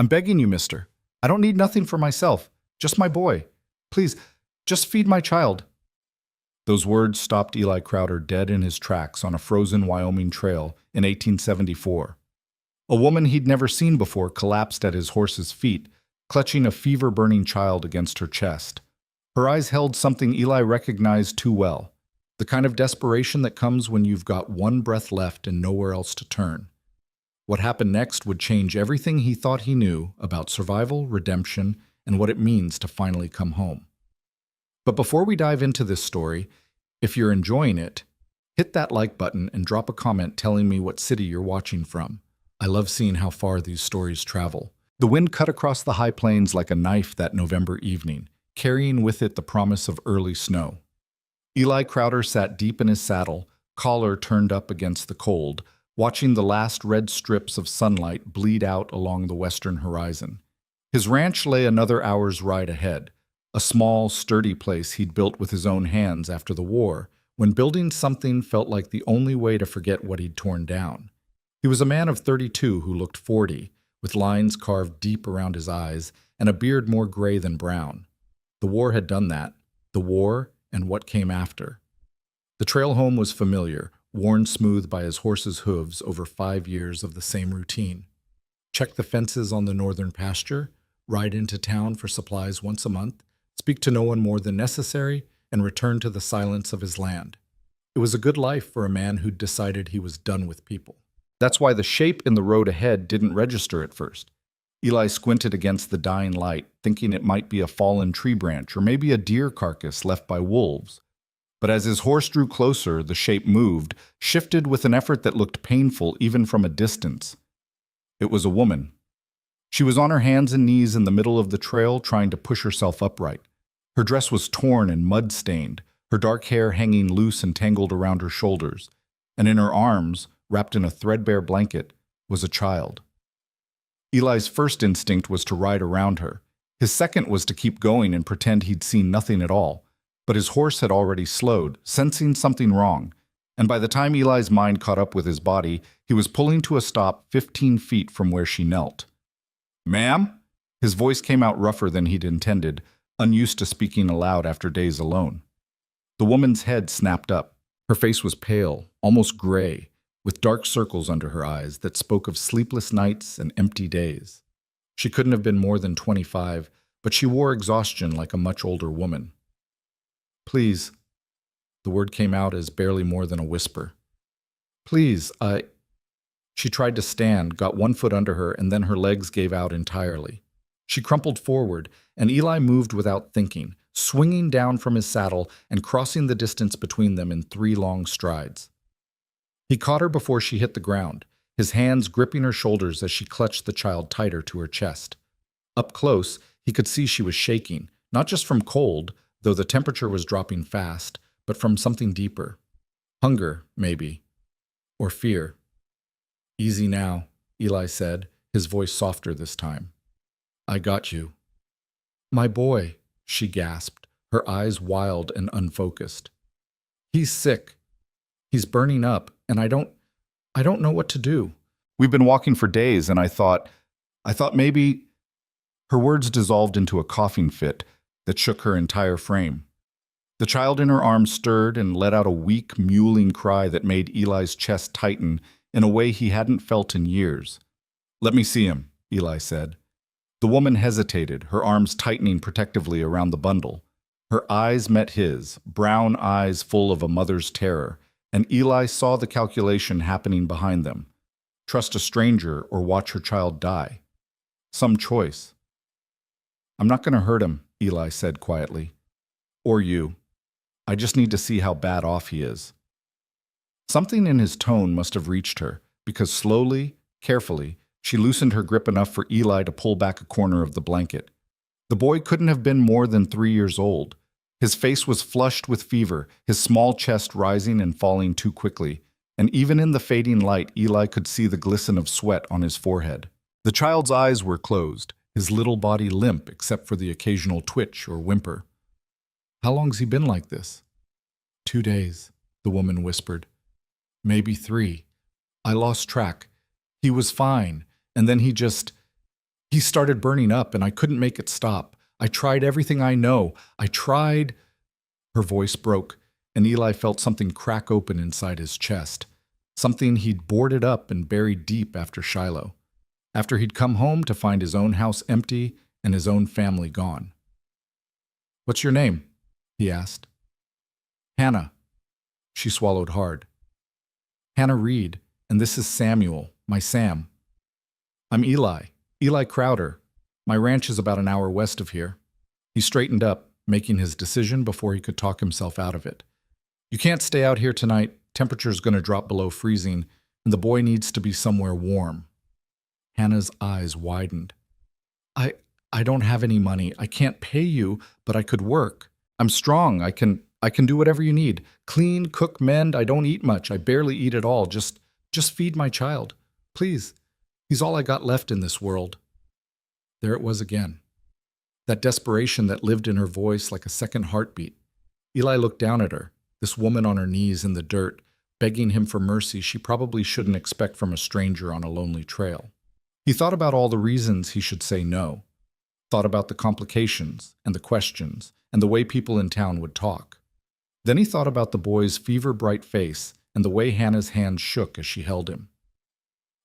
I'm begging you, mister. I don't need nothing for myself, just my boy. Please, just feed my child." Those words stopped Eli Crowder dead in his tracks on a frozen Wyoming trail in 1874. A woman he'd never seen before collapsed at his horse's feet, clutching a fever-burning child against her chest. Her eyes held something Eli recognized too well, the kind of desperation that comes when you've got one breath left and nowhere else to turn. What happened next would change everything he thought he knew about survival, redemption, and what it means to finally come home. But before we dive into this story, if you're enjoying it, hit that like button and drop a comment telling me what city you're watching from. I love seeing how far these stories travel. The wind cut across the high plains like a knife that November evening, carrying with it the promise of early snow. Eli Crowder sat deep in his saddle, collar turned up against the cold, watching the last red strips of sunlight bleed out along the western horizon. His ranch lay another hour's ride ahead, a small, sturdy place he'd built with his own hands after the war, when building something felt like the only way to forget what he'd torn down. He was a man of 32 who looked 40, with lines carved deep around his eyes and a beard more gray than brown. The war had done that, the war and what came after. The trail home was familiar, worn smooth by his horse's hooves over 5 years of the same routine. Check the fences on the northern pasture, ride into town for supplies once a month, speak to no one more than necessary, and return to the silence of his land. It was a good life for a man who'd decided he was done with people. That's why the shape in the road ahead didn't register at first. Eli squinted against the dying light, thinking it might be a fallen tree branch or maybe a deer carcass left by wolves. But as his horse drew closer, the shape moved, shifted with an effort that looked painful even from a distance. It was a woman. She was on her hands and knees in the middle of the trail, trying to push herself upright. Her dress was torn and mud-stained, her dark hair hanging loose and tangled around her shoulders, and in her arms, wrapped in a threadbare blanket, was a child. Eli's first instinct was to ride around her. His second was to keep going and pretend he'd seen nothing at all. But his horse had already slowed, sensing something wrong, and by the time Eli's mind caught up with his body, he was pulling to a stop 15 feet from where she knelt. "Ma'am?" His voice came out rougher than he'd intended, unused to speaking aloud after days alone. The woman's head snapped up. Her face was pale, almost gray, with dark circles under her eyes that spoke of sleepless nights and empty days. She couldn't have been more than 25, but she wore exhaustion like a much older woman. "Please," the word came out as barely more than a whisper. "Please, I—" She tried to stand, got one foot under her, and then her legs gave out entirely. She crumpled forward, and Eli moved without thinking, swinging down from his saddle and crossing the distance between them in 3 long strides. He caught her before she hit the ground, his hands gripping her shoulders as she clutched the child tighter to her chest. Up close, he could see she was shaking, not just from cold, though the temperature was dropping fast, but from something deeper. Hunger, maybe. Or fear. "Easy now," Eli said, his voice softer this time. "I got you." "My boy," she gasped, her eyes wild and unfocused. "He's sick. He's burning up, and I don't know what to do. We've been walking for days, and I thought maybe—" Her words dissolved into a coughing fit that shook her entire frame. The child in her arms stirred and let out a weak, mewling cry that made Eli's chest tighten in a way he hadn't felt in years. "Let me see him," Eli said. The woman hesitated, her arms tightening protectively around the bundle. Her eyes met his, brown eyes full of a mother's terror, and Eli saw the calculation happening behind them. Trust a stranger or watch her child die. Some choice. "I'm not going to hurt him," Eli said quietly. "Or you. I just need to see how bad off he is." Something in his tone must have reached her, because slowly, carefully, she loosened her grip enough for Eli to pull back a corner of the blanket. The boy couldn't have been more than 3 years old. His face was flushed with fever, his small chest rising and falling too quickly, and even in the fading light, Eli could see the glisten of sweat on his forehead. The child's eyes were closed, his little body limp except for the occasional twitch or whimper. "How long's he been like this?" 2 days, the woman whispered. "Maybe 3. I lost track. He was fine, and then he just—" He started burning up and I couldn't make it stop. I tried everything I know. I tried. Her voice broke, and Eli felt something crack open inside his chest. Something he'd boarded up and buried deep after Shiloh. After he'd come home to find his own house empty and his own family gone. "What's your name?" he asked. "Hannah." She swallowed hard. "Hannah Reed, and this is Samuel, my Sam." "I'm Eli Crowder. My ranch is about an hour west of here." He straightened up, making his decision before he could talk himself out of it. "You can't stay out here tonight. Temperature's going to drop below freezing, and the boy needs to be somewhere warm." Hannah's eyes widened. I don't have any money. I can't pay you, but I could work. I'm strong. I can do whatever you need. Clean, cook, mend. I don't eat much. I barely eat at all. Just feed my child. Please. He's all I got left in this world." There it was again. That desperation that lived in her voice like a second heartbeat. Eli looked down at her, this woman on her knees in the dirt, begging him for mercy she probably shouldn't expect from a stranger on a lonely trail. He thought about all the reasons he should say no. Thought about the complications and the questions and the way people in town would talk. Then he thought about the boy's fever-bright face and the way Hannah's hand shook as she held him.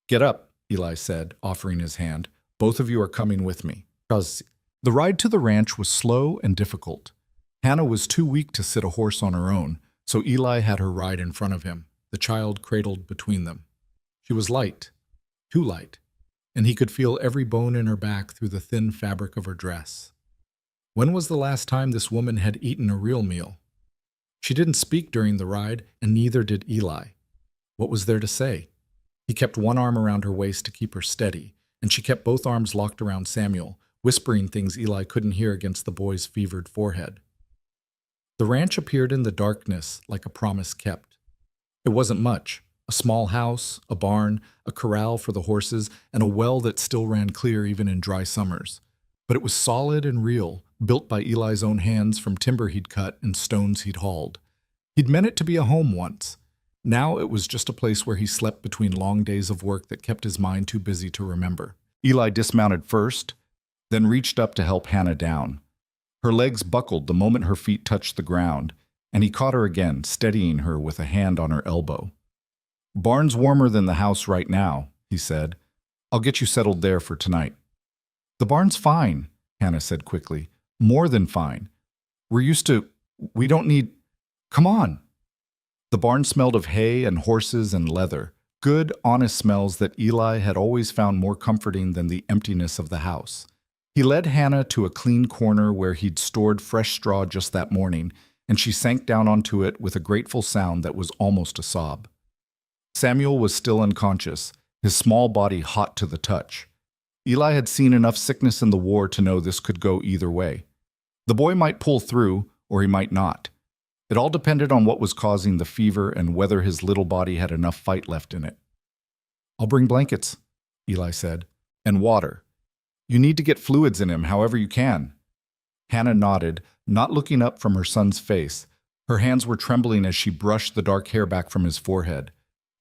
"Get up," Eli said, offering his hand. "Both of you are coming with me." The ride to the ranch was slow and difficult. Hannah was too weak to sit a horse on her own, so Eli had her ride in front of him, the child cradled between them. She was light, too light, and he could feel every bone in her back through the thin fabric of her dress. When was the last time this woman had eaten a real meal? She didn't speak during the ride, and neither did Eli. What was there to say? He kept one arm around her waist to keep her steady, and she kept both arms locked around Samuel, whispering things Eli couldn't hear against the boy's fevered forehead. The ranch appeared in the darkness like a promise kept. It wasn't much. A small house, a barn, a corral for the horses, and a well that still ran clear even in dry summers. But it was solid and real, built by Eli's own hands from timber he'd cut and stones he'd hauled. He'd meant it to be a home once. Now it was just a place where he slept between long days of work that kept his mind too busy to remember. Eli dismounted first, then reached up to help Hannah down. Her legs buckled the moment her feet touched the ground, and he caught her again, steadying her with a hand on her elbow. "Barn's warmer than the house right now," he said. "I'll get you settled there for tonight." "The barn's fine," Hannah said quickly. "More than fine. We don't need... Come on." The barn smelled of hay and horses and leather, good, honest smells that Eli had always found more comforting than the emptiness of the house. He led Hannah to a clean corner where he'd stored fresh straw just that morning, and she sank down onto it with a grateful sound that was almost a sob. Samuel was still unconscious, his small body hot to the touch. Eli had seen enough sickness in the war to know this could go either way. The boy might pull through, or he might not. It all depended on what was causing the fever and whether his little body had enough fight left in it. "I'll bring blankets," Eli said, "and water. You need to get fluids in him however you can." Hannah nodded, not looking up from her son's face. Her hands were trembling as she brushed the dark hair back from his forehead.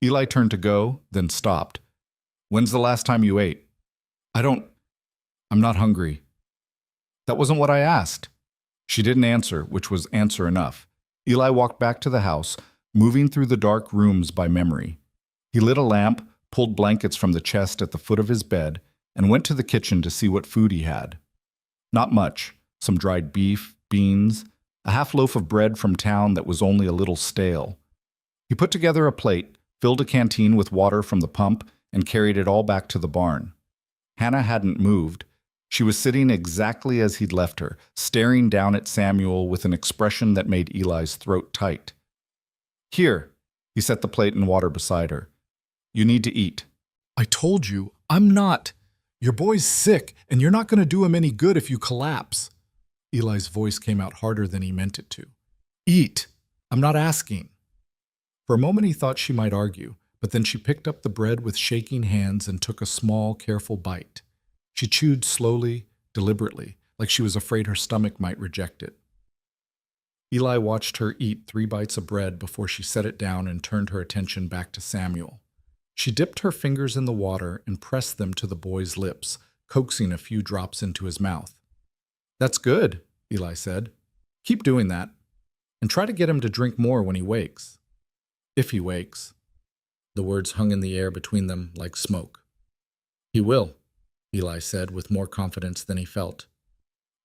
Eli turned to go, then stopped. "When's the last time you ate?" I'm not hungry." "That wasn't what I asked." She didn't answer, which was answer enough. Eli walked back to the house, moving through the dark rooms by memory. He lit a lamp, pulled blankets from the chest at the foot of his bed, and went to the kitchen to see what food he had. Not much. Some dried beef, beans, a half loaf of bread from town that was only a little stale. He put together a plate, filled a canteen with water from the pump, and carried it all back to the barn. Hannah hadn't moved. She was sitting exactly as he'd left her, staring down at Samuel with an expression that made Eli's throat tight. "Here," he set the plate and water beside her. "You need to eat." "I told you, I'm not. Your boy's sick, and you're not going to do him any good if you collapse." Eli's voice came out harder than he meant it to. "Eat. I'm not asking." For a moment he thought she might argue, but then she picked up the bread with shaking hands and took a small, careful bite. She chewed slowly, deliberately, like she was afraid her stomach might reject it. Eli watched her eat 3 bites of bread before she set it down and turned her attention back to Samuel. She dipped her fingers in the water and pressed them to the boy's lips, coaxing a few drops into his mouth. "That's good," Eli said. "Keep doing that, and try to get him to drink more when he wakes." "If he wakes." The words hung in the air between them like smoke. "He will," Eli said with more confidence than he felt.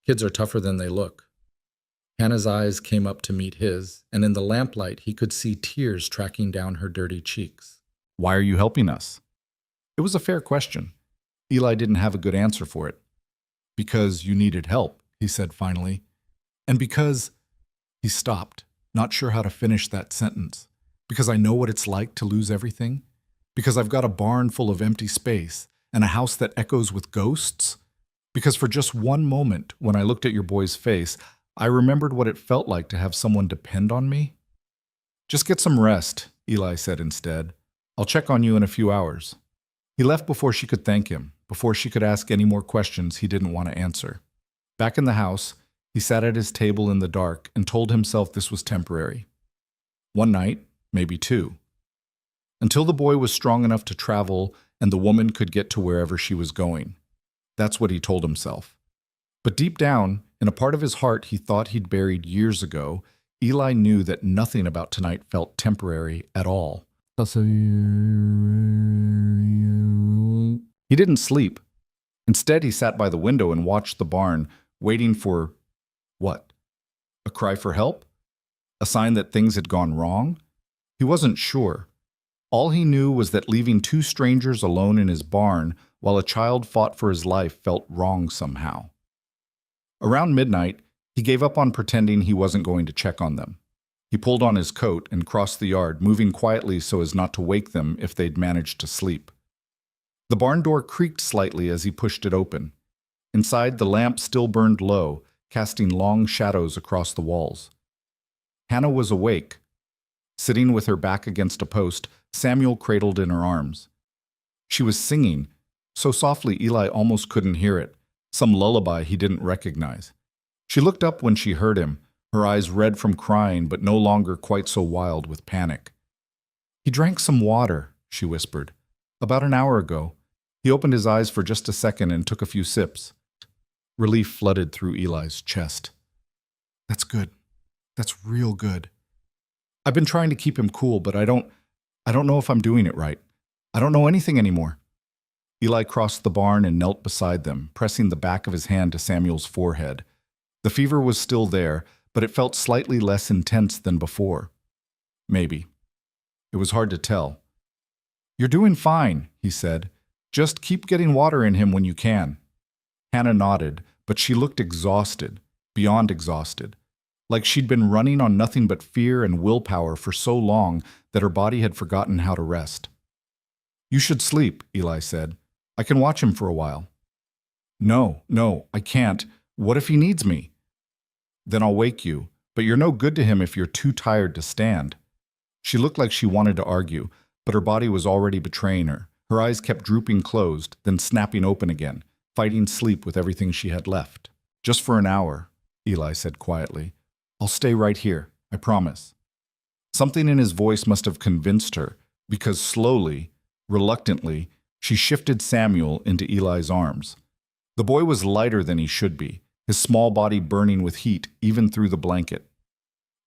"Kids are tougher than they look." Hannah's eyes came up to meet his, and in the lamplight he could see tears tracking down her dirty cheeks. "Why are you helping us?" It was a fair question. Eli didn't have a good answer for it. "Because you needed help," he said finally. "And because—" He stopped, not sure how to finish that sentence. "Because I know what it's like to lose everything? Because I've got a barn full of empty space and a house that echoes with ghosts? Because for just one moment, when I looked at your boy's face, I remembered what it felt like to have someone depend on me?" "Just get some rest," Eli said instead. "I'll check on you in a few hours." He left before she could thank him, before she could ask any more questions he didn't want to answer. Back in the house, he sat at his table in the dark and told himself this was temporary. One night, maybe two. Until the boy was strong enough to travel and the woman could get to wherever she was going. That's what he told himself. But deep down, in a part of his heart he thought he'd buried years ago, Eli knew that nothing about tonight felt temporary at all. He didn't sleep. Instead, he sat by the window and watched the barn, waiting for what? A cry for help? A sign that things had gone wrong? He wasn't sure. All he knew was that leaving two strangers alone in his barn while a child fought for his life felt wrong somehow. Around midnight, he gave up on pretending he wasn't going to check on them. He pulled on his coat and crossed the yard, moving quietly so as not to wake them if they'd managed to sleep. The barn door creaked slightly as he pushed it open. Inside, the lamp still burned low, casting long shadows across the walls. Hannah was awake. Sitting with her back against a post, Samuel cradled in her arms. She was singing, so softly Eli almost couldn't hear it, some lullaby he didn't recognize. She looked up when she heard him, her eyes red from crying but no longer quite so wild with panic. "He drank some water," she whispered. "About an hour ago." He opened his eyes for just a second and took a few sips. Relief flooded through Eli's chest. "That's good. That's real good. I've been trying to keep him cool, but I don't know if I'm doing it right. I don't know anything anymore." Eli crossed the barn and knelt beside them, pressing the back of his hand to Samuel's forehead. The fever was still there, but it felt slightly less intense than before. Maybe. It was hard to tell. "You're doing fine," he said. "Just keep getting water in him when you can." Hannah nodded, but she looked exhausted, beyond exhausted, like she'd been running on nothing but fear and willpower for so long that her body had forgotten how to rest. "You should sleep," Eli said. "I can watch him for a while." No, I can't. What if he needs me?" "Then I'll wake you, but you're no good to him if you're too tired to stand." She looked like she wanted to argue, but her body was already betraying her. Her eyes kept drooping closed, then snapping open again, fighting sleep with everything she had left. "Just for an hour," Eli said quietly. "I'll stay right here, I promise." Something in his voice must have convinced her, because slowly, reluctantly, she shifted Samuel into Eli's arms. The boy was lighter than he should be, his small body burning with heat even through the blanket.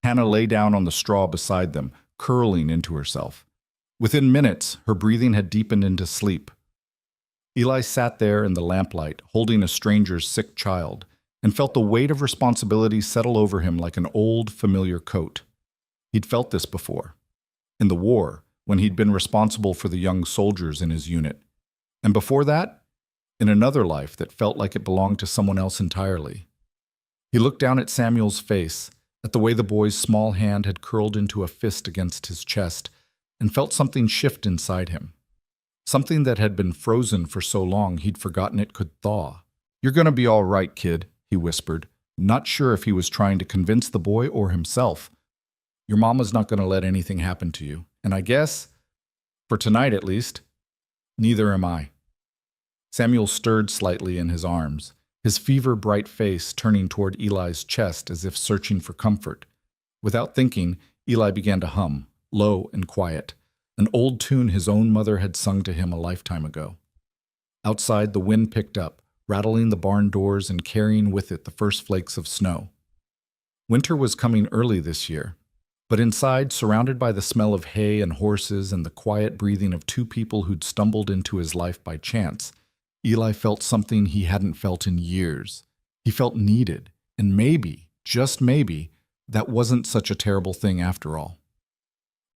Hannah lay down on the straw beside them, curling into herself. Within minutes, her breathing had deepened into sleep. Eli sat there in the lamplight, holding a stranger's sick child, and felt the weight of responsibility settle over him like an old, familiar coat. He'd felt this before. In the war, when he'd been responsible for the young soldiers in his unit. And before that, in another life that felt like it belonged to someone else entirely. He looked down at Samuel's face, at the way the boy's small hand had curled into a fist against his chest, and felt something shift inside him. Something that had been frozen for so long he'd forgotten it could thaw. "You're gonna be all right, kid," he whispered, not sure if he was trying to convince the boy or himself. "Your mama's not gonna let anything happen to you, and I guess, for tonight at least, neither am I." Samuel stirred slightly in his arms, his fever-bright face turning toward Eli's chest as if searching for comfort. Without thinking, Eli began to hum, low and quiet, an old tune his own mother had sung to him a lifetime ago. Outside, the wind picked up, rattling the barn doors and carrying with it the first flakes of snow. Winter was coming early this year, but inside, surrounded by the smell of hay and horses and the quiet breathing of two people who'd stumbled into his life by chance, Eli felt something he hadn't felt in years. He felt needed, and maybe, just maybe, that wasn't such a terrible thing after all.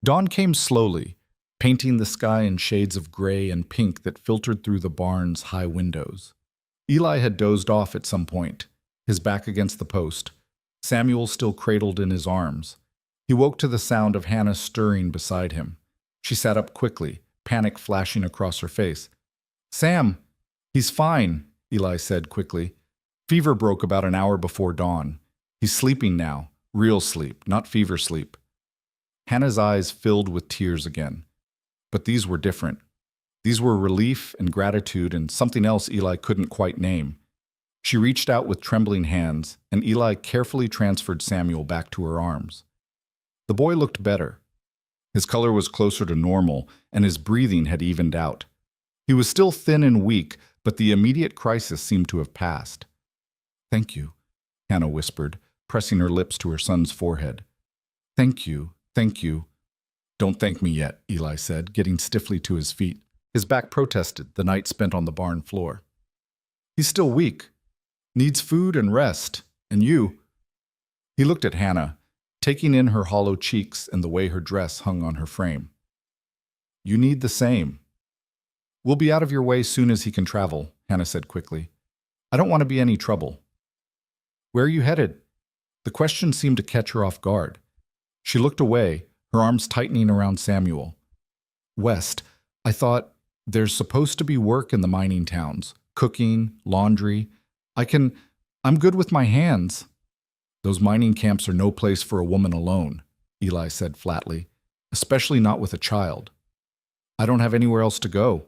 Dawn came slowly, painting the sky in shades of gray and pink that filtered through the barn's high windows. Eli had dozed off at some point, his back against the post, Samuel still cradled in his arms. He woke to the sound of Hannah stirring beside him. She sat up quickly, panic flashing across her face. "Sam, he's fine," Eli said quickly. "Fever broke about an hour before dawn. He's sleeping now, real sleep, not fever sleep." Hannah's eyes filled with tears again. But these were different. These were relief and gratitude and something else Eli couldn't quite name. She reached out with trembling hands, and Eli carefully transferred Samuel back to her arms. The boy looked better. His color was closer to normal, and his breathing had evened out. He was still thin and weak, but the immediate crisis seemed to have passed. "Thank you," Hannah whispered, pressing her lips to her son's forehead. "Thank you, thank you." "Don't thank me yet," Eli said, getting stiffly to his feet. His back protested, the night spent on the barn floor. "He's still weak. Needs food and rest. And you." He looked at Hannah, taking in her hollow cheeks and the way her dress hung on her frame. "You need the same." "We'll be out of your way soon as he can travel," Hannah said quickly. "I don't want to be any trouble." "Where are you headed?" The question seemed to catch her off guard. She looked away, her arms tightening around Samuel. "West. I thought, there's supposed to be work in the mining towns. Cooking, laundry. I'm good with my hands." "Those mining camps are no place for a woman alone," Eli said flatly, "especially not with a child." "I don't have anywhere else to go."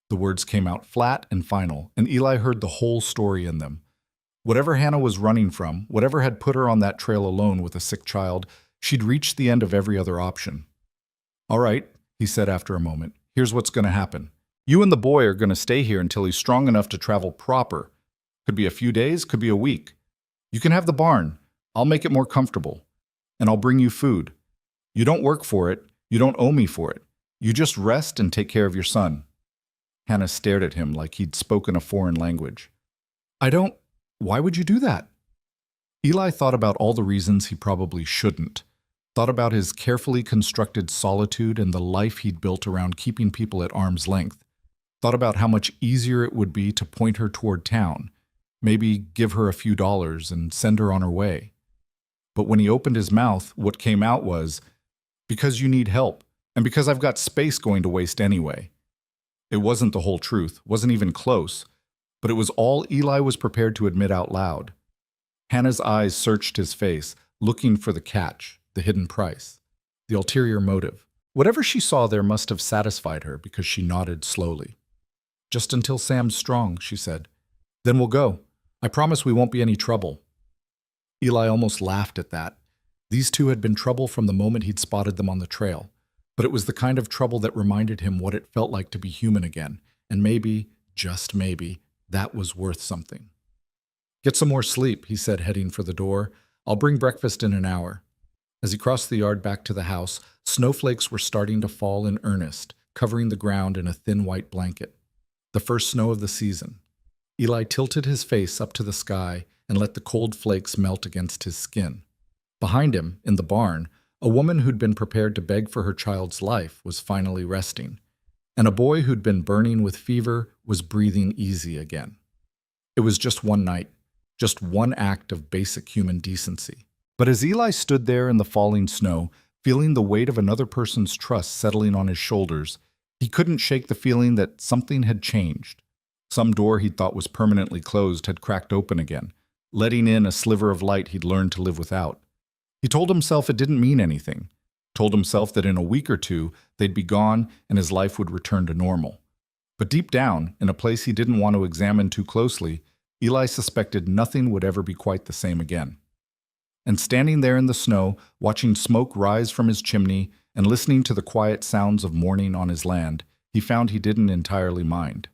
The words came out flat and final, and Eli heard the whole story in them. Whatever Hannah was running from, whatever had put her on that trail alone with a sick child, she'd reached the end of every other option. "All right," he said after a moment, "here's what's going to happen. You and the boy are going to stay here until he's strong enough to travel proper. Could be a few days, could be a week. You can have the barn. I'll make it more comfortable. And I'll bring you food. You don't work for it. You don't owe me for it. You just rest and take care of your son." Hannah stared at him like he'd spoken a foreign language. Why would you do that?" Eli thought about all the reasons he probably shouldn't. Thought about his carefully constructed solitude and the life he'd built around keeping people at arm's length. Thought about how much easier it would be to point her toward town, maybe give her a few dollars and send her on her way. But when he opened his mouth, what came out was, "Because you need help, and because I've got space going to waste anyway." It wasn't the whole truth, wasn't even close, but it was all Eli was prepared to admit out loud. Hannah's eyes searched his face, looking for the catch, the hidden price, the ulterior motive. Whatever she saw there must have satisfied her because she nodded slowly. "Just until Sam's strong," she said. "Then we'll go. I promise we won't be any trouble." Eli almost laughed at that. These two had been trouble from the moment he'd spotted them on the trail, but it was the kind of trouble that reminded him what it felt like to be human again, and maybe, just maybe, that was worth something. "Get some more sleep," he said, heading for the door. "I'll bring breakfast in an hour." As he crossed the yard back to the house, snowflakes were starting to fall in earnest, covering the ground in a thin white blanket. The first snow of the season. Eli tilted his face up to the sky and let the cold flakes melt against his skin. Behind him, in the barn, a woman who'd been prepared to beg for her child's life was finally resting, and a boy who'd been burning with fever was breathing easy again. It was just one night, just one act of basic human decency. But as Eli stood there in the falling snow, feeling the weight of another person's trust settling on his shoulders, he couldn't shake the feeling that something had changed. Some door he'd thought was permanently closed had cracked open again, letting in a sliver of light he'd learned to live without. He told himself it didn't mean anything, told himself that in a week or two they'd be gone and his life would return to normal. But deep down, in a place he didn't want to examine too closely, Eli suspected nothing would ever be quite the same again. And standing there in the snow, watching smoke rise from his chimney and listening to the quiet sounds of morning on his land, he found he didn't entirely mind.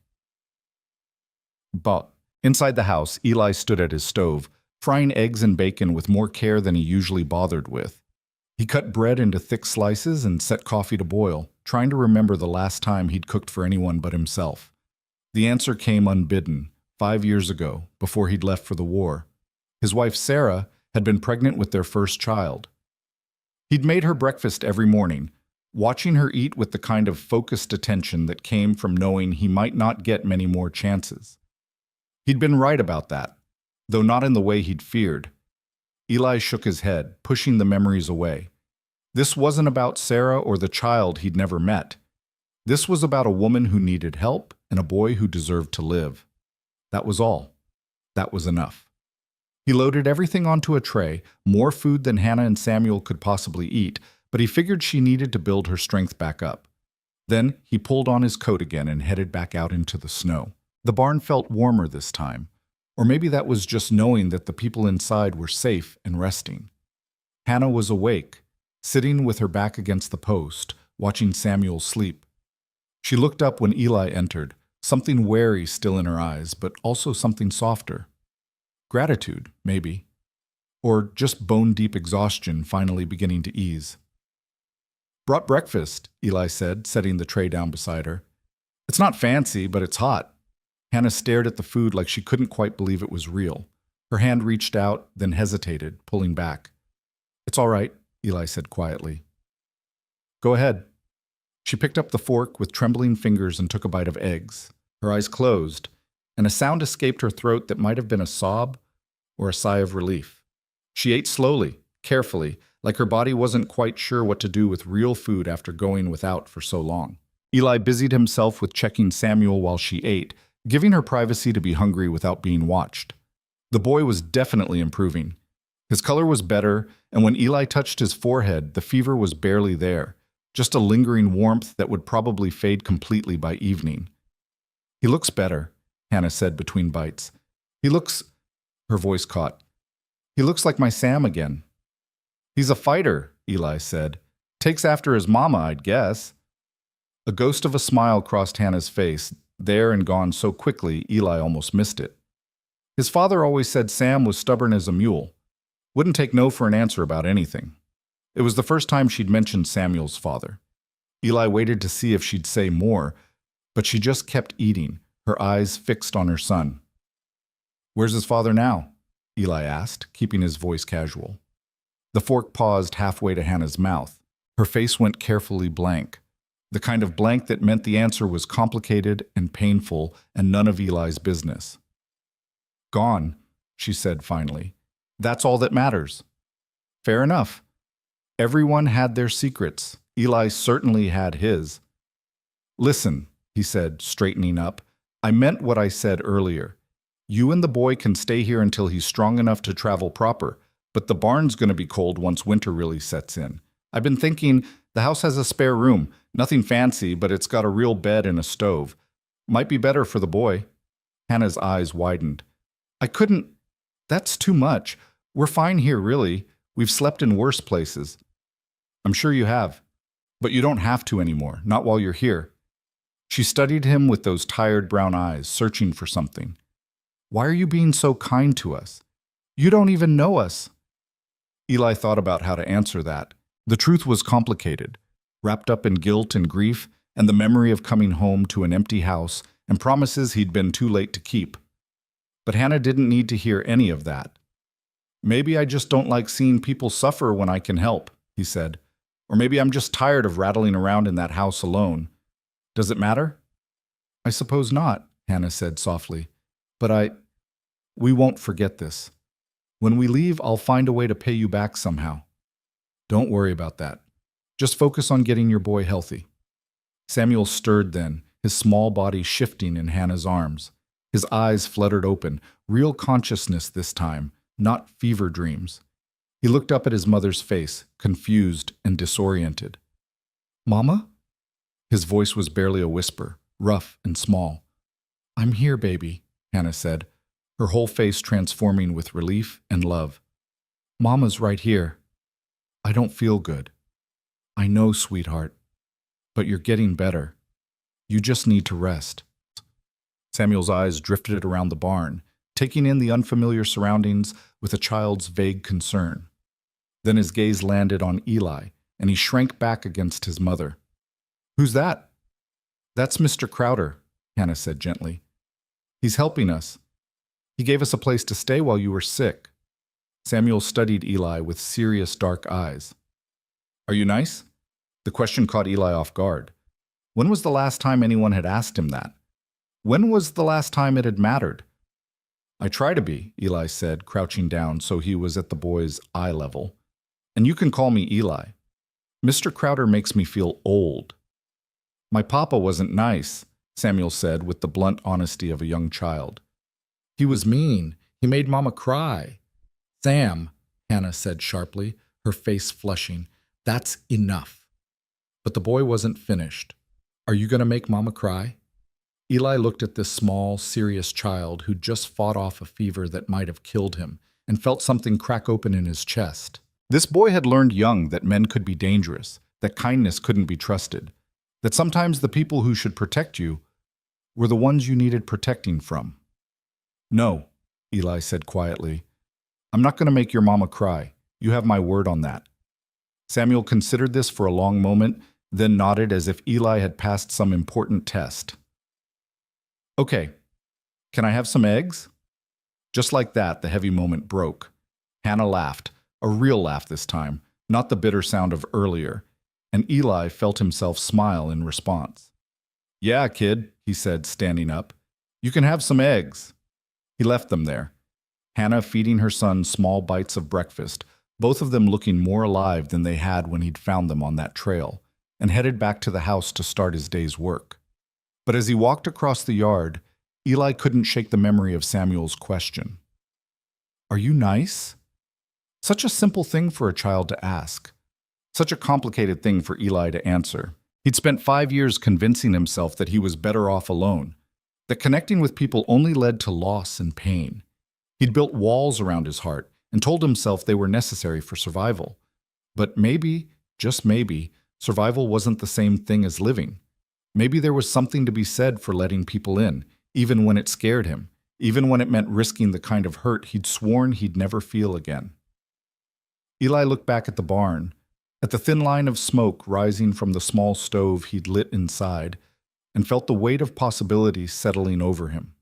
But Inside the house, Eli stood at his stove, frying eggs and bacon with more care than he usually bothered with. He cut bread into thick slices and set coffee to boil, trying to remember the last time he'd cooked for anyone but himself. The answer came unbidden, 5 years ago, before he'd left for the war. His wife, Sarah, had been pregnant with their first child. He'd made her breakfast every morning, watching her eat with the kind of focused attention that came from knowing he might not get many more chances. He'd been right about that, though not in the way he'd feared. Eli shook his head, pushing the memories away. This wasn't about Sarah or the child he'd never met. This was about a woman who needed help and a boy who deserved to live. That was all. That was enough. He loaded everything onto a tray, more food than Hannah and Samuel could possibly eat, but he figured she needed to build her strength back up. Then he pulled on his coat again and headed back out into the snow. The barn felt warmer this time, or maybe that was just knowing that the people inside were safe and resting. Hannah was awake, sitting with her back against the post, watching Samuel sleep. She looked up when Eli entered, something wary still in her eyes, but also something softer. Gratitude, maybe. Or just bone-deep exhaustion finally beginning to ease. "Brought breakfast," Eli said, setting the tray down beside her. "It's not fancy, but it's hot." Hannah stared at the food like she couldn't quite believe it was real. Her hand reached out, then hesitated, pulling back. "It's all right," Eli said quietly. "Go ahead." She picked up the fork with trembling fingers and took a bite of eggs. Her eyes closed, and a sound escaped her throat that might have been a sob or a sigh of relief. She ate slowly, carefully, like her body wasn't quite sure what to do with real food after going without for so long. Eli busied himself with checking Samuel while she ate, giving her privacy to be hungry without being watched. The boy was definitely improving. His color was better, and when Eli touched his forehead, the fever was barely there, just a lingering warmth that would probably fade completely by evening. "He looks better," Hannah said between bites. "He looks—" Her voice caught. "He looks like my Sam again." "He's a fighter," Eli said. "Takes after his mama, I'd guess." A ghost of a smile crossed Hannah's face, there and gone so quickly Eli almost missed it. His father always said Sam was stubborn as a mule. Wouldn't take no for an answer about anything. It was the first time she'd mentioned Samuel's father. Eli waited to see if she'd say more, but she just kept eating, her eyes fixed on her son. "Where's his father now?" Eli asked, keeping his voice casual. The fork paused halfway to Hannah's mouth. Her face went carefully blank, the kind of blank that meant the answer was complicated and painful and none of Eli's business. "Gone," she said finally. "That's all that matters." Fair enough. Everyone had their secrets. Eli certainly had his. "Listen," he said, straightening up. "I meant what I said earlier. You and the boy can stay here until he's strong enough to travel proper, but the barn's going to be cold once winter really sets in. I've been thinking the house has a spare room, nothing fancy, but it's got a real bed and a stove. Might be better for the boy." Hannah's eyes widened. "I couldn't. That's too much. We're fine here, really. We've slept in worse places." "I'm sure you have. But you don't have to anymore, not while you're here." She studied him with those tired brown eyes, searching for something. "Why are you being so kind to us? You don't even know us." Eli thought about how to answer that. The truth was complicated, wrapped up in guilt and grief, and the memory of coming home to an empty house and promises he'd been too late to keep. But Hannah didn't need to hear any of that. "Maybe I just don't like seeing people suffer when I can help," he said. "Or maybe I'm just tired of rattling around in that house alone. Does it matter?" "I suppose not," Hannah said softly. "But we won't forget this. When we leave, I'll find a way to pay you back somehow. Don't worry about that. Just focus on getting your boy healthy." Samuel stirred then, his small body shifting in Hannah's arms. His eyes fluttered open, real consciousness this time, not fever dreams. He looked up at his mother's face, confused and disoriented. "Mama?" His voice was barely a whisper, rough and small. "I'm here, baby," Hannah said, her whole face transforming with relief and love. "Mama's right here. I don't feel good. I know, sweetheart. But you're getting better. You just need to rest." Samuel's eyes drifted around the barn, taking in the unfamiliar surroundings with a child's vague concern. Then his gaze landed on Eli, and he shrank back against his mother. "Who's that?" "That's Mr. Crowder," Hannah said gently. "He's helping us. He gave us a place to stay while you were sick." Samuel studied Eli with serious dark eyes. "Are you nice?" The question caught Eli off guard. When was the last time anyone had asked him that? When was the last time it had mattered? "I try to be," Eli said, crouching down so he was at the boy's eye level. "And you can call me Eli. Mr. Crowder makes me feel old." "My papa wasn't nice," Samuel said with the blunt honesty of a young child. "He was mean. He made Mama cry." "Sam," Hannah said sharply, her face flushing, "that's enough." But the boy wasn't finished. "Are you going to make Mama cry?" Eli looked at this small, serious child who'd just fought off a fever that might have killed him and felt something crack open in his chest. This boy had learned young that men could be dangerous, that kindness couldn't be trusted, that sometimes the people who should protect you were the ones you needed protecting from. "No," Eli said quietly. "I'm not going to make your mama cry. You have my word on that." Samuel considered this for a long moment, then nodded as if Eli had passed some important test. "Okay, can I have some eggs?" Just like that, the heavy moment broke. Hannah laughed, a real laugh this time, not the bitter sound of earlier, and Eli felt himself smile in response. "Yeah, kid," he said, standing up. "You can have some eggs." He left them there, Hannah feeding her son small bites of breakfast, both of them looking more alive than they had when he'd found them on that trail, and headed back to the house to start his day's work. But as he walked across the yard, Eli couldn't shake the memory of Samuel's question. "Are you nice?" Such a simple thing for a child to ask. Such a complicated thing for Eli to answer. He'd spent 5 years convincing himself that he was better off alone, that connecting with people only led to loss and pain. He'd built walls around his heart and told himself they were necessary for survival. But maybe, just maybe, survival wasn't the same thing as living. Maybe there was something to be said for letting people in, even when it scared him, even when it meant risking the kind of hurt he'd sworn he'd never feel again. Eli looked back at the barn, at the thin line of smoke rising from the small stove he'd lit inside, and felt the weight of possibility settling over him.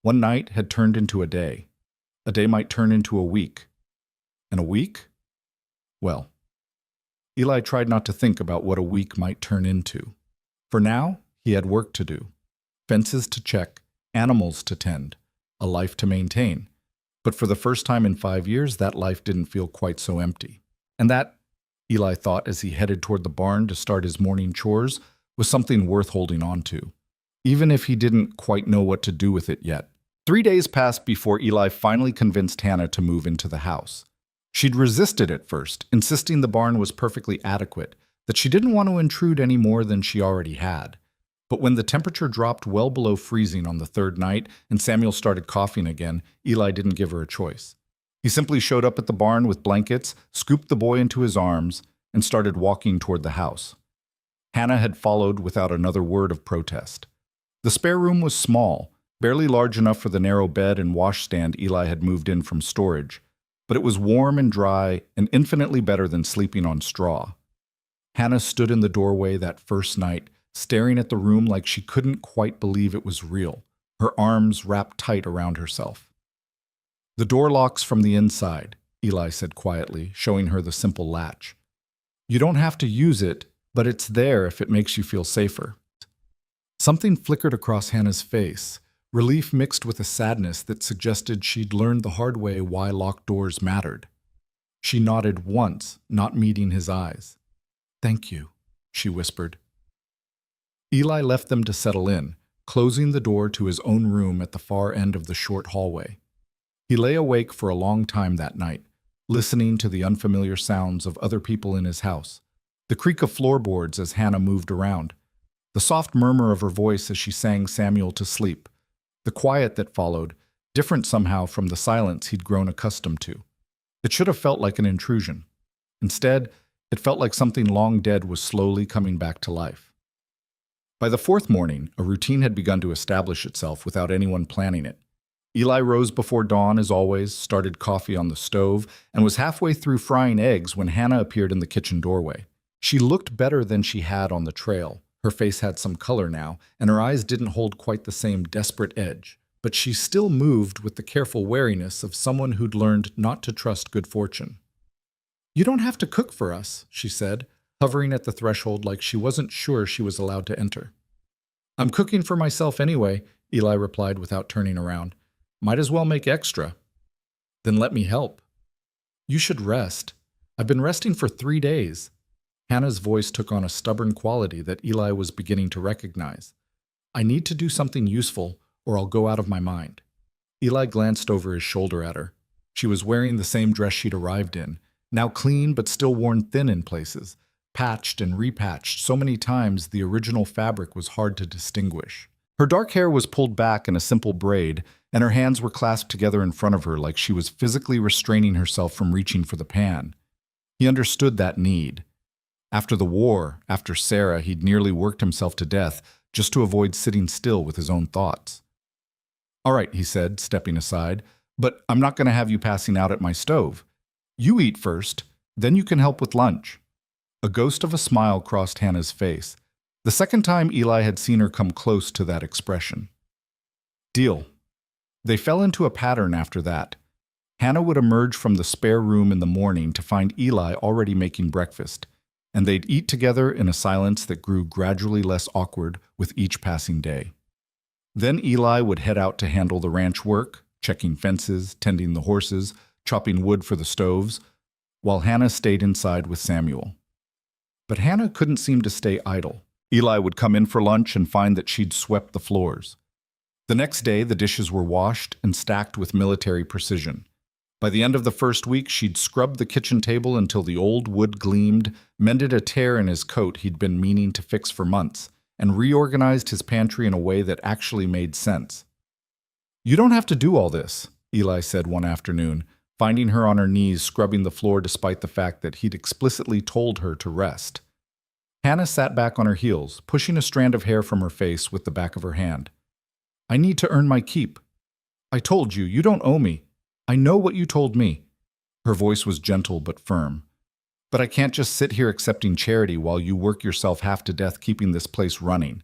One night had turned into a day. A day might turn into a week. And a week? Well, Eli tried not to think about what a week might turn into. For now, he had work to do. Fences to check, animals to tend, a life to maintain. But for the first time in 5 years, that life didn't feel quite so empty. And that, Eli thought as he headed toward the barn to start his morning chores, was something worth holding on to, even if he didn't quite know what to do with it yet. 3 days passed before Eli finally convinced Hannah to move into the house. She'd resisted at first, insisting the barn was perfectly adequate, that she didn't want to intrude any more than she already had. But when the temperature dropped well below freezing on the third night and Samuel started coughing again, Eli didn't give her a choice. He simply showed up at the barn with blankets, scooped the boy into his arms, and started walking toward the house. Hannah had followed without another word of protest. The spare room was small, barely large enough for the narrow bed and washstand Eli had moved in from storage, but it was warm and dry and infinitely better than sleeping on straw. Hannah stood in the doorway that first night, staring at the room like she couldn't quite believe it was real, her arms wrapped tight around herself. "The door locks from the inside," Eli said quietly, showing her the simple latch. "You don't have to use it, but it's there if it makes you feel safer." Something flickered across Hannah's face, relief mixed with a sadness that suggested she'd learned the hard way why locked doors mattered. She nodded once, not meeting his eyes. "Thank you," she whispered. Eli left them to settle in, closing the door to his own room at the far end of the short hallway. He lay awake for a long time that night, listening to the unfamiliar sounds of other people in his house, the creak of floorboards as Hannah moved around, the soft murmur of her voice as she sang Samuel to sleep, the quiet that followed, different somehow from the silence he'd grown accustomed to. It should have felt like an intrusion. Instead, it felt like something long dead was slowly coming back to life. By the fourth morning, a routine had begun to establish itself without anyone planning it. Eli rose before dawn as always, started coffee on the stove, and was halfway through frying eggs when Hannah appeared in the kitchen doorway. She looked better than she had on the trail. Her face had some color now, and her eyes didn't hold quite the same desperate edge. But she still moved with the careful wariness of someone who'd learned not to trust good fortune. "You don't have to cook for us," she said, hovering at the threshold like she wasn't sure she was allowed to enter. "I'm cooking for myself anyway," Eli replied without turning around. "Might as well make extra." "Then let me help." "You should rest. I've been resting for 3 days." Hannah's voice took on a stubborn quality that Eli was beginning to recognize. "I need to do something useful, or I'll go out of my mind." Eli glanced over his shoulder at her. She was wearing the same dress she'd arrived in, now clean but still worn thin in places, patched and repatched so many times the original fabric was hard to distinguish. Her dark hair was pulled back in a simple braid, and her hands were clasped together in front of her like she was physically restraining herself from reaching for the pan. He understood that need. After the war, after Sarah, he'd nearly worked himself to death just to avoid sitting still with his own thoughts. "All right," he said, stepping aside, "but I'm not going to have you passing out at my stove. You eat first, then you can help with lunch." A ghost of a smile crossed Hannah's face, the second time Eli had seen her come close to that expression. "Deal." They fell into a pattern after that. Hannah would emerge from the spare room in the morning to find Eli already making breakfast, and they'd eat together in a silence that grew gradually less awkward with each passing day. Then Eli would head out to handle the ranch work, checking fences, tending the horses, chopping wood for the stoves, while Hannah stayed inside with Samuel. But Hannah couldn't seem to stay idle. Eli would come in for lunch and find that she'd swept the floors. The next day, the dishes were washed and stacked with military precision. By the end of the first week, she'd scrubbed the kitchen table until the old wood gleamed, mended a tear in his coat he'd been meaning to fix for months, and reorganized his pantry in a way that actually made sense. "You don't have to do all this," Eli said one afternoon, finding her on her knees scrubbing the floor despite the fact that he'd explicitly told her to rest. Hannah sat back on her heels, pushing a strand of hair from her face with the back of her hand. "I need to earn my keep. I told you, you don't owe me. I know what you told me." Her voice was gentle but firm. "But I can't just sit here accepting charity while you work yourself half to death keeping this place running.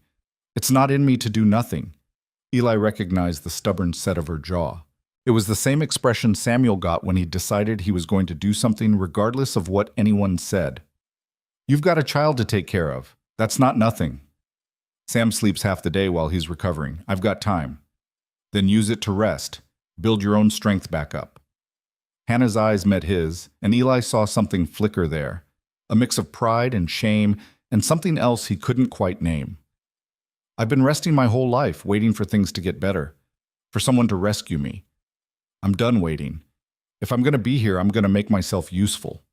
It's not in me to do nothing." Eli recognized the stubborn set of her jaw. It was the same expression Samuel got when he decided he was going to do something regardless of what anyone said. "You've got a child to take care of. That's not nothing." "Sam sleeps half the day while he's recovering. I've got time." "Then use it to rest. Build your own strength back up." Hannah's eyes met his, and Eli saw something flicker there, a mix of pride and shame and something else he couldn't quite name. "I've been resting my whole life, waiting for things to get better, for someone to rescue me. I'm done waiting. If I'm going to be here, I'm going to make myself useful."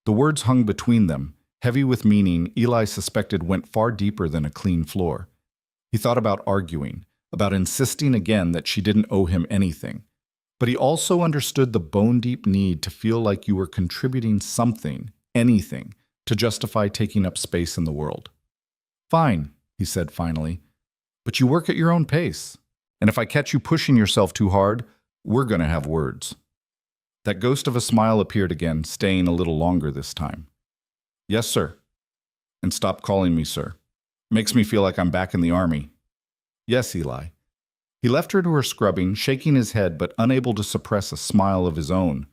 The words hung between them, heavy with meaning Eli suspected went far deeper than a clean floor. He thought about arguing, about insisting again that she didn't owe him anything. But he also understood the bone-deep need to feel like you were contributing something, anything, to justify taking up space in the world. "Fine," he said finally, "but you work at your own pace. And if I catch you pushing yourself too hard, we're going to have words." That ghost of a smile appeared again, staying a little longer this time. "Yes, sir." "And stop calling me sir. Makes me feel like I'm back in the army." "Yes, Eli." He left her to her scrubbing, shaking his head but unable to suppress a smile of his own.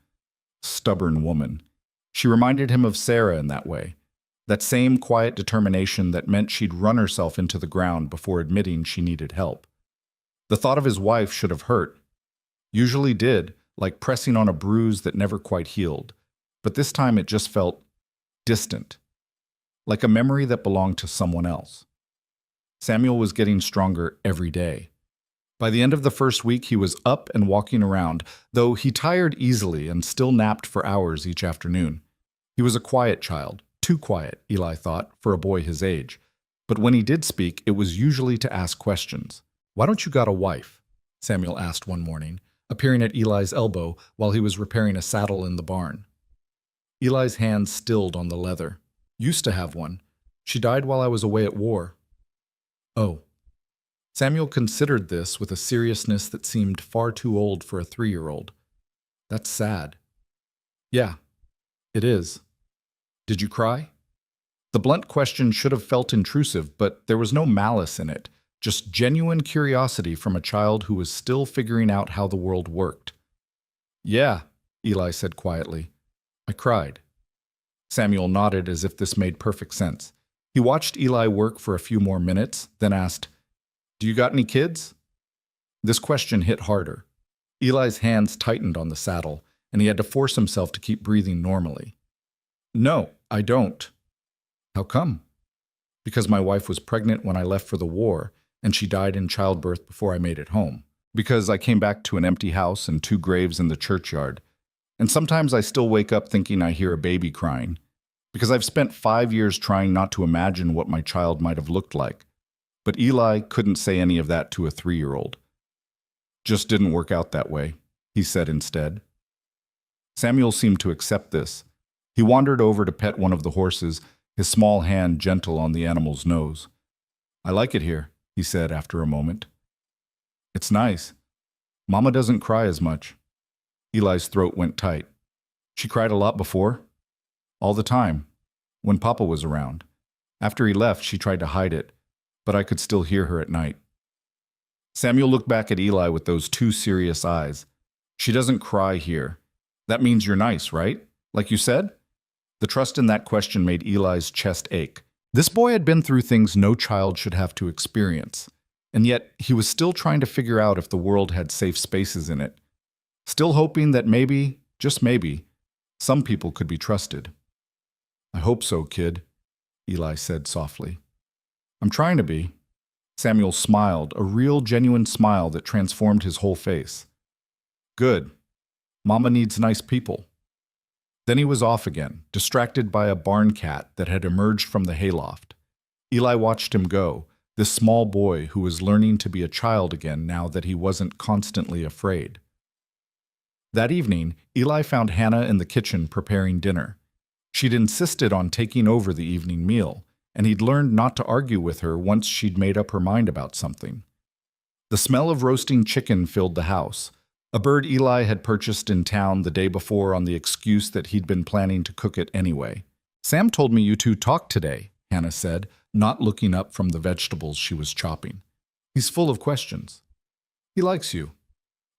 Stubborn woman. She reminded him of Sarah in that way. That same quiet determination that meant she'd run herself into the ground before admitting she needed help. The thought of his wife should have hurt. Usually did, like pressing on a bruise that never quite healed. But this time it just felt distant, like a memory that belonged to someone else. Samuel was getting stronger every day. By the end of the first week, he was up and walking around, though he tired easily and still napped for hours each afternoon. He was a quiet child, too quiet, Eli thought, for a boy his age. But when he did speak, it was usually to ask questions. "Why don't you got a wife?" Samuel asked one morning, appearing at Eli's elbow while he was repairing a saddle in the barn. Eli's hands stilled on the leather. "Used to have one. She died while I was away at war." "Oh." Samuel considered this with a seriousness that seemed far too old for a 3-year-old. That's sad. Yeah, it is. Did you cry? The blunt question should have felt intrusive, but there was no malice in it, just genuine curiosity from a child who was still figuring out how the world worked. Yeah, Eli said quietly. I cried. Samuel nodded as if this made perfect sense. He watched Eli work for a few more minutes, then asked, Do you got any kids? This question hit harder. Eli's hands tightened on the saddle, and he had to force himself to keep breathing normally. No, I don't. How come? Because my wife was pregnant when I left for the war, and she died in childbirth before I made it home. Because I came back to an empty house and 2 graves in the churchyard. And sometimes I still wake up thinking I hear a baby crying. Because I've spent 5 years trying not to imagine what my child might have looked like. But Eli couldn't say any of that to a 3-year-old. Just didn't work out that way, he said instead. Samuel seemed to accept this. He wandered over to pet one of the horses, his small hand gentle on the animal's nose. I like it here, he said after a moment. It's nice. Mama doesn't cry as much. Eli's throat went tight. She cried a lot before? All the time, when Papa was around. After he left, she tried to hide it, but I could still hear her at night. Samuel looked back at Eli with those 2 serious eyes. She doesn't cry here. That means you're nice, right? Like you said? The trust in that question made Eli's chest ache. This boy had been through things no child should have to experience, and yet he was still trying to figure out if the world had safe spaces in it. Still hoping that maybe, just maybe, some people could be trusted. I hope so, kid, Eli said softly. I'm trying to be. Samuel smiled, a real, genuine smile that transformed his whole face. Good. Mama needs nice people. Then he was off again, distracted by a barn cat that had emerged from the hayloft. Eli watched him go, this small boy who was learning to be a child again now that he wasn't constantly afraid. That evening, Eli found Hannah in the kitchen preparing dinner. She'd insisted on taking over the evening meal, and he'd learned not to argue with her once she'd made up her mind about something. The smell of roasting chicken filled the house, a bird Eli had purchased in town the day before on the excuse that he'd been planning to cook it anyway. Sam told me you 2 talked today, Hannah said, not looking up from the vegetables she was chopping. He's full of questions. He likes you.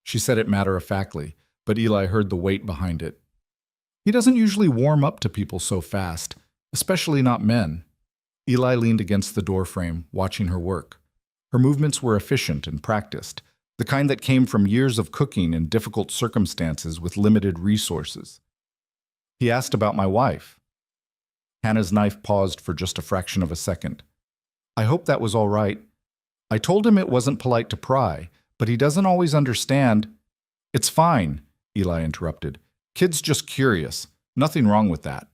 She said it matter-of-factly, but Eli heard the weight behind it. He doesn't usually warm up to people so fast, especially not men. Eli leaned against the doorframe, watching her work. Her movements were efficient and practiced, the kind that came from years of cooking in difficult circumstances with limited resources. He asked about my wife. Hannah's knife paused for just a fraction of a second. I hope that was all right. I told him it wasn't polite to pry, but he doesn't always understand. It's fine, Eli interrupted. Kid's just curious. Nothing wrong with that.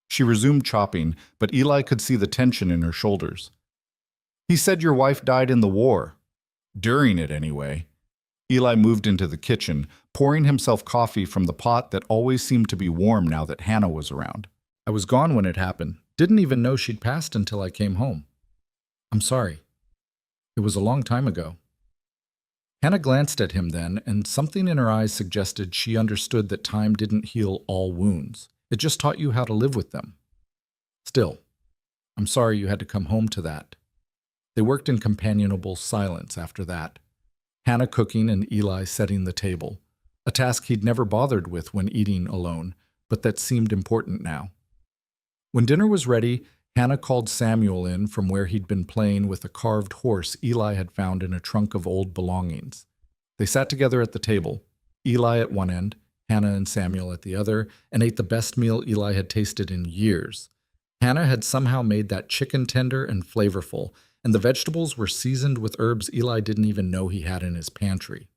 She resumed chopping, but Eli could see the tension in her shoulders. He said your wife died in the war. During it, anyway. Eli moved into the kitchen, pouring himself coffee from the pot that always seemed to be warm now that Hannah was around. I was gone when it happened. Didn't even know she'd passed until I came home. I'm sorry. It was a long time ago. Hannah glanced at him then, and something in her eyes suggested she understood that time didn't heal all wounds. It just taught you how to live with them. Still, I'm sorry you had to come home to that. They worked in companionable silence after that. Hannah cooking and Eli setting the table, a task he'd never bothered with when eating alone, but that seemed important now. When dinner was ready, Hannah called Samuel in from where he'd been playing with a carved horse Eli had found in a trunk of old belongings. They sat together at the table, Eli at one end, Hannah and Samuel at the other, and ate the best meal Eli had tasted in years. Hannah had somehow made that chicken tender and flavorful, and the vegetables were seasoned with herbs Eli didn't even know he had in his pantry.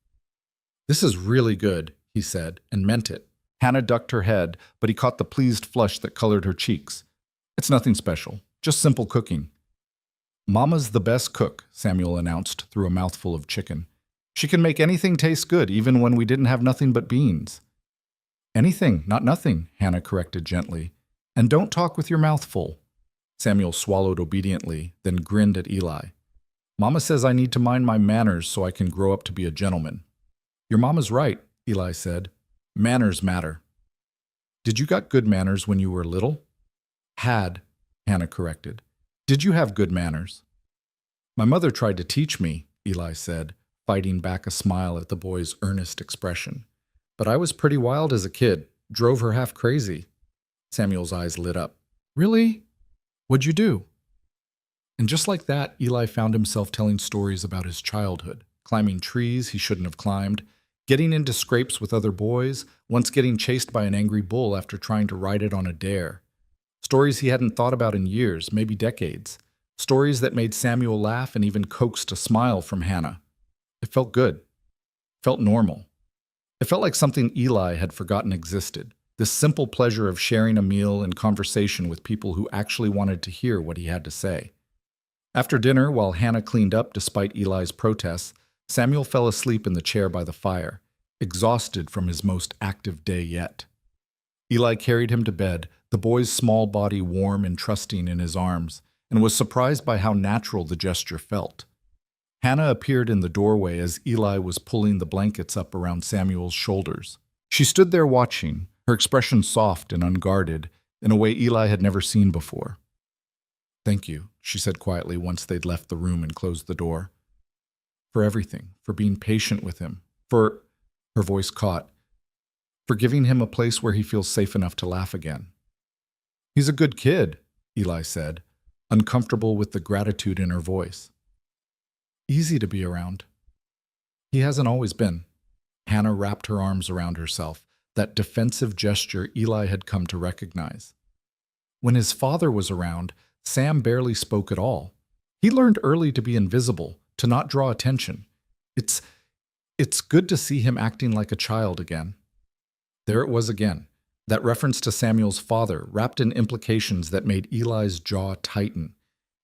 This is really good, he said, and meant it. Hannah ducked her head, but he caught the pleased flush that colored her cheeks. It's nothing special, just simple cooking. Mama's the best cook, Samuel announced through a mouthful of chicken. She can make anything taste good, even when we didn't have nothing but beans. Anything, not nothing, Hannah corrected gently. And don't talk with your mouth full. Samuel swallowed obediently, then grinned at Eli. Mama says I need to mind my manners so I can grow up to be a gentleman. Your mama's right, Eli said. Manners matter. Did you got good manners when you were little? Had, Hannah corrected. Did you have good manners? My mother tried to teach me, Eli said, fighting back a smile at the boy's earnest expression. But I was pretty wild as a kid, drove her half crazy. Samuel's eyes lit up. Really? What'd you do? And just like that, Eli found himself telling stories about his childhood, climbing trees he shouldn't have climbed, getting into scrapes with other boys, once getting chased by an angry bull after trying to ride it on a dare. Stories he hadn't thought about in years, maybe decades. Stories that made Samuel laugh and even coaxed a smile from Hannah. It felt good. Felt normal. It felt like something Eli had forgotten existed. This simple pleasure of sharing a meal and conversation with people who actually wanted to hear what he had to say. After dinner, while Hannah cleaned up despite Eli's protests, Samuel fell asleep in the chair by the fire, exhausted from his most active day yet. Eli carried him to bed, the boy's small body warm and trusting in his arms, and was surprised by how natural the gesture felt. Hannah appeared in the doorway as Eli was pulling the blankets up around Samuel's shoulders. She stood there watching, her expression soft and unguarded, in a way Eli had never seen before. Thank you, she said quietly once they'd left the room and closed the door. For everything, for being patient with him, for, her voice caught, for giving him a place where he feels safe enough to laugh again. He's a good kid, Eli said, uncomfortable with the gratitude in her voice. Easy to be around. He hasn't always been. Hannah wrapped her arms around herself, that defensive gesture Eli had come to recognize. When his father was around, Sam barely spoke at all. He learned early to be invisible, to not draw attention. It's good to see him acting like a child again. There it was again, that reference to Samuel's father, wrapped in implications that made Eli's jaw tighten.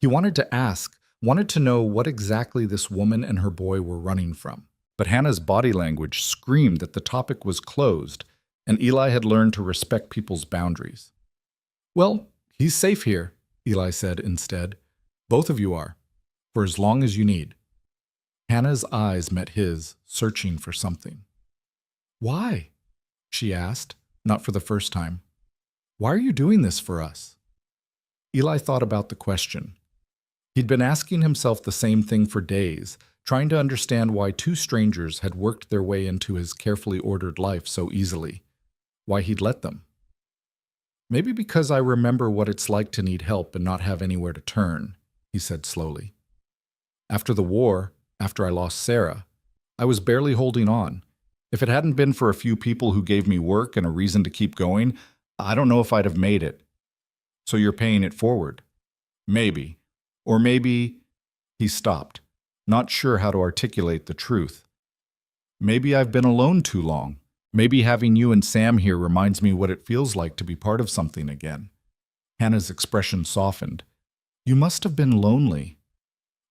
He wanted to ask, wanted to know what exactly this woman and her boy were running from. But Hannah's body language screamed that the topic was closed, and Eli had learned to respect people's boundaries. Well, he's safe here, Eli said instead. Both of you are, for as long as you need. Hannah's eyes met his, searching for something. Why? She asked, not for the first time. Why are you doing this for us? Eli thought about the question. He'd been asking himself the same thing for days, trying to understand why two strangers had worked their way into his carefully ordered life so easily, why he'd let them. Maybe because I remember what it's like to need help and not have anywhere to turn, he said slowly. After the war, after I lost Sarah, I was barely holding on. If it hadn't been for a few people who gave me work and a reason to keep going, I don't know if I'd have made it. So you're paying it forward. Maybe. Or maybe... He stopped, not sure how to articulate the truth. Maybe I've been alone too long. Maybe having you and Sam here reminds me what it feels like to be part of something again. Hannah's expression softened. You must have been lonely.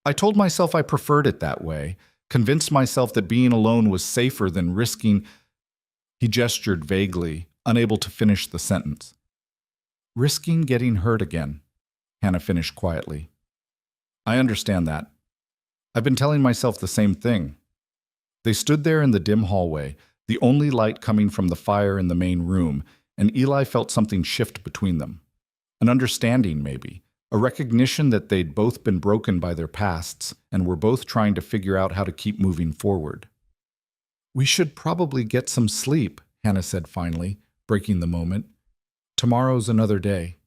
I told myself I preferred it that way, convinced myself that being alone was safer than risking... He gestured vaguely, unable to finish the sentence. Risking getting hurt again, Hannah finished quietly. I understand that. I've been telling myself the same thing. They stood there in the dim hallway, the only light coming from the fire in the main room, and Eli felt something shift between them. An understanding, maybe. A recognition that they'd both been broken by their pasts and were both trying to figure out how to keep moving forward. We should probably get some sleep, Hannah said finally, breaking the moment. Tomorrow's another day.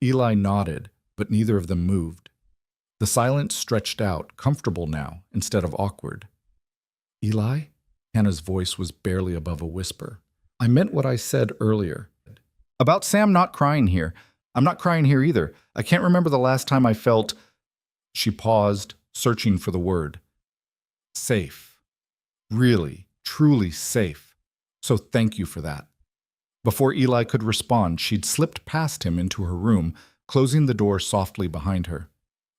Eli nodded, but neither of them moved. The silence stretched out, comfortable now, instead of awkward. Eli? Hannah's voice was barely above a whisper. I meant what I said earlier. About Sam not crying here. I'm not crying here either. I can't remember the last time I felt... She paused, searching for the word. Safe. Really, truly safe. So thank you for that. Before Eli could respond, she'd slipped past him into her room, closing the door softly behind her.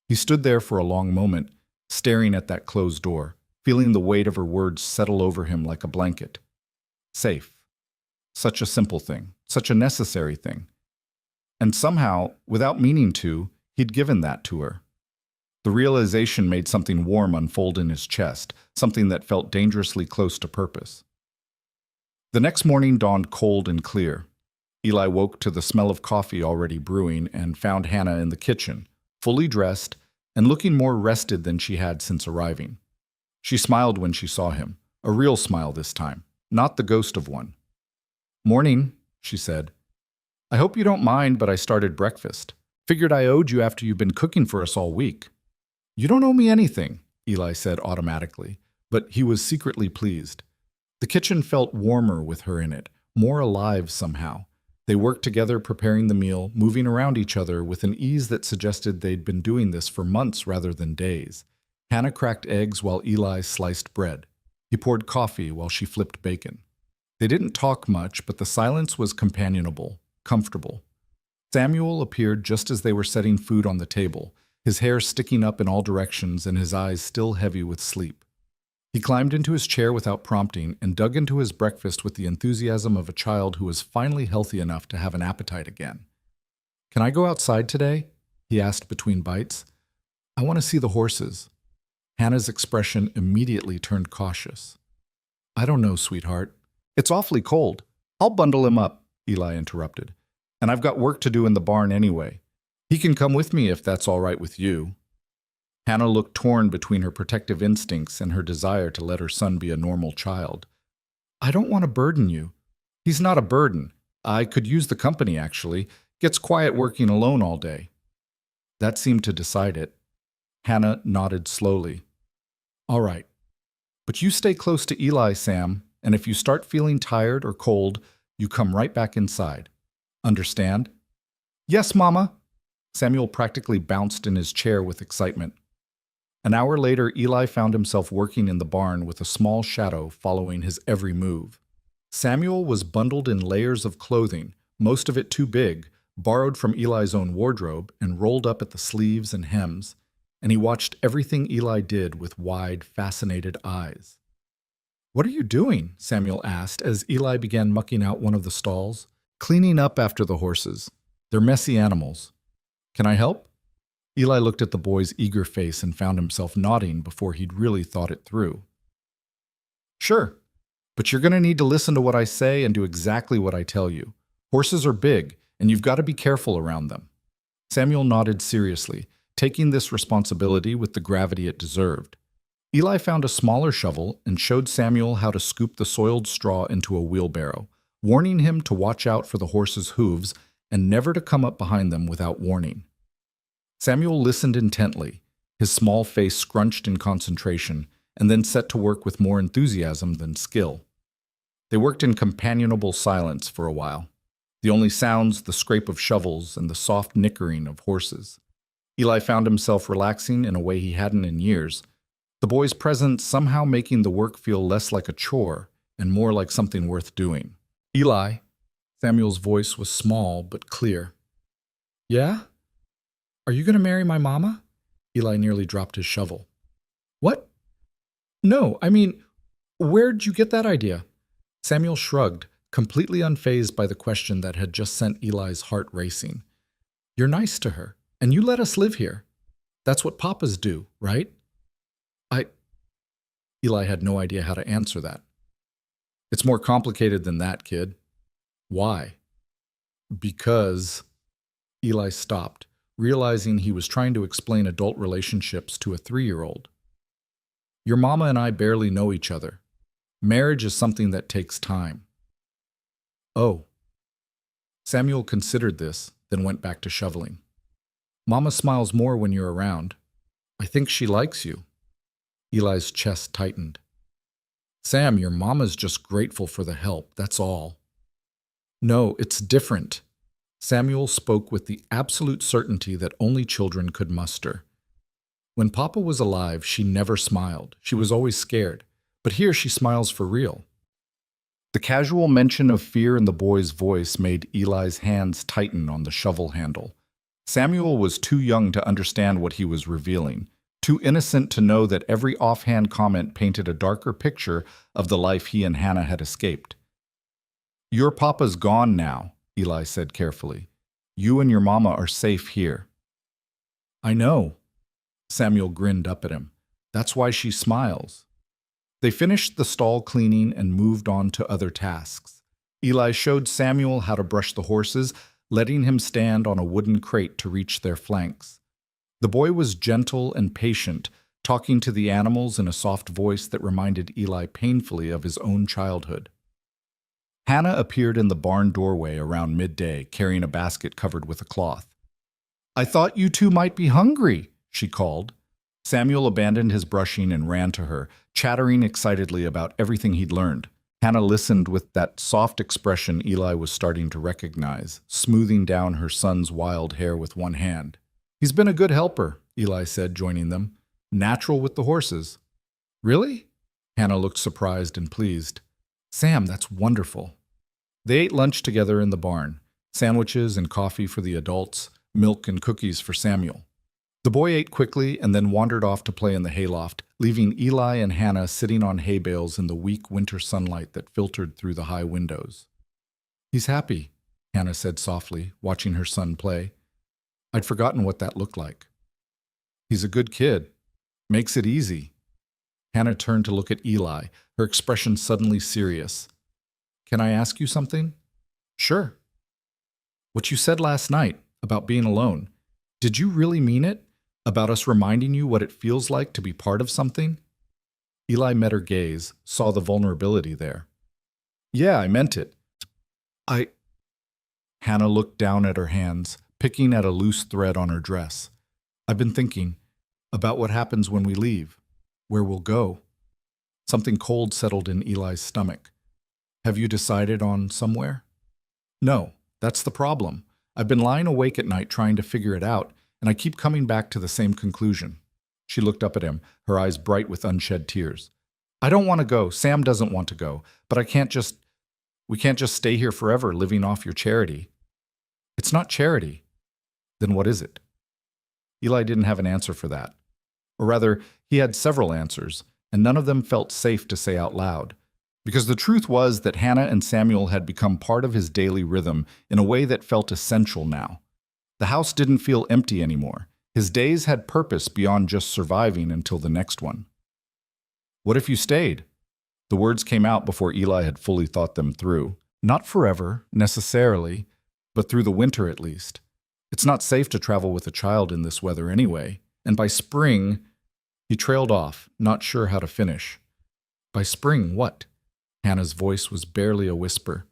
He stood there for a long moment, staring at that closed door, feeling the weight of her words settle over him like a blanket. Safe. Such a simple thing, such a necessary thing. And somehow, without meaning to, he'd given that to her. The realization made something warm unfold in his chest, something that felt dangerously close to purpose. The next morning dawned cold and clear. Eli woke to the smell of coffee already brewing and found Hannah in the kitchen, fully dressed and looking more rested than she had since arriving. She smiled when she saw him, a real smile this time, not the ghost of one. "Morning," she said. "I hope you don't mind, but I started breakfast. Figured I owed you after you've been cooking for us all week." "You don't owe me anything," Eli said automatically, but he was secretly pleased. The kitchen felt warmer with her in it, more alive somehow. They worked together preparing the meal, moving around each other with an ease that suggested they'd been doing this for months rather than days. Hannah cracked eggs while Eli sliced bread. He poured coffee while she flipped bacon. They didn't talk much, but the silence was companionable, comfortable. Samuel appeared just as they were setting food on the table, his hair sticking up in all directions and his eyes still heavy with sleep. He climbed into his chair without prompting and dug into his breakfast with the enthusiasm of a child who was finally healthy enough to have an appetite again. "Can I go outside today?" he asked between bites. "I want to see the horses." Hannah's expression immediately turned cautious. "I don't know, sweetheart. It's awfully cold. I'll bundle him up," Eli interrupted. "And I've got work to do in the barn anyway. He can come with me if that's all right with you." Hannah looked torn between her protective instincts and her desire to let her son be a normal child. "I don't want to burden you." "He's not a burden. I could use the company, actually. Gets quiet working alone all day." That seemed to decide it. Hannah nodded slowly. "All right. But you stay close to Eli, Sam, and if you start feeling tired or cold, you come right back inside. Understand?" "Yes, Mama." Samuel practically bounced in his chair with excitement. An hour later, Eli found himself working in the barn with a small shadow following his every move. Samuel was bundled in layers of clothing, most of it too big, borrowed from Eli's own wardrobe and rolled up at the sleeves and hems, and he watched everything Eli did with wide, fascinated eyes. "What are you doing?" Samuel asked as Eli began mucking out one of the stalls. "Cleaning up after the horses. They're messy animals. Can I help?" Eli looked at the boy's eager face and found himself nodding before he'd really thought it through. "Sure, but you're going to need to listen to what I say and do exactly what I tell you. Horses are big, and you've got to be careful around them." Samuel nodded seriously, taking this responsibility with the gravity it deserved. Eli found a smaller shovel and showed Samuel how to scoop the soiled straw into a wheelbarrow, warning him to watch out for the horse's hooves and never to come up behind them without warning. Samuel listened intently, his small face scrunched in concentration, and then set to work with more enthusiasm than skill. They worked in companionable silence for a while. The only sounds, the scrape of shovels and the soft nickering of horses. Eli found himself relaxing in a way he hadn't in years, the boy's presence somehow making the work feel less like a chore and more like something worth doing. "Eli," Samuel's voice was small but clear. "Yeah? Are you going to marry my mama?" Eli nearly dropped his shovel. "What? No, I mean, where'd you get that idea?" Samuel shrugged, completely unfazed by the question that had just sent Eli's heart racing. "You're nice to her, and you let us live here. That's what papas do, right?" Eli had no idea how to answer that. "It's more complicated than that, kid." "Why?" "Because—" Eli stopped, realizing he was trying to explain adult relationships to a 3-year-old. "Your mama and I barely know each other. Marriage is something that takes time." "Oh." Samuel considered this, then went back to shoveling. "Mama smiles more when you're around. I think she likes you." Eli's chest tightened. "Sam, your mama's just grateful for the help, that's all." "No, it's different." Samuel spoke with the absolute certainty that only children could muster. "When Papa was alive, she never smiled. She was always scared. But here she smiles for real." The casual mention of fear in the boy's voice made Eli's hands tighten on the shovel handle. Samuel was too young to understand what he was revealing, too innocent to know that every offhand comment painted a darker picture of the life he and Hannah had escaped. "Your papa's gone now," Eli said carefully. "You and your mama are safe here." "I know." Samuel grinned up at him. That's why she smiles. They finished the stall cleaning and moved on to other tasks. Eli showed Samuel how to brush the horses, letting him stand on a wooden crate to reach their flanks. The boy was gentle and patient, talking to the animals in a soft voice that reminded Eli painfully of his own childhood. Hannah appeared in the barn doorway around midday, carrying a basket covered with a cloth. "I thought you two might be hungry," she called. Samuel abandoned his brushing and ran to her, chattering excitedly about everything he'd learned. Hannah listened with that soft expression Eli was starting to recognize, smoothing down her son's wild hair with one hand. "He's been a good helper," Eli said, joining them. "Natural with the horses." "Really?" Hannah looked surprised and pleased. "Sam, that's wonderful." They ate lunch together in the barn, sandwiches and coffee for the adults, milk and cookies for Samuel. The boy ate quickly and then wandered off to play in the hayloft, leaving Eli and Hannah sitting on hay bales in the weak winter sunlight that filtered through the high windows. "He's happy," Hannah said softly, watching her son play. "I'd forgotten what that looked like." "He's a good kid. Makes it easy." Hannah turned to look at Eli, her expression suddenly serious. "Can I ask you something?" "Sure." "What you said last night about being alone, did you really mean it? About us reminding you what it feels like to be part of something?" Eli met her gaze, saw the vulnerability there. "Yeah, I meant it. Hannah looked down at her hands, picking at a loose thread on her dress. "I've been thinking about what happens when we leave, where we'll go." Something cold settled in Eli's stomach. "Have you decided on somewhere?" "No, that's the problem. I've been lying awake at night trying to figure it out, and I keep coming back to the same conclusion." She looked up at him, her eyes bright with unshed tears. "I don't want to go. Sam doesn't want to go. But we can't just stay here forever living off your charity." "It's not charity." "Then what is it?" Eli didn't have an answer for that. Or rather, he had several answers, and none of them felt safe to say out loud. Because the truth was that Hannah and Samuel had become part of his daily rhythm in a way that felt essential now. The house didn't feel empty anymore. His days had purpose beyond just surviving until the next one. "What if you stayed?" The words came out before Eli had fully thought them through. Not forever, necessarily, but through the winter at least. It's not safe to travel with a child in this weather anyway. And by spring, he trailed off, not sure how to finish. "By spring, what?" Hannah's voice was barely a whisper.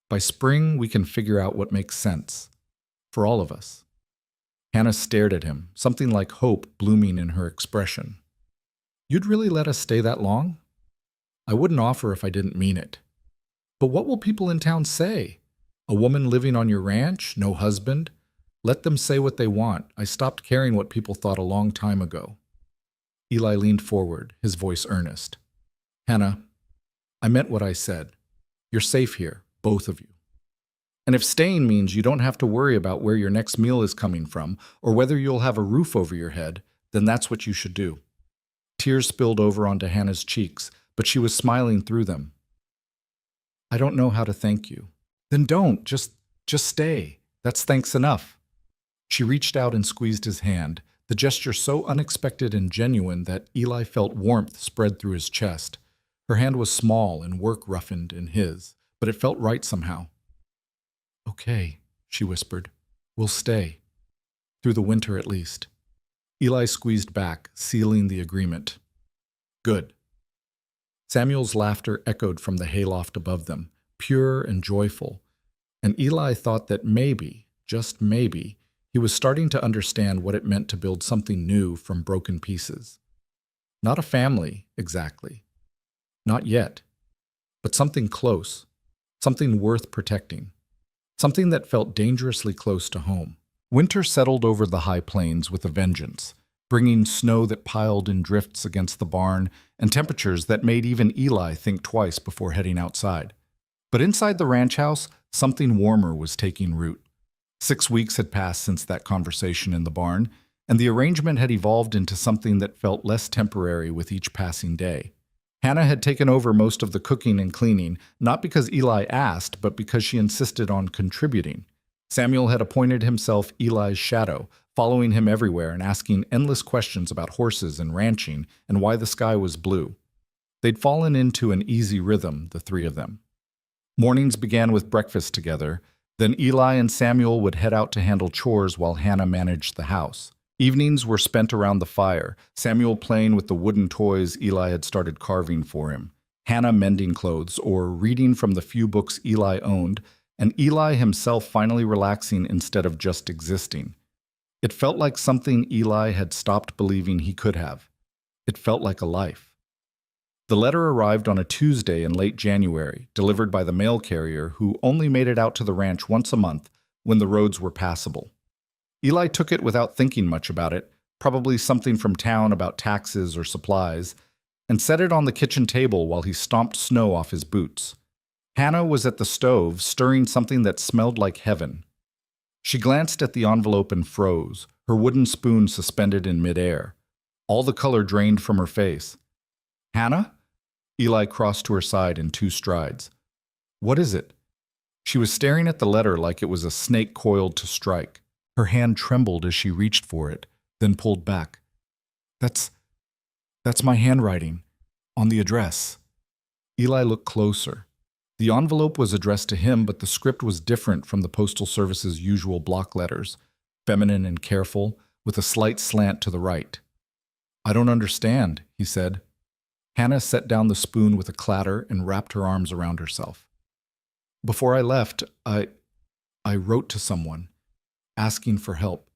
"By spring, we can figure out what makes sense. For all of us." Hannah stared at him, something like hope blooming in her expression. "You'd really let us stay that long?" "I wouldn't offer if I didn't mean it." "But what will people in town say? A woman living on your ranch, no husband? Let them say what they want. I stopped caring what people thought a long time ago." Eli leaned forward, his voice earnest. "Hannah, I meant what I said. You're safe here, both of you. And if staying means you don't have to worry about where your next meal is coming from or whether you'll have a roof over your head, then that's what you should do." Tears spilled over onto Hannah's cheeks, but she was smiling through them. "I don't know how to thank you." "Then don't. Just stay. That's thanks enough." She reached out and squeezed his hand, the gesture so unexpected and genuine that Eli felt warmth spread through his chest. Her hand was small and work-roughened in his, but it felt right somehow. "Okay," she whispered. "We'll stay. Through the winter at least." Eli squeezed back, sealing the agreement. "Good." Samuel's laughter echoed from the hayloft above them, pure and joyful, and Eli thought that maybe, just maybe, he was starting to understand what it meant to build something new from broken pieces. Not a family, exactly. Not yet. But something close. Something worth protecting. Something that felt dangerously close to home. Winter settled over the high plains with a vengeance, bringing snow that piled in drifts against the barn and temperatures that made even Eli think twice before heading outside. But inside the ranch house, something warmer was taking root. 6 weeks had passed since that conversation in the barn, and the arrangement had evolved into something that felt less temporary with each passing day. Hannah had taken over most of the cooking and cleaning, not because Eli asked, but because she insisted on contributing. Samuel had appointed himself Eli's shadow, following him everywhere and asking endless questions about horses and ranching and why the sky was blue. They'd fallen into an easy rhythm, the three of them. Mornings began with breakfast together, then Eli and Samuel would head out to handle chores while Hannah managed the house. Evenings were spent around the fire, Samuel playing with the wooden toys Eli had started carving for him, Hannah mending clothes or reading from the few books Eli owned, and Eli himself finally relaxing instead of just existing. It felt like something Eli had stopped believing he could have. It felt like a life. The letter arrived on a Tuesday in late January, delivered by the mail carrier who only made it out to the ranch once a month when the roads were passable. Eli took it without thinking much about it, probably something from town about taxes or supplies, and set it on the kitchen table while he stomped snow off his boots. Hannah was at the stove, stirring something that smelled like heaven. She glanced at the envelope and froze, her wooden spoon suspended in midair. All the color drained from her face. "Hannah?" Eli crossed to her side in 2 strides. "What is it?" She was staring at the letter like it was a snake coiled to strike. Her hand trembled as she reached for it, then pulled back. That's my handwriting, on the address." Eli looked closer. The envelope was addressed to him, but the script was different from the Postal Service's usual block letters, feminine and careful, with a slight slant to the right. "I don't understand," he said. Hannah set down the spoon with a clatter and wrapped her arms around herself. "Before I left, I wrote to someone, asking for help,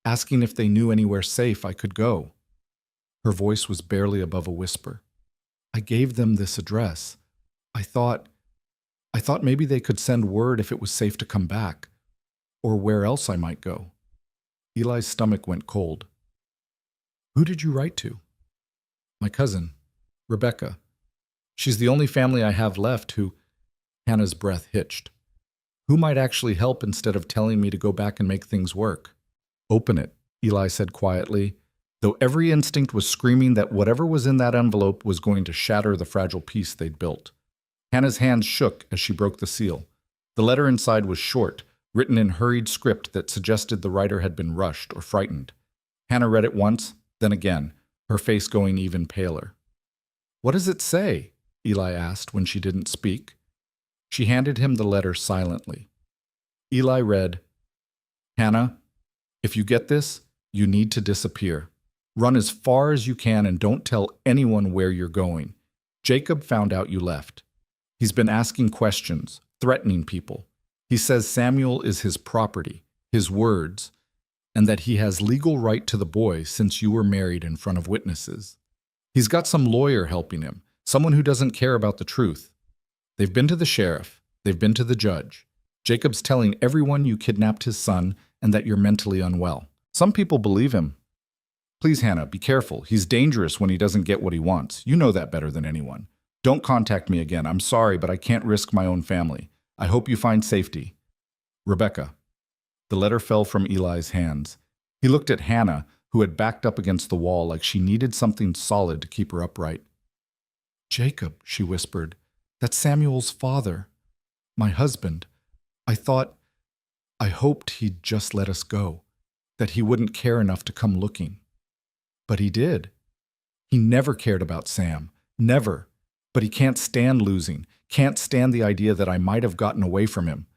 asking if they knew anywhere safe I could go." Her voice was barely above a whisper. "I gave them this address. I thought maybe they could send word if it was safe to come back, or where else I might go." Eli's stomach went cold. "Who did you write to?" "My cousin, Rebecca. She's the only family I have left who—" Hannah's breath hitched. "Who might actually help instead of telling me to go back and make things work?" "Open it," Eli said quietly, though every instinct was screaming that whatever was in that envelope was going to shatter the fragile peace they'd built. Hannah's hands shook as she broke the seal. The letter inside was short, written in hurried script that suggested the writer had been rushed or frightened. Hannah read it once, then again, her face going even paler. "What does it say?" Eli asked when she didn't speak. She handed him the letter silently. Eli read, "Hannah, if you get this, you need to disappear. Run as far as you can and don't tell anyone where you're going. Jacob found out you left. He's been asking questions, threatening people. He says Samuel is his property, his words, and that he has legal right to the boy since you were married in front of witnesses. He's got some lawyer helping him, someone who doesn't care about the truth. They've been to the sheriff. They've been to the judge. Jacob's telling everyone you kidnapped his son and that you're mentally unwell. Some people believe him. Please, Hannah, be careful. He's dangerous when he doesn't get what he wants. You know that better than anyone. Don't contact me again. I'm sorry, but I can't risk my own family. I hope you find safety. Rebecca." The letter fell from Eli's hands. He looked at Hannah, who had backed up against the wall like she needed something solid to keep her upright. "Jacob," she whispered. "That's Samuel's father. My husband. I hoped he'd just let us go, that he wouldn't care enough to come looking. But he did. He never cared about Sam. Never. But he can't stand losing, can't stand the idea that I might have gotten away from him."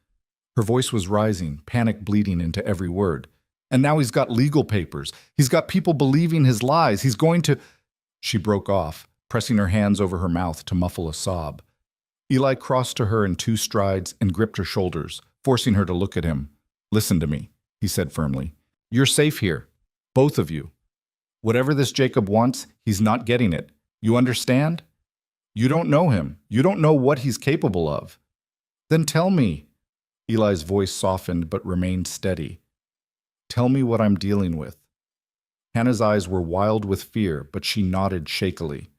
Her voice was rising, panic bleeding into every word. "And now he's got legal papers. He's got people believing his lies. He's going to—" She broke off, pressing her hands over her mouth to muffle a sob. Eli crossed to her in 2 strides and gripped her shoulders, forcing her to look at him. "Listen to me," he said firmly. "You're safe here. Both of you. Whatever this Jacob wants, he's not getting it. You understand? You don't know him. You don't know what he's capable of. Then tell me." Eli's voice softened but remained steady. "Tell me what I'm dealing with." Hannah's eyes were wild with fear, but she nodded shakily.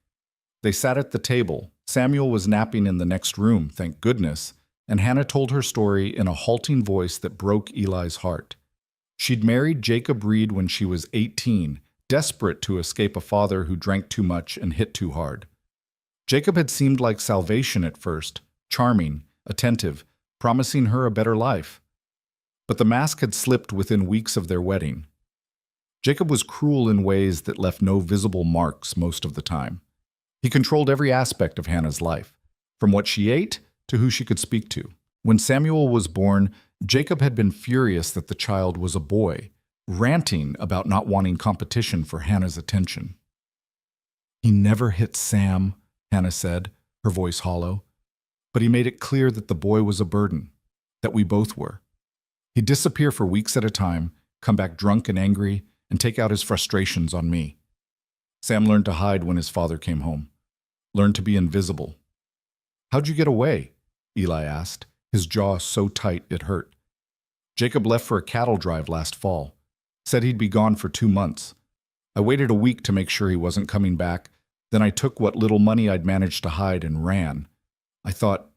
They sat at the table. Samuel was napping in the next room, thank goodness, and Hannah told her story in a halting voice that broke Eli's heart. She'd married Jacob Reed when she was 18, desperate to escape a father who drank too much and hit too hard. Jacob had seemed like salvation at first, charming, attentive, promising her a better life. But the mask had slipped within weeks of their wedding. Jacob was cruel in ways that left no visible marks most of the time. He controlled every aspect of Hannah's life, from what she ate to who she could speak to. When Samuel was born, Jacob had been furious that the child was a boy, ranting about not wanting competition for Hannah's attention. "He never hit Sam," Hannah said, her voice hollow. "But he made it clear that the boy was a burden, that we both were. He'd disappear for weeks at a time, come back drunk and angry, and take out his frustrations on me. Sam learned to hide when his father came home, learned to be invisible." "How'd you get away?" Eli asked, his jaw so tight it hurt. "Jacob left for a cattle drive last fall. Said he'd be gone for 2 months. I waited a week to make sure he wasn't coming back. Then I took what little money I'd managed to hide and ran. I thought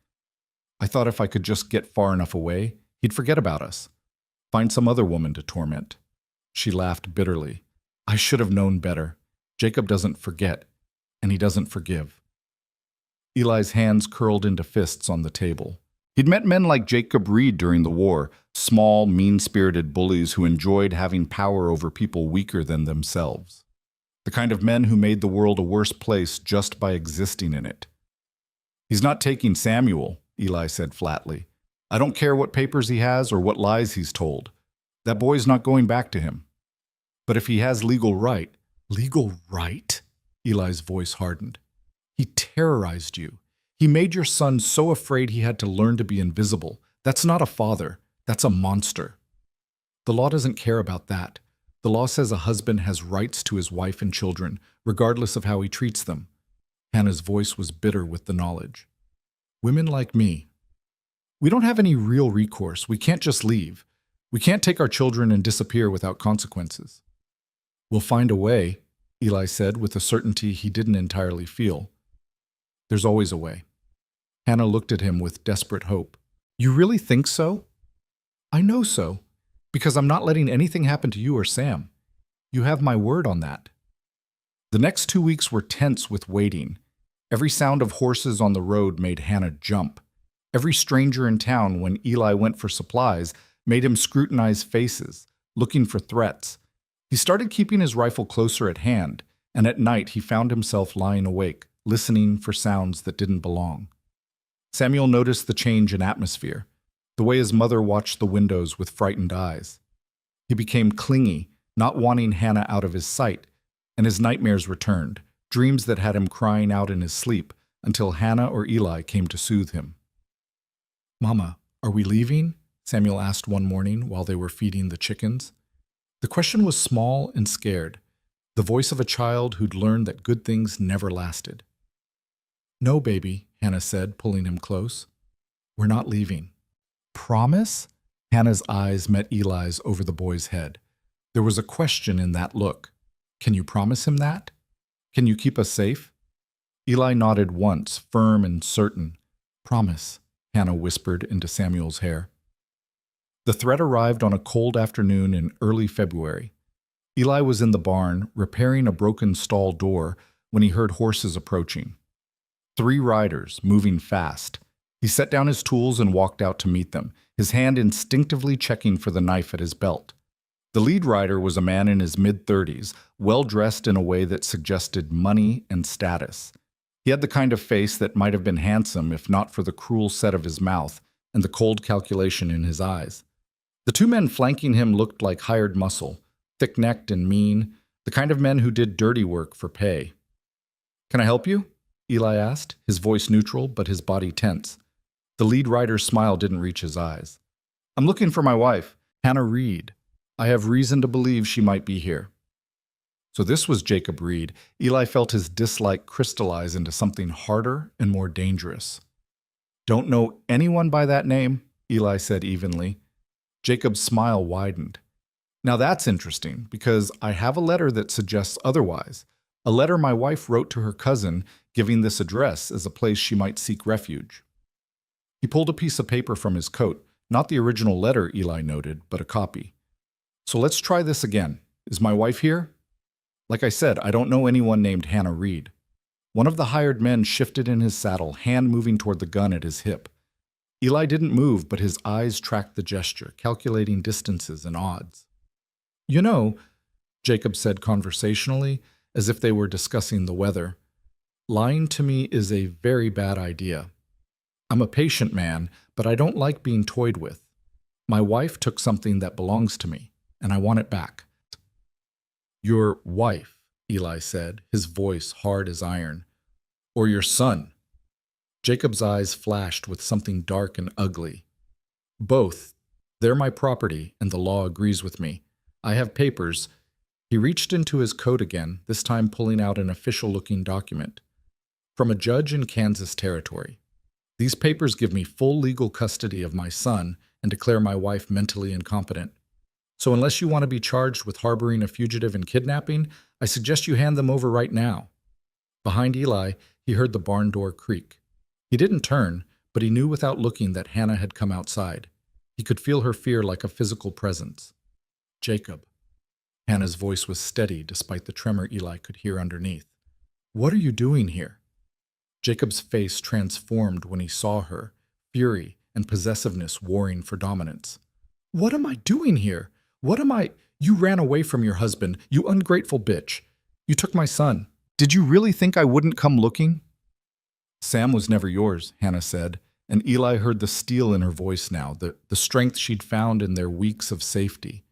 if I could just get far enough away, he'd forget about us. Find some other woman to torment." She laughed bitterly. "I should have known better. Jacob doesn't forget, and he doesn't forgive." Eli's hands curled into fists on the table. He'd met men like Jacob Reed during the war, small, mean-spirited bullies who enjoyed having power over people weaker than themselves. The kind of men who made the world a worse place just by existing in it. "He's not taking Samuel," Eli said flatly. "I don't care what papers he has or what lies he's told. That boy's not going back to him. But if he has legal right—" "Legal right?" Eli's voice hardened. "He terrorized you. He made your son so afraid he had to learn to be invisible. That's not a father. That's a monster." "The law doesn't care about that. The law says a husband has rights to his wife and children, regardless of how he treats them." Hannah's voice was bitter with the knowledge. "Women like me, we don't have any real recourse. We can't just leave. We can't take our children and disappear without consequences." "We'll find a way," Eli said with a certainty he didn't entirely feel. "There's always a way." Hannah looked at him with desperate hope. "You really think so?" "I know so, because I'm not letting anything happen to you or Sam. You have my word on that." The next 2 weeks were tense with waiting. Every sound of horses on the road made Hannah jump. Every stranger in town, when Eli went for supplies, made him scrutinize faces, looking for threats. He started keeping his rifle closer at hand, and at night he found himself lying awake, listening for sounds that didn't belong. Samuel noticed the change in atmosphere, the way his mother watched the windows with frightened eyes. He became clingy, not wanting Hannah out of his sight, and his nightmares returned, dreams that had him crying out in his sleep until Hannah or Eli came to soothe him. "Mama, are we leaving?" Samuel asked one morning while they were feeding the chickens. The question was small and scared, the voice of a child who'd learned that good things never lasted. "No, baby," Hannah said, pulling him close. "We're not leaving." "Promise?" Hannah's eyes met Eli's over the boy's head. There was a question in that look. "Can you promise him that? Can you keep us safe?" Eli nodded once, firm and certain. "Promise," Hannah whispered into Samuel's hair. The threat arrived on a cold afternoon in early February. Eli was in the barn, repairing a broken stall door, when he heard horses approaching. 3 riders, moving fast. He set down his tools and walked out to meet them, his hand instinctively checking for the knife at his belt. The lead rider was a man in his mid-30s, well-dressed in a way that suggested money and status. He had the kind of face that might have been handsome if not for the cruel set of his mouth and the cold calculation in his eyes. The 2 men flanking him looked like hired muscle, thick-necked and mean, the kind of men who did dirty work for pay. "Can I help you?" Eli asked, his voice neutral but his body tense. The lead rider's smile didn't reach his eyes. "I'm looking for my wife, Hannah Reed. I have reason to believe she might be here." So this was Jacob Reed. Eli felt his dislike crystallize into something harder and more dangerous. "Don't know anyone by that name," Eli said evenly. Jacob's smile widened. "Now that's interesting, because I have a letter that suggests otherwise. A letter my wife wrote to her cousin, giving this address as a place she might seek refuge." He pulled a piece of paper from his coat, not the original letter, Eli noted, but a copy. "So let's try this again. Is my wife here?" "Like I said, I don't know anyone named Hannah Reed." One of the hired men shifted in his saddle, hand moving toward the gun at his hip. Eli didn't move, but his eyes tracked the gesture, calculating distances and odds. "You know, Jacob said conversationally, as if they were discussing the weather. Lying to me is a very bad idea. I'm a patient man, but I don't like being toyed with. My wife took something that belongs to me, and I want it back. Your wife, Eli said, his voice hard as iron. Or your son. Jacob's eyes flashed with something dark and ugly. Both. They're my property, and the law agrees with me. I have papers. He reached into his coat again, this time pulling out an official-looking document. From a judge in Kansas Territory. These papers give me full legal custody of my son and declare my wife mentally incompetent. So unless you want to be charged with harboring a fugitive and kidnapping, I suggest you hand them over right now. Behind Eli, he heard the barn door creak. He didn't turn, but he knew without looking that Hannah had come outside. He could feel her fear like a physical presence. Jacob. Hannah's voice was steady despite the tremor Eli could hear underneath. What are you doing here? Jacob's face transformed when he saw her, fury and possessiveness warring for dominance. What am I doing here? You ran away from your husband, you ungrateful bitch. You took my son. Did you really think I wouldn't come looking? Sam was never yours, Hannah said, and Eli heard the steel in her voice now, the strength she'd found in their weeks of safety.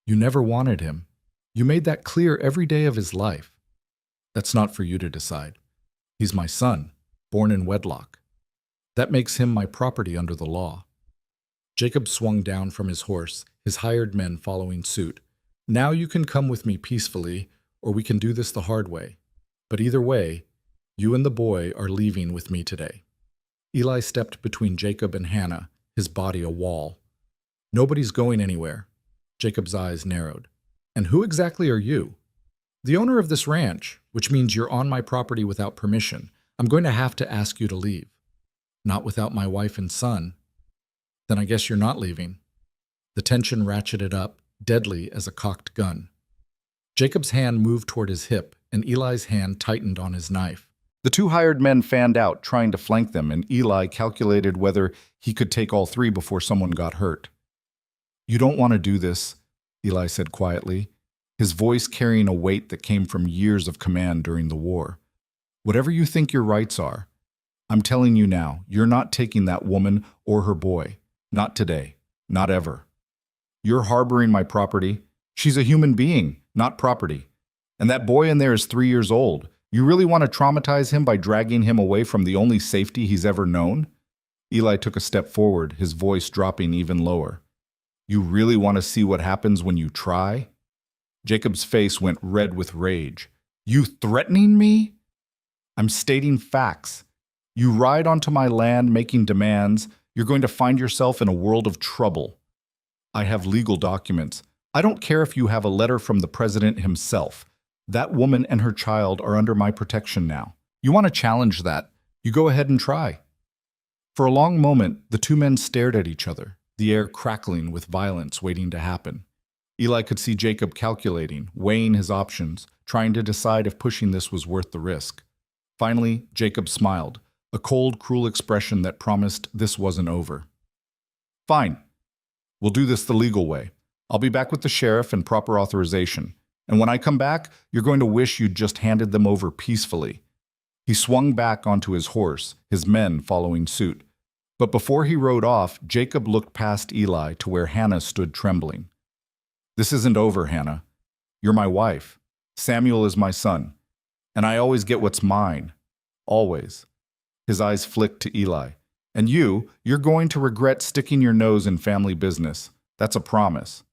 You never wanted him. You made that clear every day of his life. That's not for you to decide. He's my son, born in wedlock. That makes him my property under the law. Jacob swung down from his horse, his hired men following suit. Now you can come with me peacefully, or we can do this the hard way. But either way, you and the boy are leaving with me today. Eli stepped between Jacob and Hannah, his body a wall. Nobody's going anywhere. Jacob's eyes narrowed. And who exactly are you? The owner of this ranch, which means you're on my property without permission. I'm going to have to ask you to leave. Not without my wife and son. Then I guess you're not leaving. The tension ratcheted up, deadly as a cocked gun. Jacob's hand moved toward his hip, and Eli's hand tightened on his knife. The two hired men fanned out, trying to flank them, and Eli calculated whether he could take all three before someone got hurt. You don't want to do this, Eli said quietly, his voice carrying a weight that came from years of command during the war. Whatever you think your rights are, I'm telling you now, you're not taking that woman or her boy. Not today. Not ever. You're harboring my property. She's a human being, not property. And that boy in there is 3 years old. You really want to traumatize him by dragging him away from the only safety he's ever known? Eli took a step forward, his voice dropping even lower. You really want to see what happens when you try? Jacob's face went red with rage. You threatening me? I'm stating facts. You ride onto my land making demands, you're going to find yourself in a world of trouble. I have legal documents. I don't care if you have a letter from the president himself. That woman and her child are under my protection now. You want to challenge that? You go ahead and try. For a long moment, the two men stared at each other, the air crackling with violence waiting to happen. Eli could see Jacob calculating, weighing his options, trying to decide if pushing this was worth the risk. Finally, Jacob smiled, a cold, cruel expression that promised this wasn't over. Fine. We'll do this the legal way. I'll be back with the sheriff and proper authorization. And when I come back, you're going to wish you'd just handed them over peacefully. He swung back onto his horse, his men following suit. But before he rode off, Jacob looked past Eli to where Hannah stood trembling. This isn't over, Hannah. You're my wife. Samuel is my son. And I always get what's mine. Always. His eyes flicked to Eli. And you're going to regret sticking your nose in family business. That's a promise.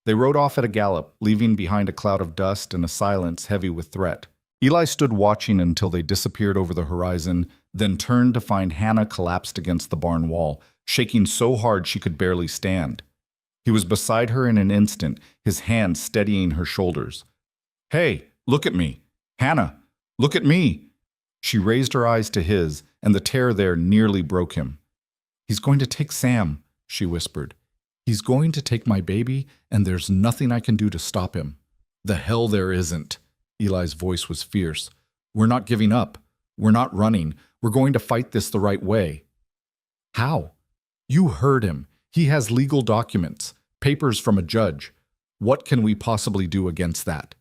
They rode off at a gallop, leaving behind a cloud of dust and a silence heavy with threat. Eli stood watching until they disappeared over the horizon, then turned to find Hannah collapsed against the barn wall, shaking so hard she could barely stand. He was beside her in an instant, his hand steadying her shoulders. Hey, look at me. Hannah, look at me. She raised her eyes to his, and the terror there nearly broke him. He's going to take Sam, she whispered. He's going to take my baby, and there's nothing I can do to stop him. The hell there isn't. Eli's voice was fierce. We're not giving up. We're not running. We're going to fight this the right way. How? You heard him. He has legal documents, papers from a judge. What can we possibly do against that?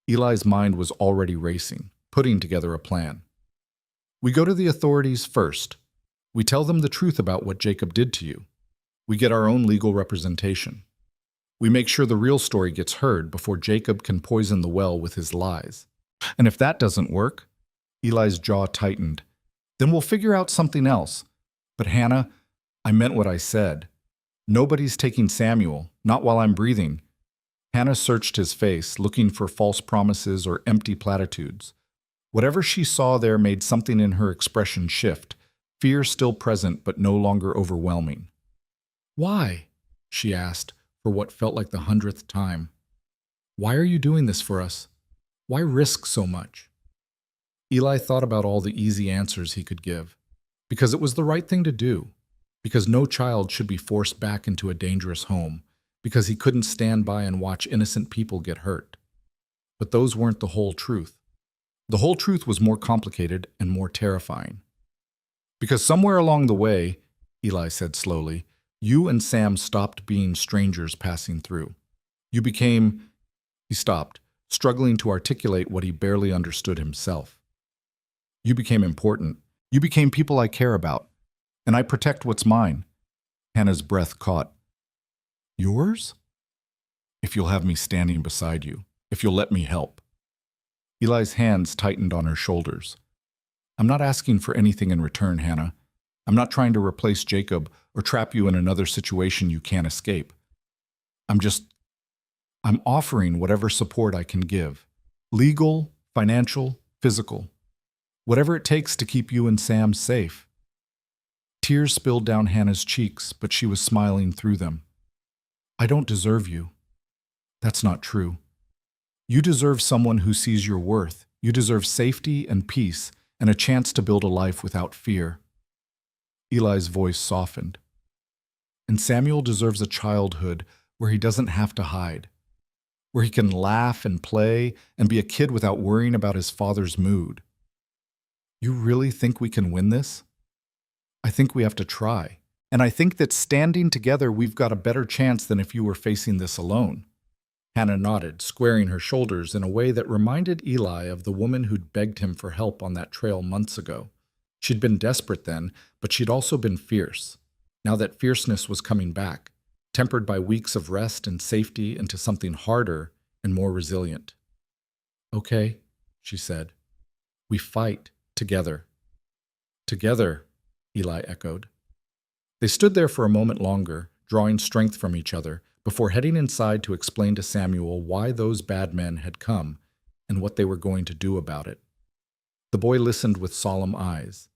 Eli's mind was already racing, putting together a plan. We go to the authorities first. We tell them the truth about what Jacob did to you. We get our own legal representation. We make sure the real story gets heard before Jacob can poison the well with his lies. And if that doesn't work, Eli's jaw tightened, then we'll figure out something else. But Hannah, I meant what I said. Nobody's taking Samuel, not while I'm breathing. Hannah searched his face, looking for false promises or empty platitudes. Whatever she saw there made something in her expression shift, fear still present but no longer overwhelming. Why? She asked, for what felt like the 100th time. Why are you doing this for us? Why risk so much? Eli thought about all the easy answers he could give. Because it was the right thing to do. Because no child should be forced back into a dangerous home. Because he couldn't stand by and watch innocent people get hurt. But those weren't the whole truth. The whole truth was more complicated and more terrifying. Because somewhere along the way, Eli said slowly, you and Sam stopped being strangers passing through. You became... He stopped, struggling to articulate what he barely understood himself. You became important. You became people I care about. And I protect what's mine. Hannah's breath caught. Yours? If you'll have me standing beside you. If you'll let me help. Eli's hands tightened on her shoulders. I'm not asking for anything in return, Hannah. I'm not trying to replace Jacob or trap you in another situation you can't escape. I'm offering whatever support I can give. Legal, financial, physical. Whatever it takes to keep you and Sam safe. Tears spilled down Hannah's cheeks, but she was smiling through them. I don't deserve you. That's not true. You deserve someone who sees your worth. You deserve safety and peace and a chance to build a life without fear. Eli's voice softened. And Samuel deserves a childhood where he doesn't have to hide, where he can laugh and play and be a kid without worrying about his father's mood. You really think we can win this? I think we have to try. And I think that standing together, we've got a better chance than if you were facing this alone. Hannah nodded, squaring her shoulders in a way that reminded Eli of the woman who'd begged him for help on that trail months ago. She'd been desperate then, but she'd also been fierce. Now that fierceness was coming back, tempered by weeks of rest and safety into something harder and more resilient. Okay, she said. We fight together. Together, Eli echoed. They stood there for a moment longer, drawing strength from each other, before heading inside to explain to Samuel why those bad men had come and what they were going to do about it. The boy listened with solemn eyes,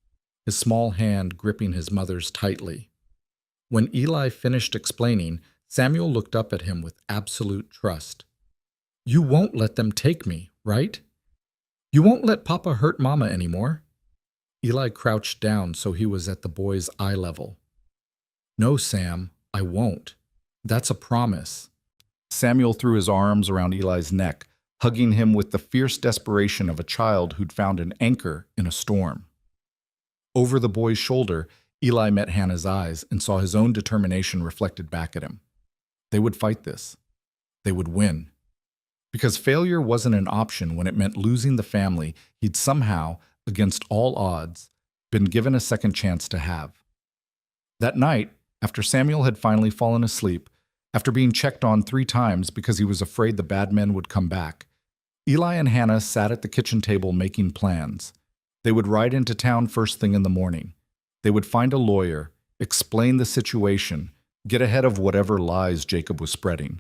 his small hand gripping his mother's tightly. When Eli finished explaining, Samuel looked up at him with absolute trust. You won't let them take me, right? You won't let Papa hurt Mama anymore? Eli crouched down so he was at the boy's eye level. No, Sam, I won't. That's a promise. Samuel threw his arms around Eli's neck, hugging him with the fierce desperation of a child who'd found an anchor in a storm. Over the boy's shoulder, Eli met Hannah's eyes and saw his own determination reflected back at him. They would fight this. They would win. Because failure wasn't an option when it meant losing the family he'd somehow, against all odds, been given a second chance to have. That night, after Samuel had finally fallen asleep, after being checked on 3 times because he was afraid the bad men would come back, Eli and Hannah sat at the kitchen table making plans. They would ride into town first thing in the morning. They would find a lawyer, explain the situation, get ahead of whatever lies Jacob was spreading.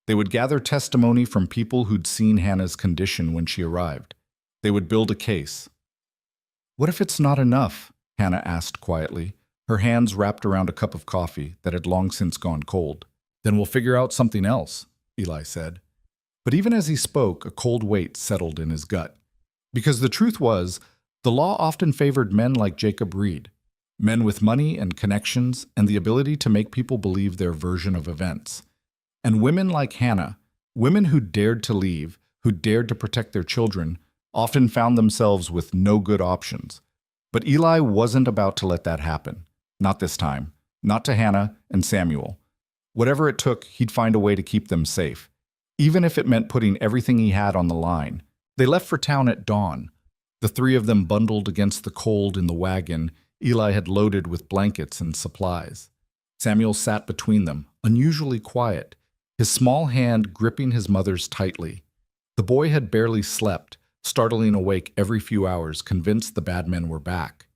They would gather testimony from people who'd seen Hannah's condition when she arrived. They would build a case. What if it's not enough? Hannah asked quietly, her hands wrapped around a cup of coffee that had long since gone cold. Then we'll figure out something else, Eli said. But even as he spoke, a cold weight settled in his gut. Because the truth was, the law often favored men like Jacob Reed, men with money and connections and the ability to make people believe their version of events. And women like Hannah, women who dared to leave, who dared to protect their children, often found themselves with no good options. But Eli wasn't about to let that happen. Not this time. Not to Hannah and Samuel. Whatever it took, he'd find a way to keep them safe. even if it meant putting everything he had on the line. They left for town at dawn. The three of them bundled against the cold in the wagon Eli had loaded with blankets and supplies. Samuel sat between them, unusually quiet, his small hand gripping his mother's tightly. The boy had barely slept, startling awake every few hours, convinced the bad men were back.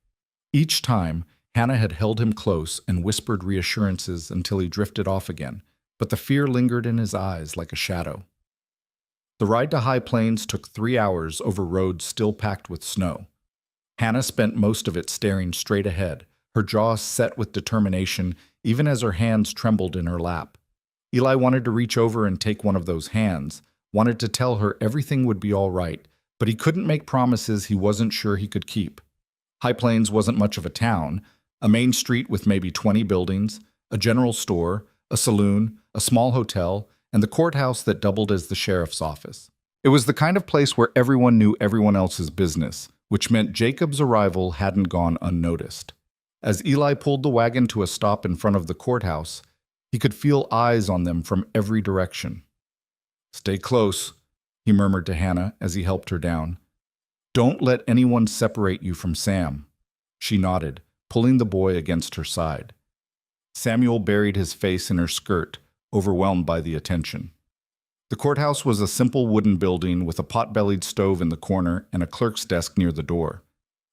Each time, Hannah had held him close and whispered reassurances until he drifted off again, but the fear lingered in his eyes like a shadow. The ride to High Plains took 3 hours over roads still packed with snow. Hannah spent most of it staring straight ahead, her jaw set with determination even as her hands trembled in her lap. Eli wanted to reach over and take one of those hands, wanted to tell her everything would be all right, but he couldn't make promises he wasn't sure he could keep. High Plains wasn't much of a town, a main street with maybe 20 buildings, a general store, a saloon, a small hotel, and the courthouse that doubled as the sheriff's office. It was the kind of place where everyone knew everyone else's business, which meant Jacob's arrival hadn't gone unnoticed. As Eli pulled the wagon to a stop in front of the courthouse, he could feel eyes on them from every direction. "Stay close," he murmured to Hannah as he helped her down. "Don't let anyone separate you from Sam." She nodded, pulling the boy against her side. Samuel buried his face in her skirt, overwhelmed by the attention. The courthouse was a simple wooden building with a pot-bellied stove in the corner and a clerk's desk near the door.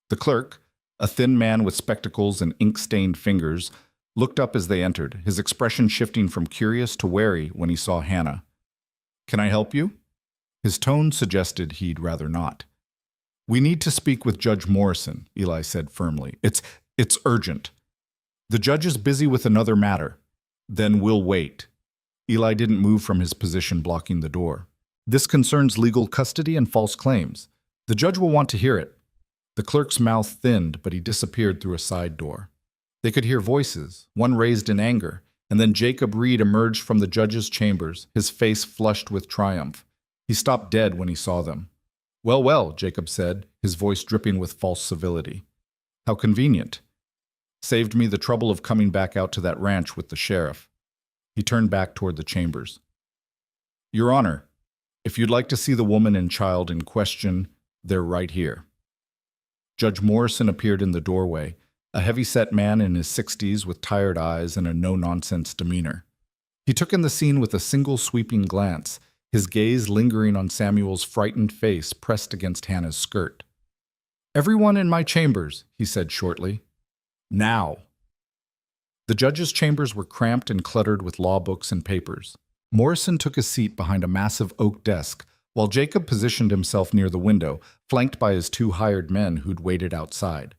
The clerk, a thin man with spectacles and ink-stained fingers, looked up as they entered, his expression shifting from curious to wary when he saw Hannah. "Can I help you?" His tone suggested he'd rather not. "We need to speak with Judge Morrison," Eli said firmly. It's urgent." "The judge is busy with another matter." "Then we'll wait." Eli didn't move from his position blocking the door. "This concerns legal custody and false claims. The judge will want to hear it." The clerk's mouth thinned, but he disappeared through a side door. They could hear voices, one raised in anger, and then Jacob Reed emerged from the judge's chambers, his face flushed with triumph. He stopped dead when he saw them. "Well, well," Jacob said, his voice dripping with false civility. "How convenient. Saved me the trouble of coming back out to that ranch with the sheriff." He turned back toward the chambers. "Your Honor, if you'd like to see the woman and child in question, they're right here." Judge Morrison appeared in the doorway, a heavy-set man in his 60s with tired eyes and a no-nonsense demeanor. He took in the scene with a single sweeping glance, his gaze lingering on Samuel's frightened face pressed against Hannah's skirt. "Everyone in my chambers," he said shortly. "Now." The judge's chambers were cramped and cluttered with law books and papers. Morrison took a seat behind a massive oak desk, while Jacob positioned himself near the window, flanked by his 2 hired men who'd waited outside.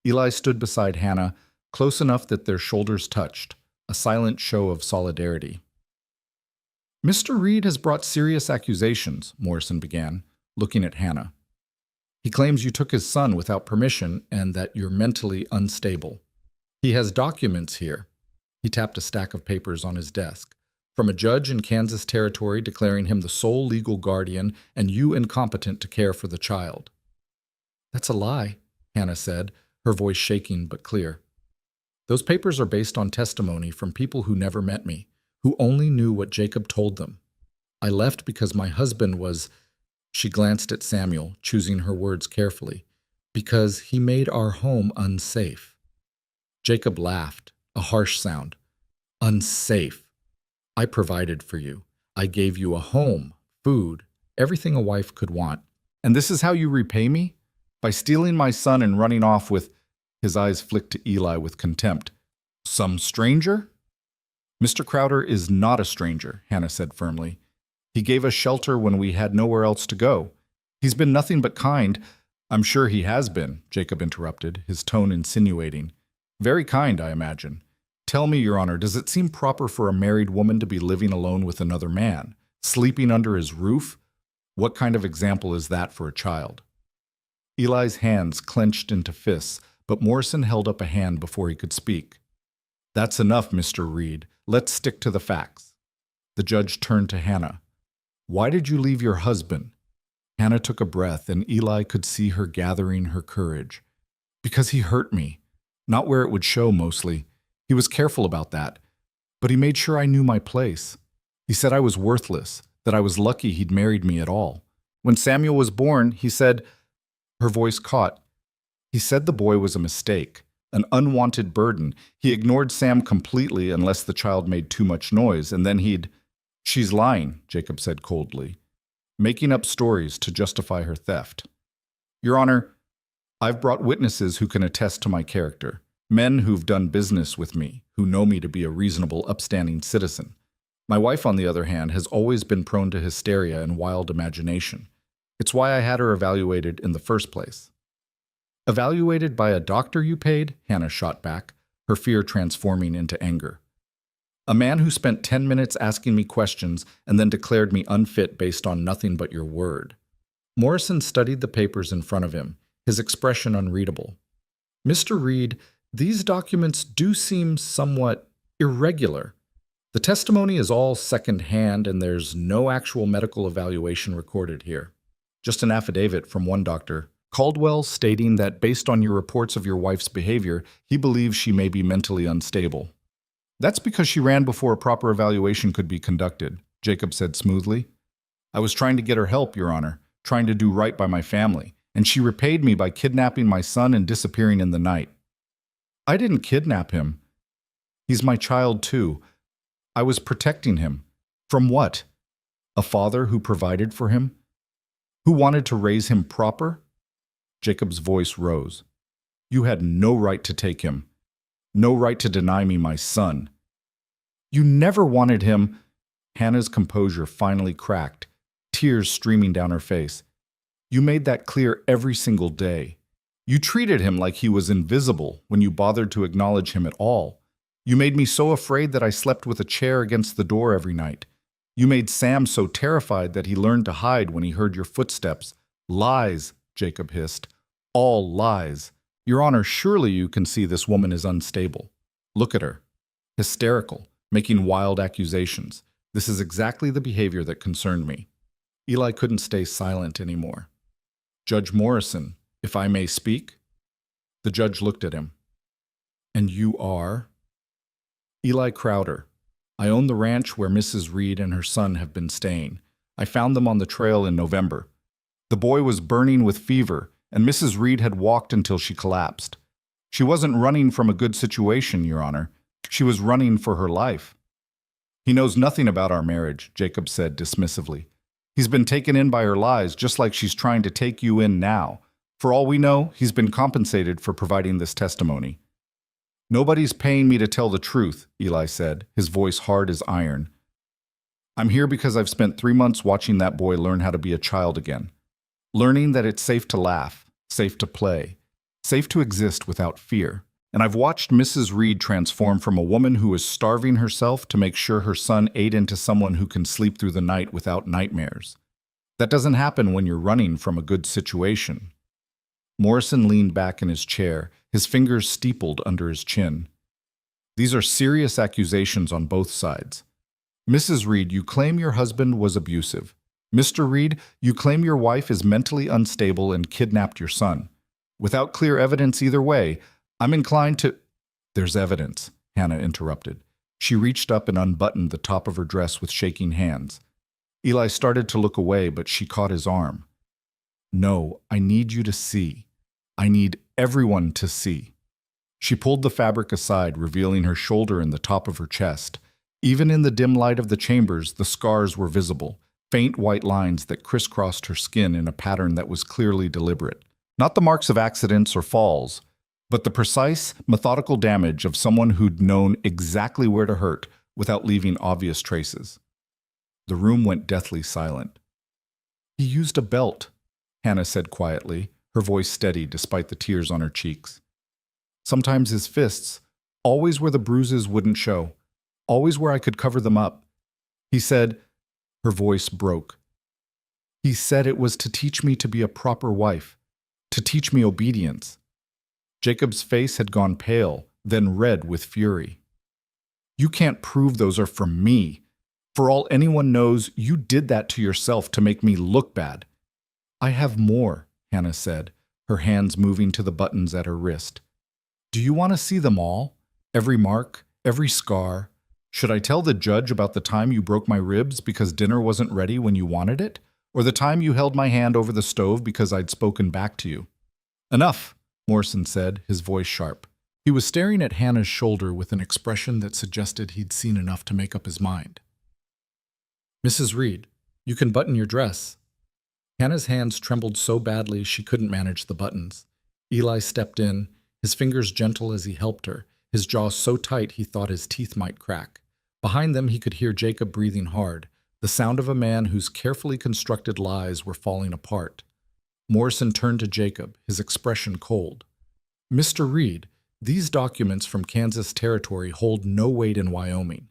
Eli stood beside Hannah, close enough that their shoulders touched, a silent show of solidarity. "Mr. Reed has brought serious accusations," Morrison began, looking at Hannah. "He claims you took his son without permission and that you're mentally unstable. He has documents here." He tapped a stack of papers on his desk, "from a judge in Kansas Territory declaring him the sole legal guardian and you incompetent to care for the child." "That's a lie," Hannah said, her voice shaking but clear. "Those papers are based on testimony from people who never met me, who only knew what Jacob told them. I left because my husband was—" She glanced at Samuel, choosing her words carefully, "because he made our home unsafe." Jacob laughed, a harsh sound. "Unsafe. I provided for you. I gave you a home, food, everything a wife could want. And this is how you repay me? By stealing my son and running off with—" His eyes flicked to Eli with contempt. "Some stranger?" "Mr. Crowder is not a stranger," Hannah said firmly. "He gave us shelter when we had nowhere else to go. He's been nothing but kind." "I'm sure he has been," Jacob interrupted, his tone insinuating. "Very kind, I imagine. Tell me, Your Honor, does it seem proper for a married woman to be living alone with another man, sleeping under his roof? What kind of example is that for a child?" Eli's hands clenched into fists, but Morrison held up a hand before he could speak. "That's enough, Mr. Reed. Let's stick to the facts." The judge turned to Hannah. "Why did you leave your husband?" Hannah took a breath, and Eli could see her gathering her courage. "Because he hurt me. Not where it would show, mostly. He was careful about that. But he made sure I knew my place. He said I was worthless, that I was lucky he'd married me at all. When Samuel was born, he said, her voice caught. He said the boy was a mistake, an unwanted burden. He ignored Sam completely unless the child made too much noise, and then he'd— She's lying, Jacob said coldly, making up stories to justify her theft. Your Honor, I've brought witnesses who can attest to my character, men who've done business with me, who know me to be a reasonable, upstanding citizen. My wife, on the other hand, has always been prone to hysteria and wild imagination. It's why I had her evaluated in the first place. Evaluated by a doctor you paid? Hannah shot back, her fear transforming into anger. A man who spent 10 minutes asking me questions and then declared me unfit based on nothing but your word. Morrison studied the papers in front of him, his expression unreadable. Mr. Reed, these documents do seem somewhat irregular. The testimony is all second-hand and there's no actual medical evaluation recorded here. Just an affidavit from one doctor, Caldwell, stating that based on your reports of your wife's behavior, he believes she may be mentally unstable. That's because she ran before a proper evaluation could be conducted, Jacob said smoothly. I was trying to get her help, Your Honor, trying to do right by my family, and she repaid me by kidnapping my son and disappearing in the night. I didn't kidnap him. He's my child, too. I was protecting him. From what? A father who provided for him? Who wanted to raise him proper? Jacob's voice rose. You had no right to take him. No right to deny me my son. You never wanted him. Hannah's composure finally cracked, tears streaming down her face. You made that clear every single day. You treated him like he was invisible when you bothered to acknowledge him at all. You made me so afraid that I slept with a chair against the door every night. You made Sam so terrified that he learned to hide when he heard your footsteps. Lies, Jacob hissed. All lies. Your Honor, surely you can see this woman is unstable. Look at her. Hysterical, making wild accusations. This is exactly the behavior that concerned me. Eli couldn't stay silent anymore. Judge Morrison, if I may speak? The judge looked at him. And you are? Eli Crowder. I own the ranch where Mrs. Reed and her son have been staying. I found them on the trail in November. The boy was burning with fever, and Mrs. Reed had walked until she collapsed. She wasn't running from a good situation, Your Honor. She was running for her life. He knows nothing about our marriage, Jacob said dismissively. He's been taken in by her lies, just like she's trying to take you in now. For all we know, he's been compensated for providing this testimony. Nobody's paying me to tell the truth, Eli said, his voice hard as iron. I'm here because I've spent 3 months watching that boy learn how to be a child again. Learning that it's safe to laugh, safe to play, safe to exist without fear. And I've watched Mrs. Reed transform from a woman who is starving herself to make sure her son ate into someone who can sleep through the night without nightmares. That doesn't happen when you're running from a good situation. Morrison leaned back in his chair, his fingers steepled under his chin. These are serious accusations on both sides. Mrs. Reed, you claim your husband was abusive. Mr. Reed, you claim your wife is mentally unstable and kidnapped your son. Without clear evidence either way, I'm inclined to— There's evidence, Hannah interrupted. She reached up and unbuttoned the top of her dress with shaking hands. Eli started to look away, but she caught his arm. No, I need you to see. I need everyone to see. She pulled the fabric aside, revealing her shoulder and the top of her chest. Even in the dim light of the chambers, the scars were visible, faint white lines that crisscrossed her skin in a pattern that was clearly deliberate. Not the marks of accidents or falls, but the precise, methodical damage of someone who'd known exactly where to hurt without leaving obvious traces. The room went deathly silent. He used a belt, Hannah said quietly, her voice steady despite the tears on her cheeks. Sometimes his fists, always where the bruises wouldn't show, always where I could cover them up. He said— Her voice broke. He said it was to teach me to be a proper wife, to teach me obedience. Jacob's face had gone pale, then red with fury. You can't prove those are from me. For all anyone knows, you did that to yourself to make me look bad. I have more, Hannah said, her hands moving to the buttons at her wrist. Do you want to see them all? Every mark, every scar, Should I tell the judge about the time you broke my ribs because dinner wasn't ready when you wanted it? Or the time you held my hand over the stove because I'd spoken back to you? Enough, Morrison said, his voice sharp. He was staring at Hannah's shoulder with an expression that suggested he'd seen enough to make up his mind. Mrs. Reed, you can button your dress. Hannah's hands trembled so badly she couldn't manage the buttons. Eli stepped in, his fingers gentle as he helped her, his jaw so tight he thought his teeth might crack. Behind them he could hear Jacob breathing hard, the sound of a man whose carefully constructed lies were falling apart. Morrison turned to Jacob, his expression cold. Mr. Reed, these documents from Kansas Territory hold no weight in Wyoming.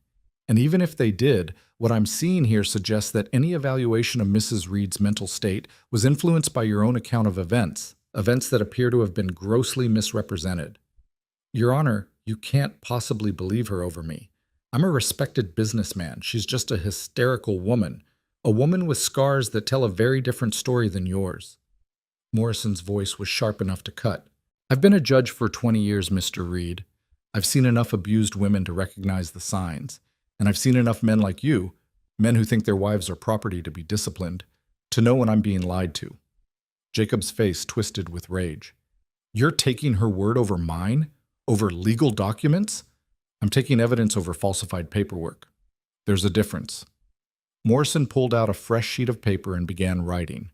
And even if they did, what I'm seeing here suggests that any evaluation of Mrs. Reed's mental state was influenced by your own account of events that appear to have been grossly misrepresented. Your Honor, you can't possibly believe her over me. I'm a respected businessman. She's just a hysterical woman, a woman with scars that tell a very different story than yours. Morrison's voice was sharp enough to cut. I've been a judge for 20 years, Mr. Reed. I've seen enough abused women to recognize the signs. And I've seen enough men like you, men who think their wives are property to be disciplined, to know when I'm being lied to. Jacob's face twisted with rage. You're taking her word over mine? Over legal documents? I'm taking evidence over falsified paperwork. There's a difference. Morrison pulled out a fresh sheet of paper and began writing.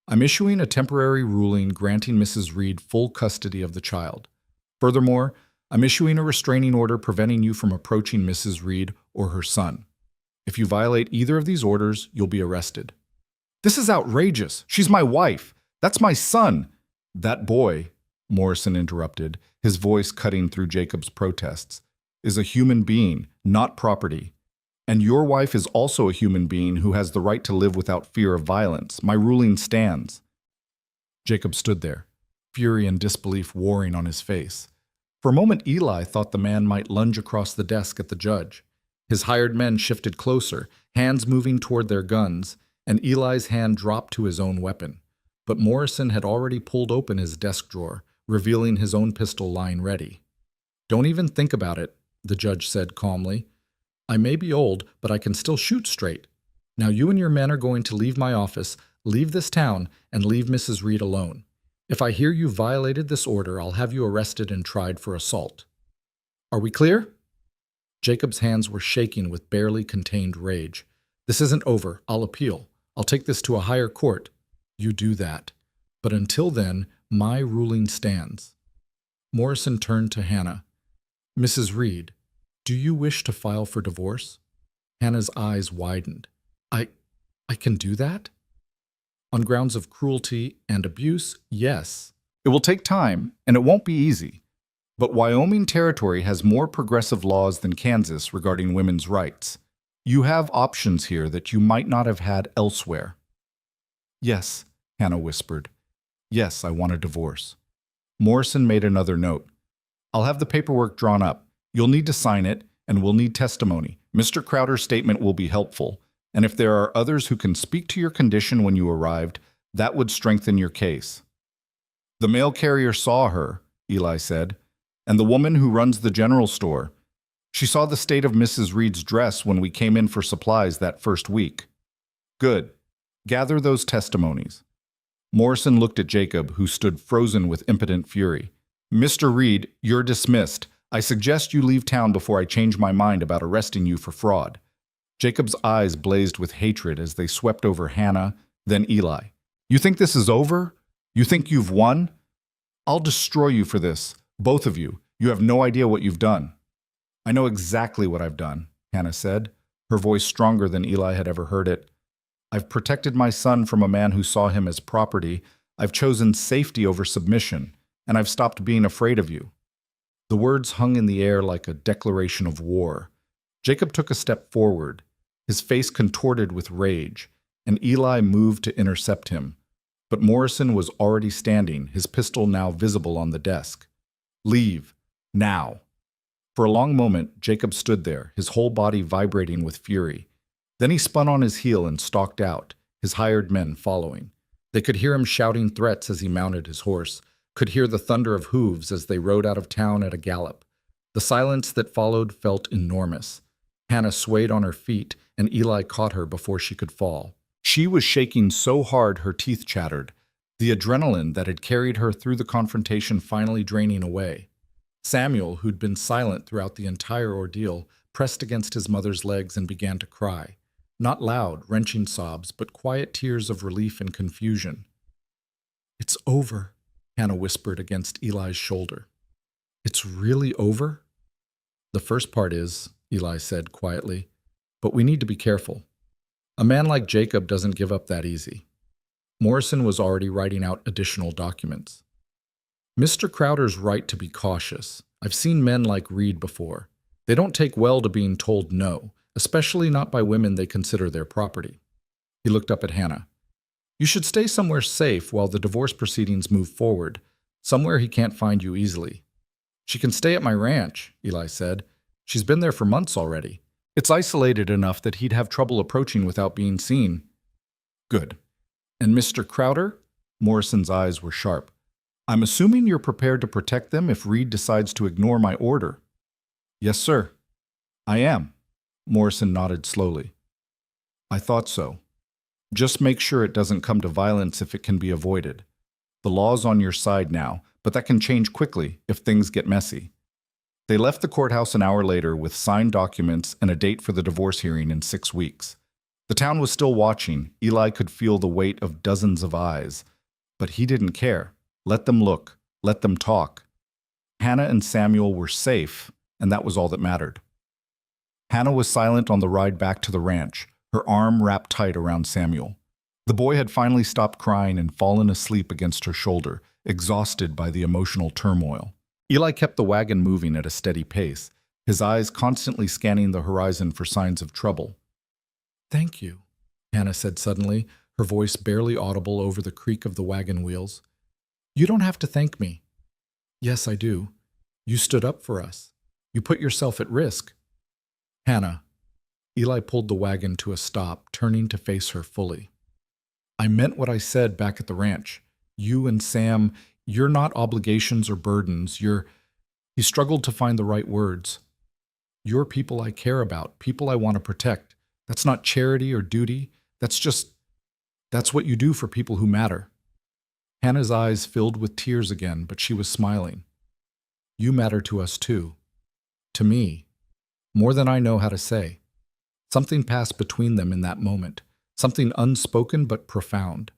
I'm issuing a temporary ruling granting Mrs. Reed full custody of the child. Furthermore, I'm issuing a restraining order preventing you from approaching Mrs. Reed or her son. If you violate either of these orders, you'll be arrested. This is outrageous. She's my wife. That's my son. That boy, Morrison interrupted, his voice cutting through Jacob's protests, is a human being, not property. And your wife is also a human being who has the right to live without fear of violence. My ruling stands. Jacob stood there, fury and disbelief warring on his face. For a moment, Eli thought the man might lunge across the desk at the judge. His hired men shifted closer, hands moving toward their guns, and Eli's hand dropped to his own weapon. But Morrison had already pulled open his desk drawer, revealing his own pistol lying ready. Don't even think about it, the judge said calmly. I may be old, but I can still shoot straight. Now you and your men are going to leave my office, leave this town, and leave Mrs. Reed alone. If I hear you violated this order, I'll have you arrested and tried for assault. Are we clear? Jacob's hands were shaking with barely contained rage. This isn't over. I'll appeal. I'll take this to a higher court. You do that. But until then, my ruling stands. Morrison turned to Hannah. Mrs. Reed, do you wish to file for divorce? Hannah's eyes widened. I can do that? On grounds of cruelty and abuse, yes. It will take time, and it won't be easy. But Wyoming Territory has more progressive laws than Kansas regarding women's rights. You have options here that you might not have had elsewhere. Yes, Hannah whispered. Yes, I want a divorce. Morrison made another note. I'll have the paperwork drawn up. You'll need to sign it, and we'll need testimony. Mr. Crowder's statement will be helpful. And if there are others who can speak to your condition when you arrived, that would strengthen your case. The mail carrier saw her, Eli said, and the woman who runs the general store. She saw the state of Mrs. Reed's dress when we came in for supplies that first week. Good. Gather those testimonies. Morrison looked at Jacob, who stood frozen with impotent fury. Mr. Reed, you're dismissed. I suggest you leave town before I change my mind about arresting you for fraud. Jacob's eyes blazed with hatred as they swept over Hannah, then Eli. You think this is over? You think you've won? I'll destroy you for this, both of you. You have no idea what you've done. I know exactly what I've done, Hannah said, her voice stronger than Eli had ever heard it. I've protected my son from a man who saw him as property. I've chosen safety over submission, and I've stopped being afraid of you. The words hung in the air like a declaration of war. Jacob took a step forward, his face contorted with rage, and Eli moved to intercept him. But Morrison was already standing, his pistol now visible on the desk. Leave. Now. For a long moment, Jacob stood there, his whole body vibrating with fury. Then he spun on his heel and stalked out, his hired men following. They could hear him shouting threats as he mounted his horse, could hear the thunder of hooves as they rode out of town at a gallop. The silence that followed felt enormous. Hannah swayed on her feet, and Eli caught her before she could fall. She was shaking so hard her teeth chattered, the adrenaline that had carried her through the confrontation finally draining away. Samuel, who'd been silent throughout the entire ordeal, pressed against his mother's legs and began to cry. Not loud, wrenching sobs, but quiet tears of relief and confusion. "It's over," Hannah whispered against Eli's shoulder. "It's really over?" "The first part is," Eli said quietly, "but we need to be careful. A man like Jacob doesn't give up that easy." Morrison was already writing out additional documents. "Mr. Crowder's right to be cautious. I've seen men like Reed before. They don't take well to being told no, especially not by women they consider their property." He looked up at Hannah. "You should stay somewhere safe while the divorce proceedings move forward, somewhere he can't find you easily." "She can stay at my ranch," Eli said. "She's been there for months already. It's isolated enough that he'd have trouble approaching without being seen." "Good. And Mr. Crowder?" Morrison's eyes were sharp. "I'm assuming you're prepared to protect them if Reed decides to ignore my order." "Yes, sir." "I am." Morrison nodded slowly. "I thought so. Just make sure it doesn't come to violence if it can be avoided. The law's on your side now, but that can change quickly if things get messy." They left the courthouse an hour later with signed documents and a date for the divorce hearing in 6 weeks. The town was still watching. Eli could feel the weight of dozens of eyes. But he didn't care. Let them look. Let them talk. Hannah and Samuel were safe, and that was all that mattered. Hannah was silent on the ride back to the ranch, her arm wrapped tight around Samuel. The boy had finally stopped crying and fallen asleep against her shoulder, exhausted by the emotional turmoil. Eli kept the wagon moving at a steady pace, his eyes constantly scanning the horizon for signs of trouble. "Thank you," Hannah said suddenly, her voice barely audible over the creak of the wagon wheels. "You don't have to thank me." "Yes, I do. You stood up for us. You put yourself at risk." "Hannah." Eli pulled the wagon to a stop, turning to face her fully. "I meant what I said back at the ranch. You and Sam, you're not obligations or burdens. He struggled to find the right words. "You're people I care about, people I want to protect. That's not charity or duty. That's what you do for people who matter." Hannah's eyes filled with tears again, but she was smiling. "You matter to us too. To me. More than I know how to say." Something passed between them in that moment. Something unspoken but profound.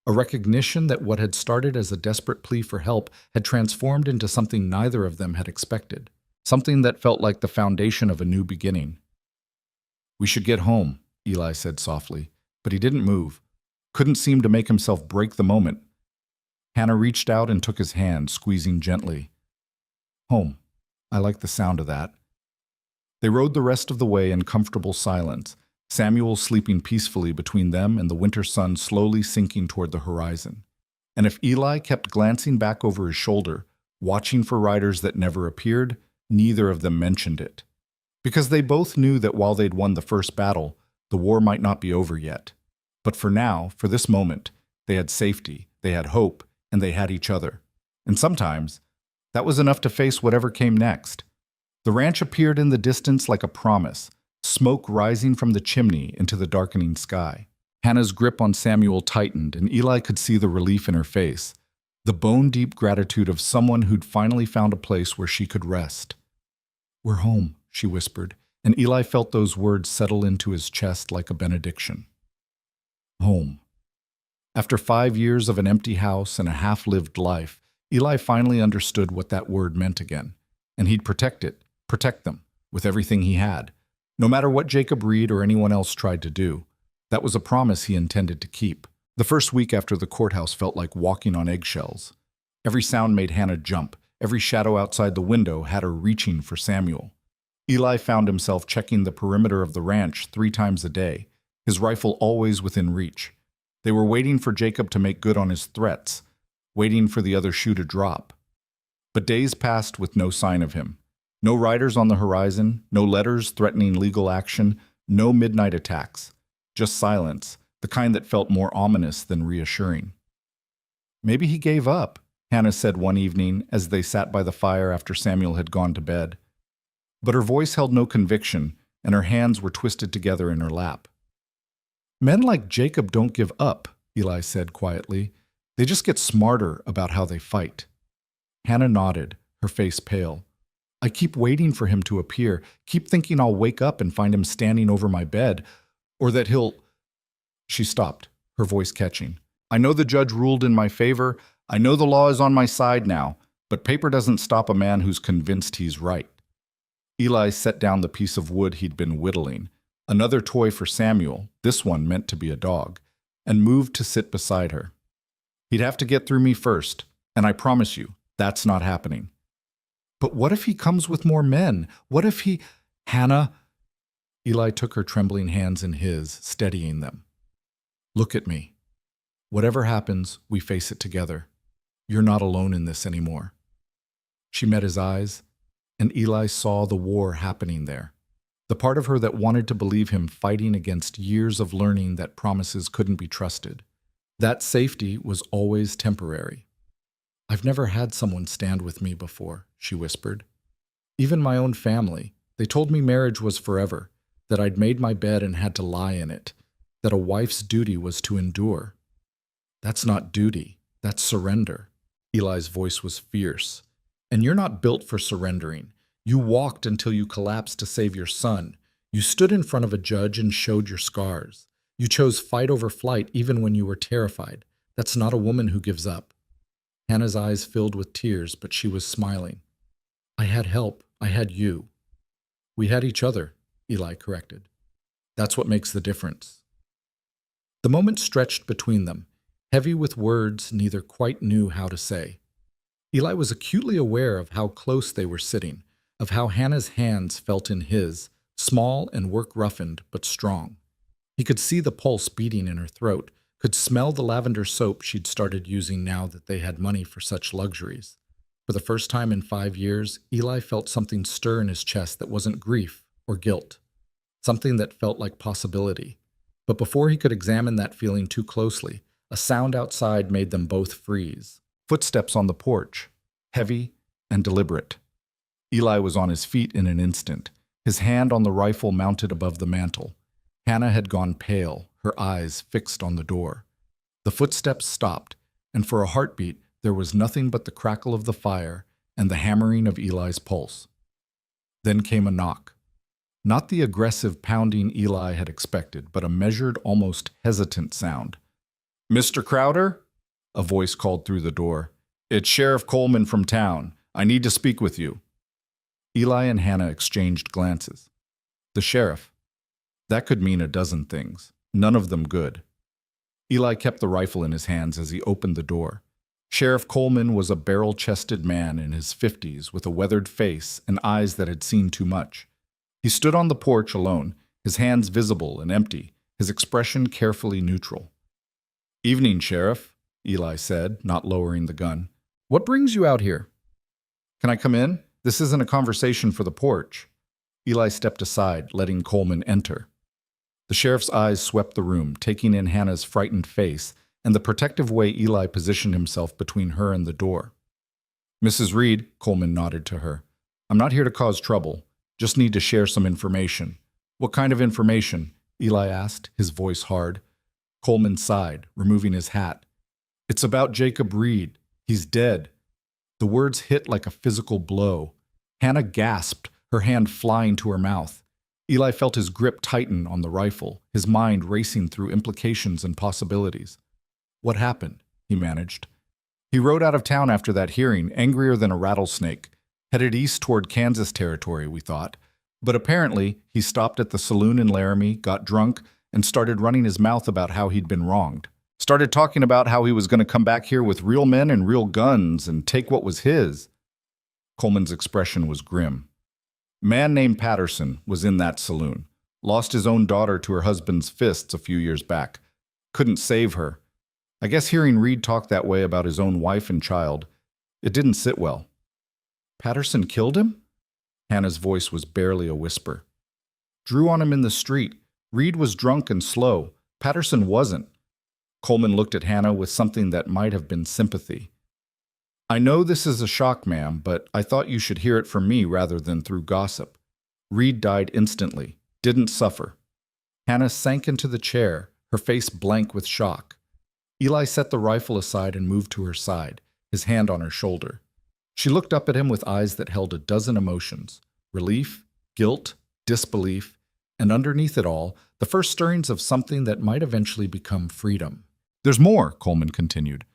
A recognition that what had started as a desperate plea for help had transformed into something neither of them had expected. Something that felt like the foundation of a new beginning. "We should get home," Eli said softly, but he didn't move. Couldn't seem to make himself break the moment. Hannah reached out and took his hand, squeezing gently. "Home. I like the sound of that." They rode the rest of the way in comfortable silence, Samuel sleeping peacefully between them and the winter sun slowly sinking toward the horizon. And if Eli kept glancing back over his shoulder, watching for riders that never appeared, neither of them mentioned it. Because they both knew that while they'd won the first battle, the war might not be over yet. But for now, for this moment, they had safety, they had hope, and they had each other. And sometimes, that was enough to face whatever came next. The ranch appeared in the distance like a promise, smoke rising from the chimney into the darkening sky. Hannah's grip on Samuel tightened, and Eli could see the relief in her face, the bone-deep gratitude of someone who'd finally found a place where she could rest. "We're home," she whispered, and Eli felt those words settle into his chest like a benediction. Home. After 5 years of an empty house and a half-lived life, Eli finally understood what that word meant again, and he'd protect them, with everything he had. No matter what Jacob Reed or anyone else tried to do, that was a promise he intended to keep. The first week after the courthouse felt like walking on eggshells. Every sound made Hannah jump. Every shadow outside the window had her reaching for Samuel. Eli found himself checking the perimeter of the ranch 3 times a day, his rifle always within reach. They were waiting for Jacob to make good on his threats, waiting for the other shoe to drop. But days passed with no sign of him. No riders on the horizon, no letters threatening legal action, no midnight attacks. Just silence, the kind that felt more ominous than reassuring. "Maybe he gave up," Hannah said one evening as they sat by the fire after Samuel had gone to bed. But her voice held no conviction, and her hands were twisted together in her lap. Men like Jacob don't give up, Eli said quietly. They just get smarter about how they fight. Hannah nodded, her face pale. I keep waiting for him to appear, keep thinking I'll wake up and find him standing over my bed, or that he'll... She stopped, her voice catching. I know the judge ruled in my favor. I know the law is on my side now, but paper doesn't stop a man who's convinced he's right. Eli set down the piece of wood he'd been whittling, another toy for Samuel, this one meant to be a dog, and moved to sit beside her. He'd have to get through me first, and I promise you, that's not happening. But what if he comes with more men? What if he... Hannah... Eli took her trembling hands in his, steadying them. Look at me. Whatever happens, we face it together. You're not alone in this anymore. She met his eyes, and Eli saw the war happening there. The part of her that wanted to believe him fighting against years of learning that promises couldn't be trusted. That safety was always temporary. I've never had someone stand with me before, she whispered. Even my own family. They told me marriage was forever, that I'd made my bed and had to lie in it, that a wife's duty was to endure. That's not duty, that's surrender. Eli's voice was fierce. And you're not built for surrendering. You walked until you collapsed to save your son. You stood in front of a judge and showed your scars. You chose fight over flight even when you were terrified. That's not a woman who gives up. Hannah's eyes filled with tears, but she was smiling. I had help. I had you. We had each other, Eli corrected. That's what makes the difference. The moment stretched between them, heavy with words neither quite knew how to say. Eli was acutely aware of how close they were sitting, of how Hannah's hands felt in his, small and work-roughened but strong. He could see the pulse beating in her throat, could smell the lavender soap she'd started using now that they had money for such luxuries. For the first time in 5 years, Eli felt something stir in his chest that wasn't grief or guilt, something that felt like possibility. But before he could examine that feeling too closely, a sound outside made them both freeze. Footsteps on the porch, heavy and deliberate. Eli was on his feet in an instant, his hand on the rifle mounted above the mantel. Hannah had gone pale, her eyes fixed on the door. The footsteps stopped, and for a heartbeat there was nothing but the crackle of the fire and the hammering of Eli's pulse. Then came a knock. Not the aggressive pounding Eli had expected, but a measured, almost hesitant sound. "Mr. Crowder?" A voice called through the door. "It's Sheriff Coleman from town. I need to speak with you." Eli and Hannah exchanged glances. The sheriff. That could mean a dozen things, none of them good. Eli kept the rifle in his hands as he opened the door. Sheriff Coleman was a barrel-chested man in his 50s with a weathered face and eyes that had seen too much. He stood on the porch alone, his hands visible and empty, his expression carefully neutral. "Evening, Sheriff," Eli said, not lowering the gun. "What brings you out here?" "Can I come in? This isn't a conversation for the porch." Eli stepped aside, letting Coleman enter. The sheriff's eyes swept the room, taking in Hannah's frightened face and the protective way Eli positioned himself between her and the door. "Mrs. Reed," Coleman nodded to her. "I'm not here to cause trouble. Just need to share some information." "What kind of information?" Eli asked, his voice hard. Coleman sighed, removing his hat. "It's about Jacob Reed. He's dead." The words hit like a physical blow. Hannah gasped, her hand flying to her mouth. Eli felt his grip tighten on the rifle, his mind racing through implications and possibilities. "What happened?" he managed. "He rode out of town after that hearing, angrier than a rattlesnake. Headed east toward Kansas territory, we thought. But apparently, he stopped at the saloon in Laramie, got drunk, and started running his mouth about how he'd been wronged. Started talking about how he was going to come back here with real men and real guns and take what was his." Coleman's expression was grim. "Man named Patterson was in that saloon. Lost his own daughter to her husband's fists a few years back. Couldn't save her. I guess hearing Reed talk that way about his own wife and child, it didn't sit well." "Patterson killed him?" Hannah's voice was barely a whisper. "Drew on him in the street. Reed was drunk and slow. Patterson wasn't." Coleman looked at Hannah with something that might have been sympathy. "I know this is a shock, ma'am, but I thought you should hear it from me rather than through gossip. Reed died instantly. didn't suffer. Hannah sank into the chair, her face blank with shock. Eli set the rifle aside and moved to her side, his hand on her shoulder. She looked up at him with eyes that held a dozen emotions: relief, guilt, disbelief, and underneath it all, the first stirrings of something that might eventually become freedom. "There's more," Coleman continued.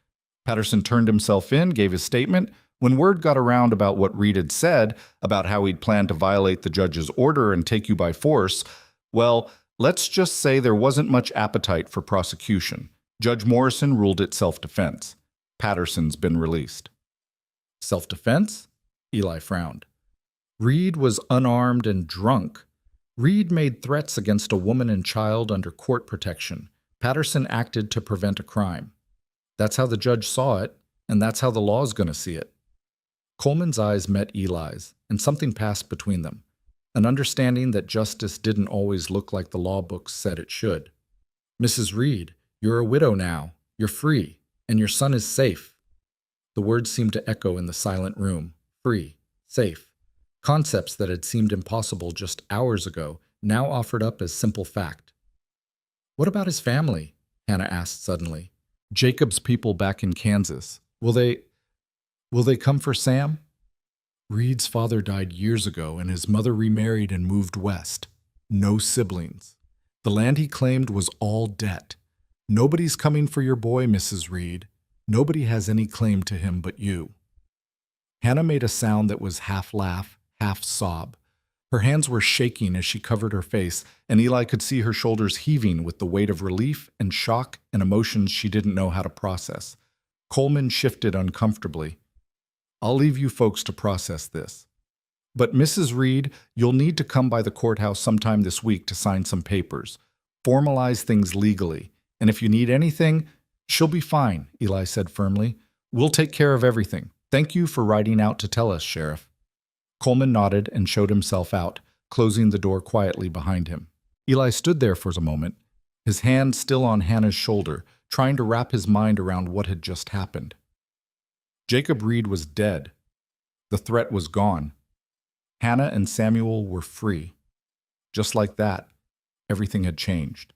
Patterson turned himself in, gave his statement. When word got around about what Reed had said, about how he'd planned to violate the judge's order and take you by force, well, let's just say there wasn't much appetite for prosecution. Judge Morrison ruled it self-defense. Patterson's been released. Self-defense? Eli frowned. Reed was unarmed and drunk. Reed made threats against a woman and child under court protection. Patterson acted to prevent a crime. That's how the judge saw it, and that's how the law's going to see it. Coleman's eyes met Eli's, and something passed between them, an understanding that justice didn't always look like the law books said it should. "Mrs. Reed, you're a widow now, you're free, and your son is safe." The words seemed to echo in the silent room. Free, safe. Concepts that had seemed impossible just hours ago, now offered up as simple fact. "What about his family?" Hannah asked suddenly. "Jacob's people back in Kansas. Will they come for Sam?" "Reed's father died years ago, and his mother remarried and moved west. No siblings. The land he claimed was all debt. Nobody's coming for your boy, Mrs. Reed. Nobody has any claim to him but you." Hannah made a sound that was half laugh, half sob. Her hands were shaking as she covered her face, and Eli could see her shoulders heaving with the weight of relief and shock and emotions she didn't know how to process. Coleman shifted uncomfortably. "I'll leave you folks to process this. But Mrs. Reed, you'll need to come by the courthouse sometime this week to sign some papers. Formalize things legally. And if you need anything, she'll be fine," Eli said firmly. "We'll take care of everything. Thank you for riding out to tell us, Sheriff." Coleman nodded and showed himself out, closing the door quietly behind him. Eli stood there for a moment, his hand still on Hannah's shoulder, trying to wrap his mind around what had just happened. Jacob Reed was dead. The threat was gone. Hannah and Samuel were free. Just like that, everything had changed.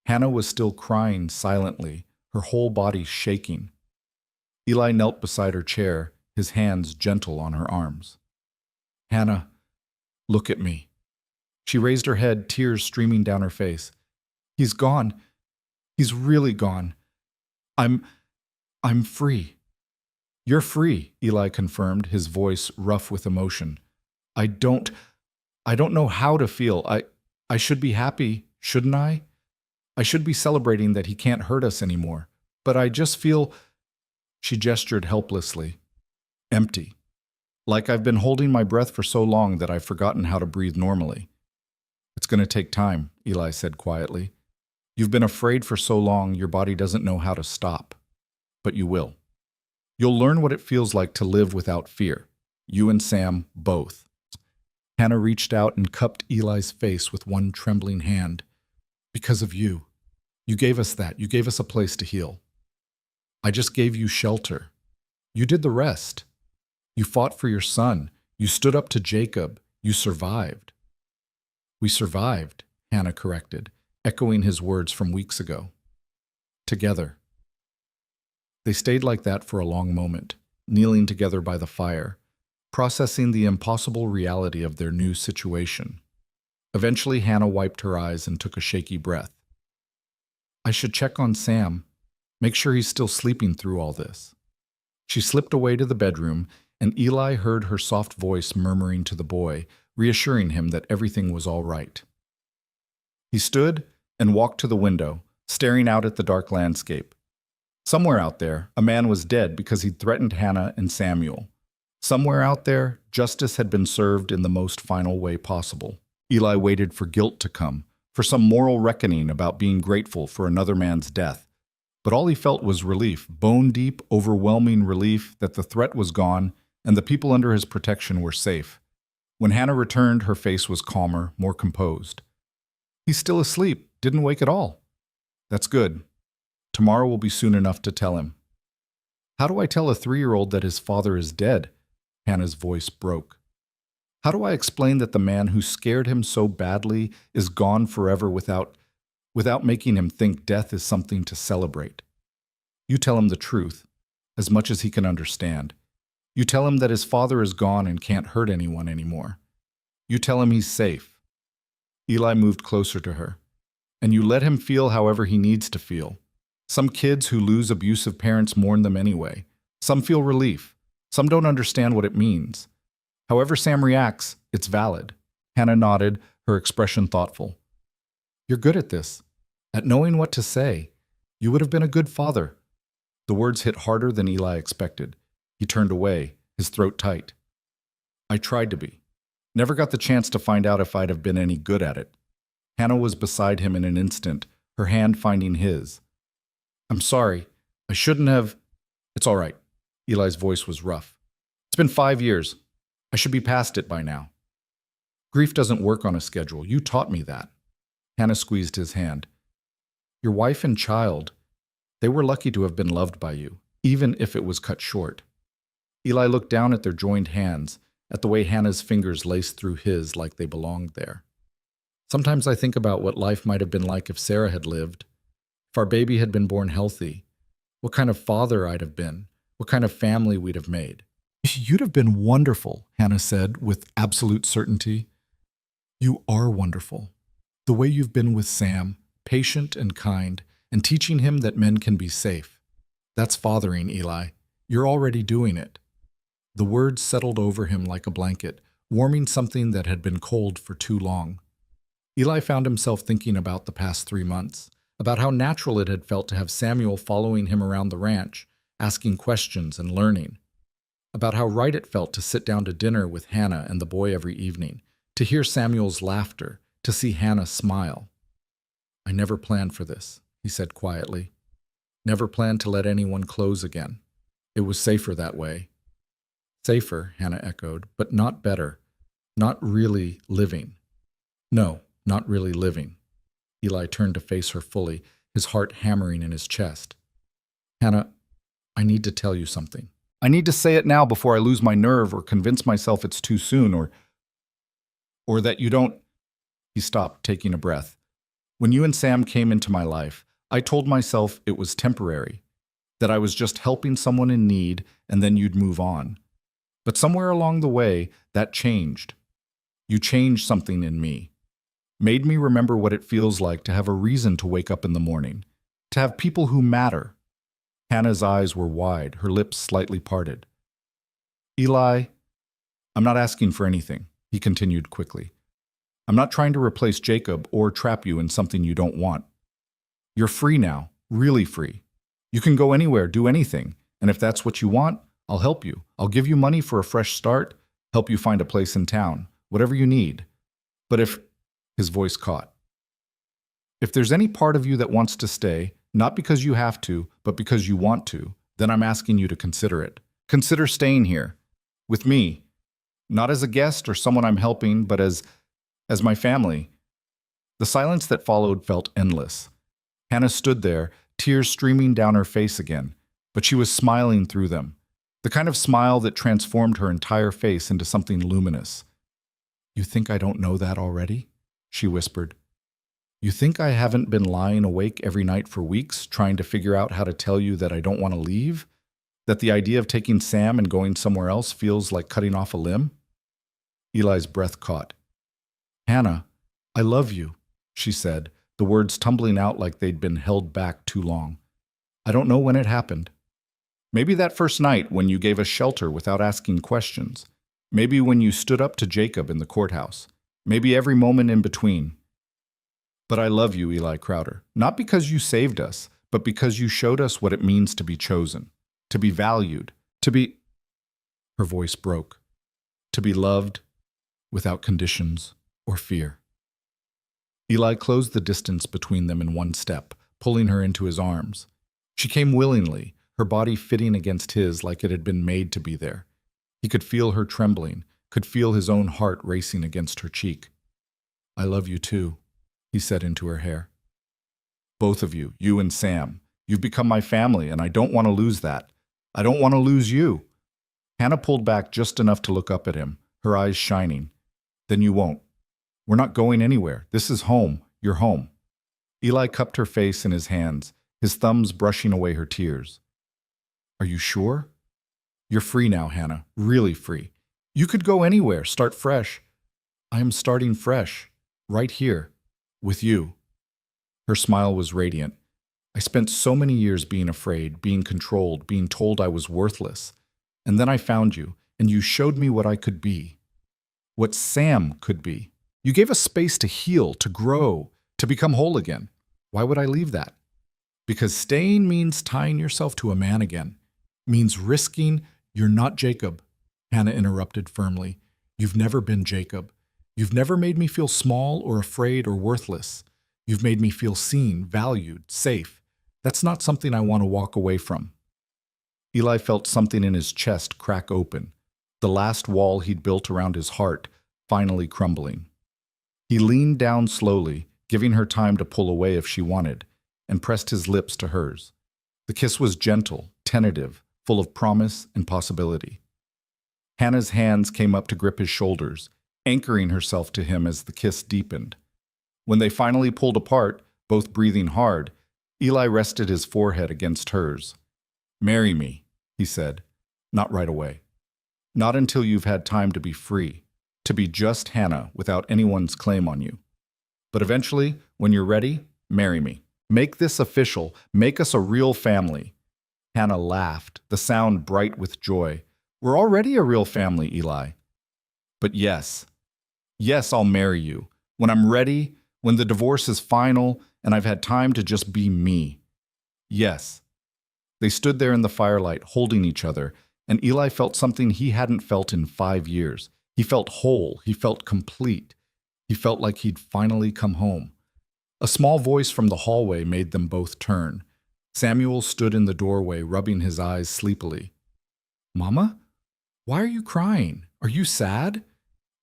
Hannah was still crying silently, her whole body shaking. Eli knelt beside her chair, his hands gentle on her arms. "Hannah, look at me." She raised her head, tears streaming down her face. "He's gone. He's really gone. I'm free." "You're free," Eli confirmed, his voice rough with emotion. I don't know how to feel. I should be happy, shouldn't I? I should be celebrating that he can't hurt us anymore. But I just feel," she gestured helplessly, "empty. Like I've been holding my breath for so long that I've forgotten how to breathe normally." "It's going to take time," Eli said quietly. "You've been afraid for so long your body doesn't know how to stop. But you will. You'll learn what it feels like to live without fear. You and Sam, both." Hannah reached out and cupped Eli's face with one trembling hand. "Because of you. You gave us that. You gave us a place to heal. I just gave you shelter. You did the rest. You fought for your son. You stood up to Jacob. You survived." "We survived," Hannah corrected, echoing his words from weeks ago. "Together." They stayed like that for a long moment, kneeling together by the fire, processing the impossible reality of their new situation. Eventually, Hannah wiped her eyes and took a shaky breath. "I should check on Sam, make sure he's still sleeping through all this." She slipped away to the bedroom, and Eli heard her soft voice murmuring to the boy, reassuring him that everything was all right. He stood and walked to the window, staring out at the dark landscape. Somewhere out there, a man was dead because he'd threatened Hannah and Samuel. Somewhere out there, justice had been served in the most final way possible. Eli waited for guilt to come, for some moral reckoning about being grateful for another man's death. But all he felt was relief, bone-deep, overwhelming relief that the threat was gone and the people under his protection were safe. When Hannah returned, her face was calmer, more composed. "He's still asleep, didn't wake at all." "That's good. Tomorrow will be soon enough to tell him." "How do I tell a 3-year-old that his father is dead?" Hannah's voice broke. How do I explain that the man who scared him so badly is gone forever without making him think death is something to celebrate? You tell him the truth, as much as he can understand. You tell him that his father is gone and can't hurt anyone anymore. You tell him he's safe. Eli moved closer to her. And you let him feel however he needs to feel. Some kids who lose abusive parents mourn them anyway. Some feel relief. Some don't understand what it means. However Sam reacts, it's valid. Hannah nodded, her expression thoughtful. You're good at this, at knowing what to say. You would have been a good father. The words hit harder than Eli expected. He turned away, his throat tight. I tried to be. Never got the chance to find out if I'd have been any good at it. Hannah was beside him in an instant, her hand finding his. I'm sorry. I shouldn't have. It's all right. Eli's voice was rough. It's been 5 years. I should be past it by now. Grief doesn't work on a schedule. You taught me that. Hannah squeezed his hand. Your wife and child, they were lucky to have been loved by you, even if it was cut short. Eli looked down at their joined hands, at the way Hannah's fingers laced through his like they belonged there. Sometimes I think about what life might have been like if Sarah had lived, if our baby had been born healthy, what kind of father I'd have been, what kind of family we'd have made. You'd have been wonderful, Hannah said with absolute certainty. You are wonderful. The way you've been with Sam, patient and kind, and teaching him that men can be safe. That's fathering, Eli. You're already doing it. The words settled over him like a blanket, warming something that had been cold for too long. Eli found himself thinking about the past 3 months, about how natural it had felt to have Samuel following him around the ranch, asking questions and learning, about how right it felt to sit down to dinner with Hannah and the boy every evening, to hear Samuel's laughter, to see Hannah smile. I never planned for this, he said quietly. Never planned to let anyone close again. It was safer that way. Safer, Hannah echoed, but not better. Not really living. No, not really living. Eli turned to face her fully, his heart hammering in his chest. Hannah, I need to tell you something. I need to say it now before I lose my nerve or convince myself it's too soon or that you don't. He stopped, taking a breath. When you and Sam came into my life, I told myself it was temporary, that I was just helping someone in need and then you'd move on. But somewhere along the way, that changed. You changed something in me. Made me remember what it feels like to have a reason to wake up in the morning, to have people who matter. Hannah's eyes were wide, her lips slightly parted. Eli, I'm not asking for anything, he continued quickly. I'm not trying to replace Jacob or trap you in something you don't want. You're free now, really free. You can go anywhere, do anything, and if that's what you want, I'll help you. I'll give you money for a fresh start, help you find a place in town, whatever you need. But if, his voice caught, if there's any part of you that wants to stay, not because you have to, but because you want to, then I'm asking you to consider it. Consider staying here, with me, not as a guest or someone I'm helping, but as my family. The silence that followed felt endless. Hannah stood there, tears streaming down her face again, but she was smiling through them. The kind of smile that transformed her entire face into something luminous. You think I don't know that already? She whispered. You think I haven't been lying awake every night for weeks, trying to figure out how to tell you that I don't want to leave? That the idea of taking Sam and going somewhere else feels like cutting off a limb? Eli's breath caught. Hannah, I love you, she said, the words tumbling out like they'd been held back too long. I don't know when it happened. Maybe that first night when you gave us shelter without asking questions. Maybe when you stood up to Jacob in the courthouse. Maybe every moment in between. But I love you, Eli Crowder, not because you saved us, but because you showed us what it means to be chosen, to be valued, to be... Her voice broke. To be loved without conditions or fear. Eli closed the distance between them in one step, pulling her into his arms. She came willingly, her body fitting against his like it had been made to be there. He could feel her trembling, could feel his own heart racing against her cheek. I love you too, he said into her hair. Both of you, you and Sam, you've become my family, and I don't want to lose that. I don't want to lose you. Hannah pulled back just enough to look up at him, her eyes shining. Then you won't. We're not going anywhere. This is home. You're home. Eli cupped her face in his hands, his thumbs brushing away her tears. Are you sure? You're free now, Hannah. Really free. You could go anywhere, start fresh. I am starting fresh, right here, with you. Her smile was radiant. I spent so many years being afraid, being controlled, being told I was worthless. And then I found you, and you showed me what I could be. What Sam could be. You gave us space to heal, to grow, to become whole again. Why would I leave that? Because staying means tying yourself to a man again. Means risking you're not Jacob, Hannah interrupted firmly. You've never been Jacob. You've never made me feel small or afraid or worthless. You've made me feel seen, valued, safe. That's not something I want to walk away from. Eli felt something in his chest crack open, the last wall he'd built around his heart finally crumbling. He leaned down slowly, giving her time to pull away if she wanted, and pressed his lips to hers. The kiss was gentle, tentative, full of promise and possibility. Hannah's hands came up to grip his shoulders, anchoring herself to him as the kiss deepened. When they finally pulled apart, both breathing hard, Eli rested his forehead against hers. Marry me, he said, not right away. Not until you've had time to be free, to be just Hannah without anyone's claim on you. But eventually, when you're ready, marry me. Make this official. Make us a real family. Hannah laughed, the sound bright with joy. We're already a real family, Eli. But yes, I'll marry you. When I'm ready, when the divorce is final, and I've had time to just be me. Yes. They stood there in the firelight, holding each other, and Eli felt something he hadn't felt in 5 years. He felt whole. He felt complete. He felt like he'd finally come home. A small voice from the hallway made them both turn. Samuel stood in the doorway, rubbing his eyes sleepily. Mama? Why are you crying? Are you sad?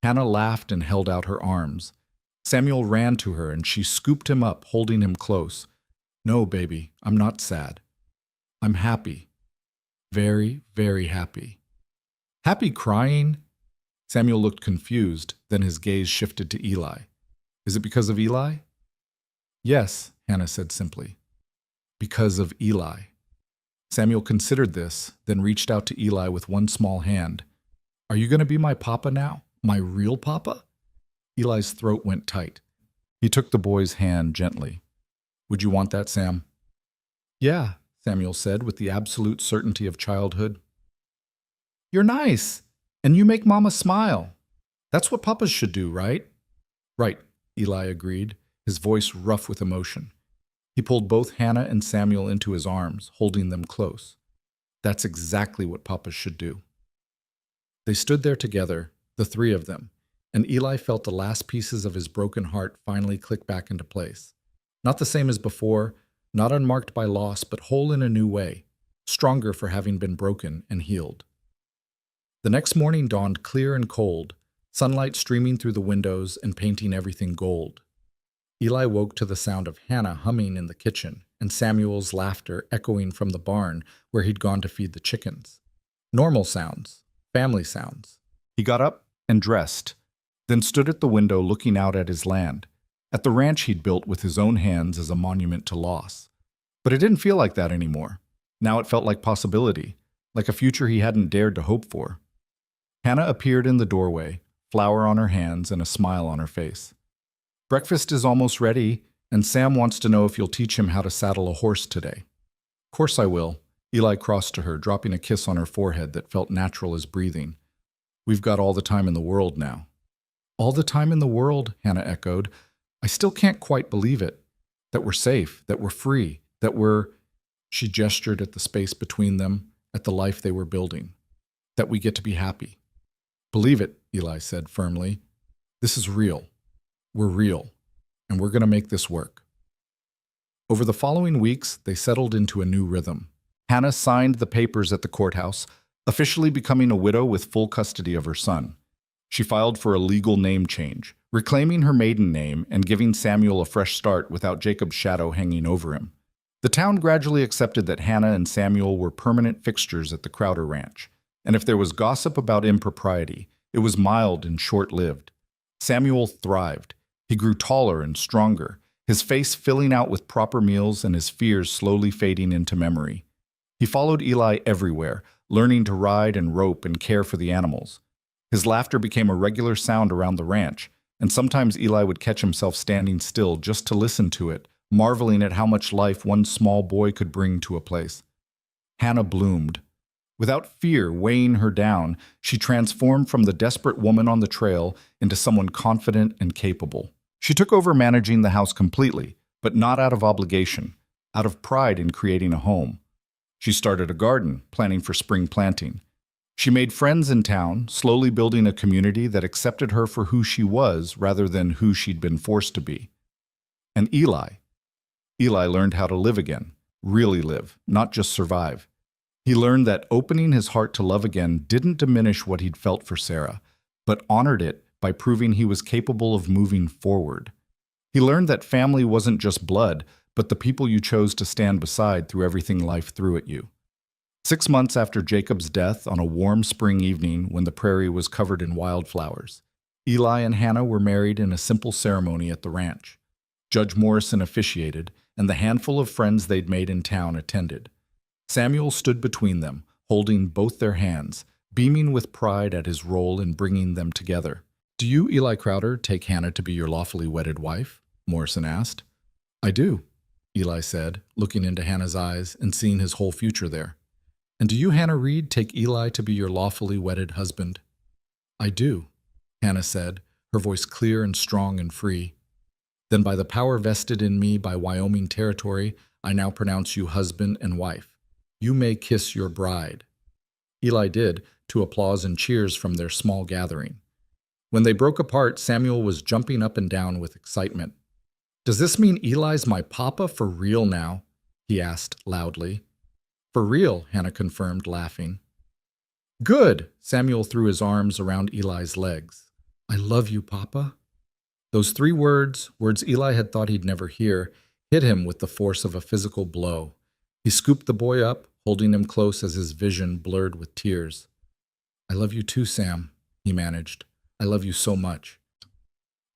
Hannah laughed and held out her arms. Samuel ran to her and she scooped him up, holding him close. No, baby, I'm not sad. I'm happy. Very, very happy. Happy crying? Samuel looked confused, then his gaze shifted to Eli. Is it because of Eli? Yes, Hannah said simply. Because of Eli. Samuel considered this, then reached out to Eli with one small hand. Are you going to be my papa now? My real papa? Eli's throat went tight. He took the boy's hand gently. Would you want that, Sam? Yeah, Samuel said with the absolute certainty of childhood. You're nice, and you make Mama smile. That's what papas should do, right? Right, Eli agreed, his voice rough with emotion. He pulled both Hannah and Samuel into his arms, holding them close. That's exactly what papas should do. They stood there together, the three of them, and Eli felt the last pieces of his broken heart finally click back into place. Not the same as before, not unmarked by loss, but whole in a new way, stronger for having been broken and healed. The next morning dawned clear and cold, sunlight streaming through the windows and painting everything gold. Eli woke to the sound of Hannah humming in the kitchen and Samuel's laughter echoing from the barn where he'd gone to feed the chickens. Normal sounds, family sounds. He got up and dressed, then stood at the window looking out at his land, at the ranch he'd built with his own hands as a monument to loss. But it didn't feel like that anymore. Now it felt like possibility, like a future he hadn't dared to hope for. Hannah appeared in the doorway, flour on her hands and a smile on her face. Breakfast is almost ready, and Sam wants to know if you'll teach him how to saddle a horse today. Of course I will. Eli crossed to her, dropping a kiss on her forehead that felt natural as breathing. We've got all the time in the world now. All the time in the world, Hannah echoed. I still can't quite believe it. That we're safe, that we're free, that we're... She gestured at the space between them, at the life they were building. That we get to be happy. Believe it, Eli said firmly. This is real. We're real, and we're going to make this work. Over the following weeks, they settled into a new rhythm. Hannah signed the papers at the courthouse, officially becoming a widow with full custody of her son. She filed for a legal name change, reclaiming her maiden name and giving Samuel a fresh start without Jacob's shadow hanging over him. The town gradually accepted that Hannah and Samuel were permanent fixtures at the Crowder Ranch, and if there was gossip about impropriety, It was mild and short-lived. Samuel thrived. He grew taller and stronger, his face filling out with proper meals and his fears slowly fading into memory. He followed Eli everywhere, learning to ride and rope and care for the animals. His laughter became a regular sound around the ranch, and sometimes Eli would catch himself standing still just to listen to it, marveling at how much life one small boy could bring to a place. Hannah bloomed. Without fear weighing her down, she transformed from the desperate woman on the trail into someone confident and capable. She took over managing the house completely, but not out of obligation, out of pride in creating a home. She started a garden, planning for spring planting. She made friends in town, slowly building a community that accepted her for who she was rather than who she'd been forced to be. And Eli learned how to live again, really live, not just survive. He learned that opening his heart to love again didn't diminish what he'd felt for Sarah, but honored it by proving he was capable of moving forward. He learned that family wasn't just blood, but the people you chose to stand beside through everything life threw at you. 6 months after Jacob's death, on a warm spring evening when the prairie was covered in wildflowers, Eli and Hannah were married in a simple ceremony at the ranch. Judge Morrison officiated, and the handful of friends they'd made in town attended. Samuel stood between them, holding both their hands, beaming with pride at his role in bringing them together. "Do you, Eli Crowder, take Hannah to be your lawfully wedded wife?" Morrison asked. "I do," Eli said, looking into Hannah's eyes and seeing his whole future there. "And do you, Hannah Reed, take Eli to be your lawfully wedded husband?" "I do," Hannah said, her voice clear and strong and free. "Then by the power vested in me by Wyoming territory, I now pronounce you husband and wife. You may kiss your bride." Eli did, to applause and cheers from their small gathering. When they broke apart, Samuel was jumping up and down with excitement. "Does this mean Eli's my papa for real now?" he asked loudly. "For real," Hannah confirmed, laughing. "Good!" Samuel threw his arms around Eli's legs. "I love you, Papa." Those 3 words Eli had thought he'd never hear, hit him with the force of a physical blow. He scooped the boy up, holding him close as his vision blurred with tears. "I love you too, Sam," he managed. "I love you so much."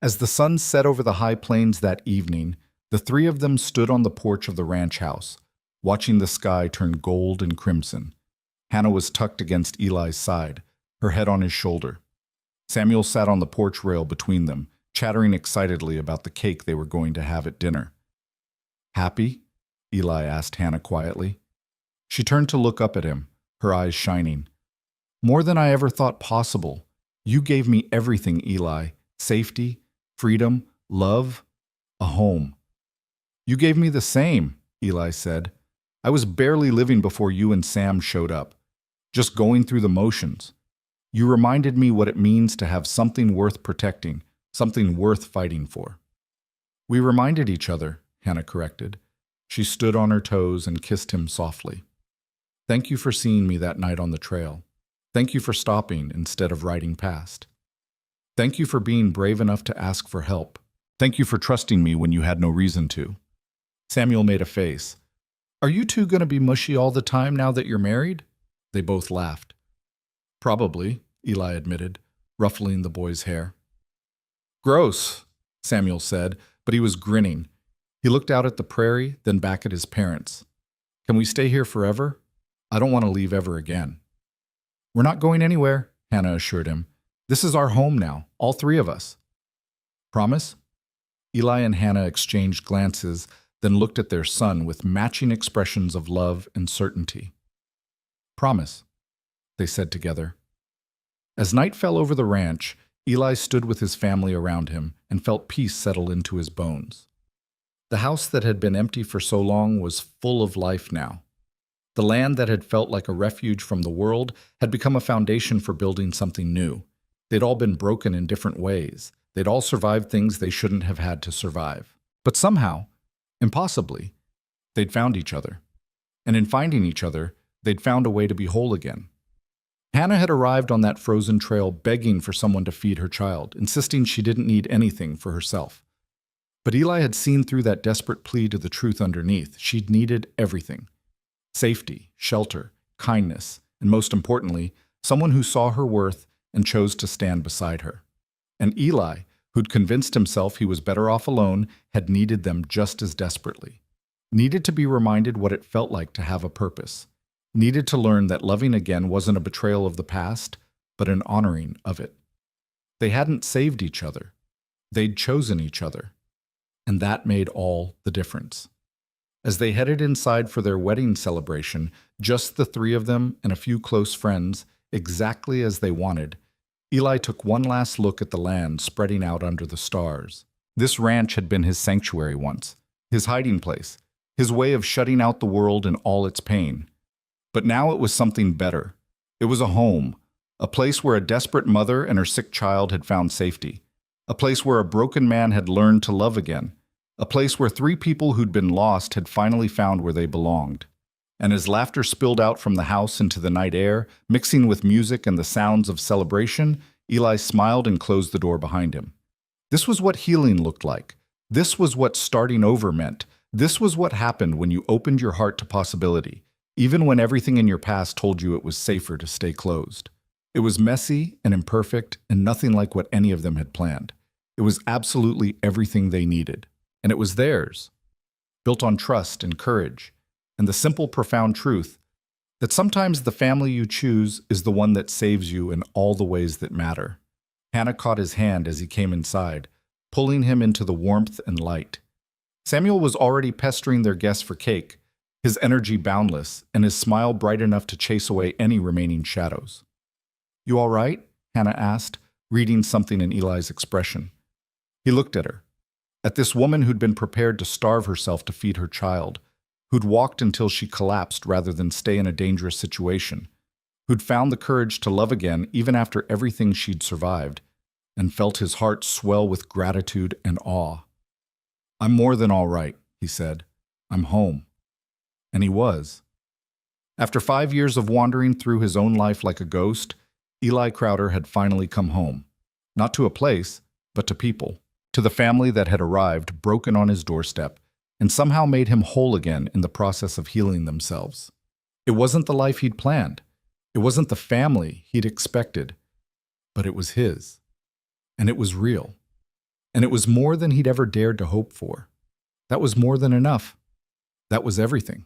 As the sun set over the high plains that evening, the 3 of them stood on the porch of the ranch house, watching the sky turn gold and crimson. Hannah was tucked against Eli's side, her head on his shoulder. Samuel sat on the porch rail between them, chattering excitedly about the cake they were going to have at dinner. "Happy?" Eli asked Hannah quietly. She turned to look up at him, her eyes shining. "More than I ever thought possible. You gave me everything, Eli. Safety, freedom, love, a home." "You gave me the same," Eli said. "I was barely living before you and Sam showed up. Just going through the motions. You reminded me what it means to have something worth protecting, something worth fighting for." "We reminded each other," Hannah corrected. She stood on her toes and kissed him softly. "Thank you for seeing me that night on the trail. Thank you for stopping instead of riding past. Thank you for being brave enough to ask for help. Thank you for trusting me when you had no reason to." Samuel made a face. "Are you two going to be mushy all the time now that you're married?" They both laughed. "Probably," Eli admitted, ruffling the boy's hair. "Gross," Samuel said, but he was grinning. He looked out at the prairie, then back at his parents. "Can we stay here forever? I don't want to leave ever again." "We're not going anywhere," Hannah assured him. "This is our home now, all 3 of us." "Promise?" Eli and Hannah exchanged glances, then looked at their son with matching expressions of love and certainty. "Promise," they said together. As night fell over the ranch, Eli stood with his family around him and felt peace settle into his bones. The house that had been empty for so long was full of life now. The land that had felt like a refuge from the world had become a foundation for building something new. They'd all been broken in different ways. They'd all survived things they shouldn't have had to survive. But somehow, impossibly, they'd found each other. And in finding each other, they'd found a way to be whole again. Hannah had arrived on that frozen trail begging for someone to feed her child, insisting she didn't need anything for herself. But Eli had seen through that desperate plea to the truth underneath. She'd needed everything. Safety, shelter, kindness, and most importantly, someone who saw her worth and chose to stand beside her. And Eli, who'd convinced himself he was better off alone, had needed them just as desperately. Needed to be reminded what it felt like to have a purpose. Needed to learn that loving again wasn't a betrayal of the past, but an honoring of it. They hadn't saved each other. They'd chosen each other. And that made all the difference. As they headed inside for their wedding celebration, just the three of them and a few close friends, exactly as they wanted, Eli took one last look at the land spreading out under the stars. This ranch had been his sanctuary once, his hiding place, his way of shutting out the world and all its pain. But now it was something better. It was a home, a place where a desperate mother and her sick child had found safety, a place where a broken man had learned to love again, a place where three people who'd been lost had finally found where they belonged. And as laughter spilled out from the house into the night air, mixing with music and the sounds of celebration, Eli smiled and closed the door behind him. This was what healing looked like. This was what starting over meant. This was what happened when you opened your heart to possibility, even when everything in your past told you it was safer to stay closed. It was messy and imperfect and nothing like what any of them had planned. It was absolutely everything they needed. And it was theirs, built on trust and courage, and the simple, profound truth that sometimes the family you choose is the one that saves you in all the ways that matter. Hannah caught his hand as he came inside, pulling him into the warmth and light. Samuel was already pestering their guests for cake, his energy boundless, and his smile bright enough to chase away any remaining shadows. "You all right?" Hannah asked, reading something in Eli's expression. He looked at her, at this woman who'd been prepared to starve herself to feed her child, who'd walked until she collapsed rather than stay in a dangerous situation, who'd found the courage to love again even after everything she'd survived, and felt his heart swell with gratitude and awe. "I'm more than all right," he said. "I'm home." And he was. After 5 years of wandering through his own life like a ghost, Eli Crowder had finally come home. Not to a place, but to people. To the family that had arrived, broken on his doorstep, and somehow made him whole again in the process of healing themselves. It wasn't the life he'd planned. It wasn't the family he'd expected. But it was his. And it was real. And it was more than he'd ever dared to hope for. That was more than enough. That was everything.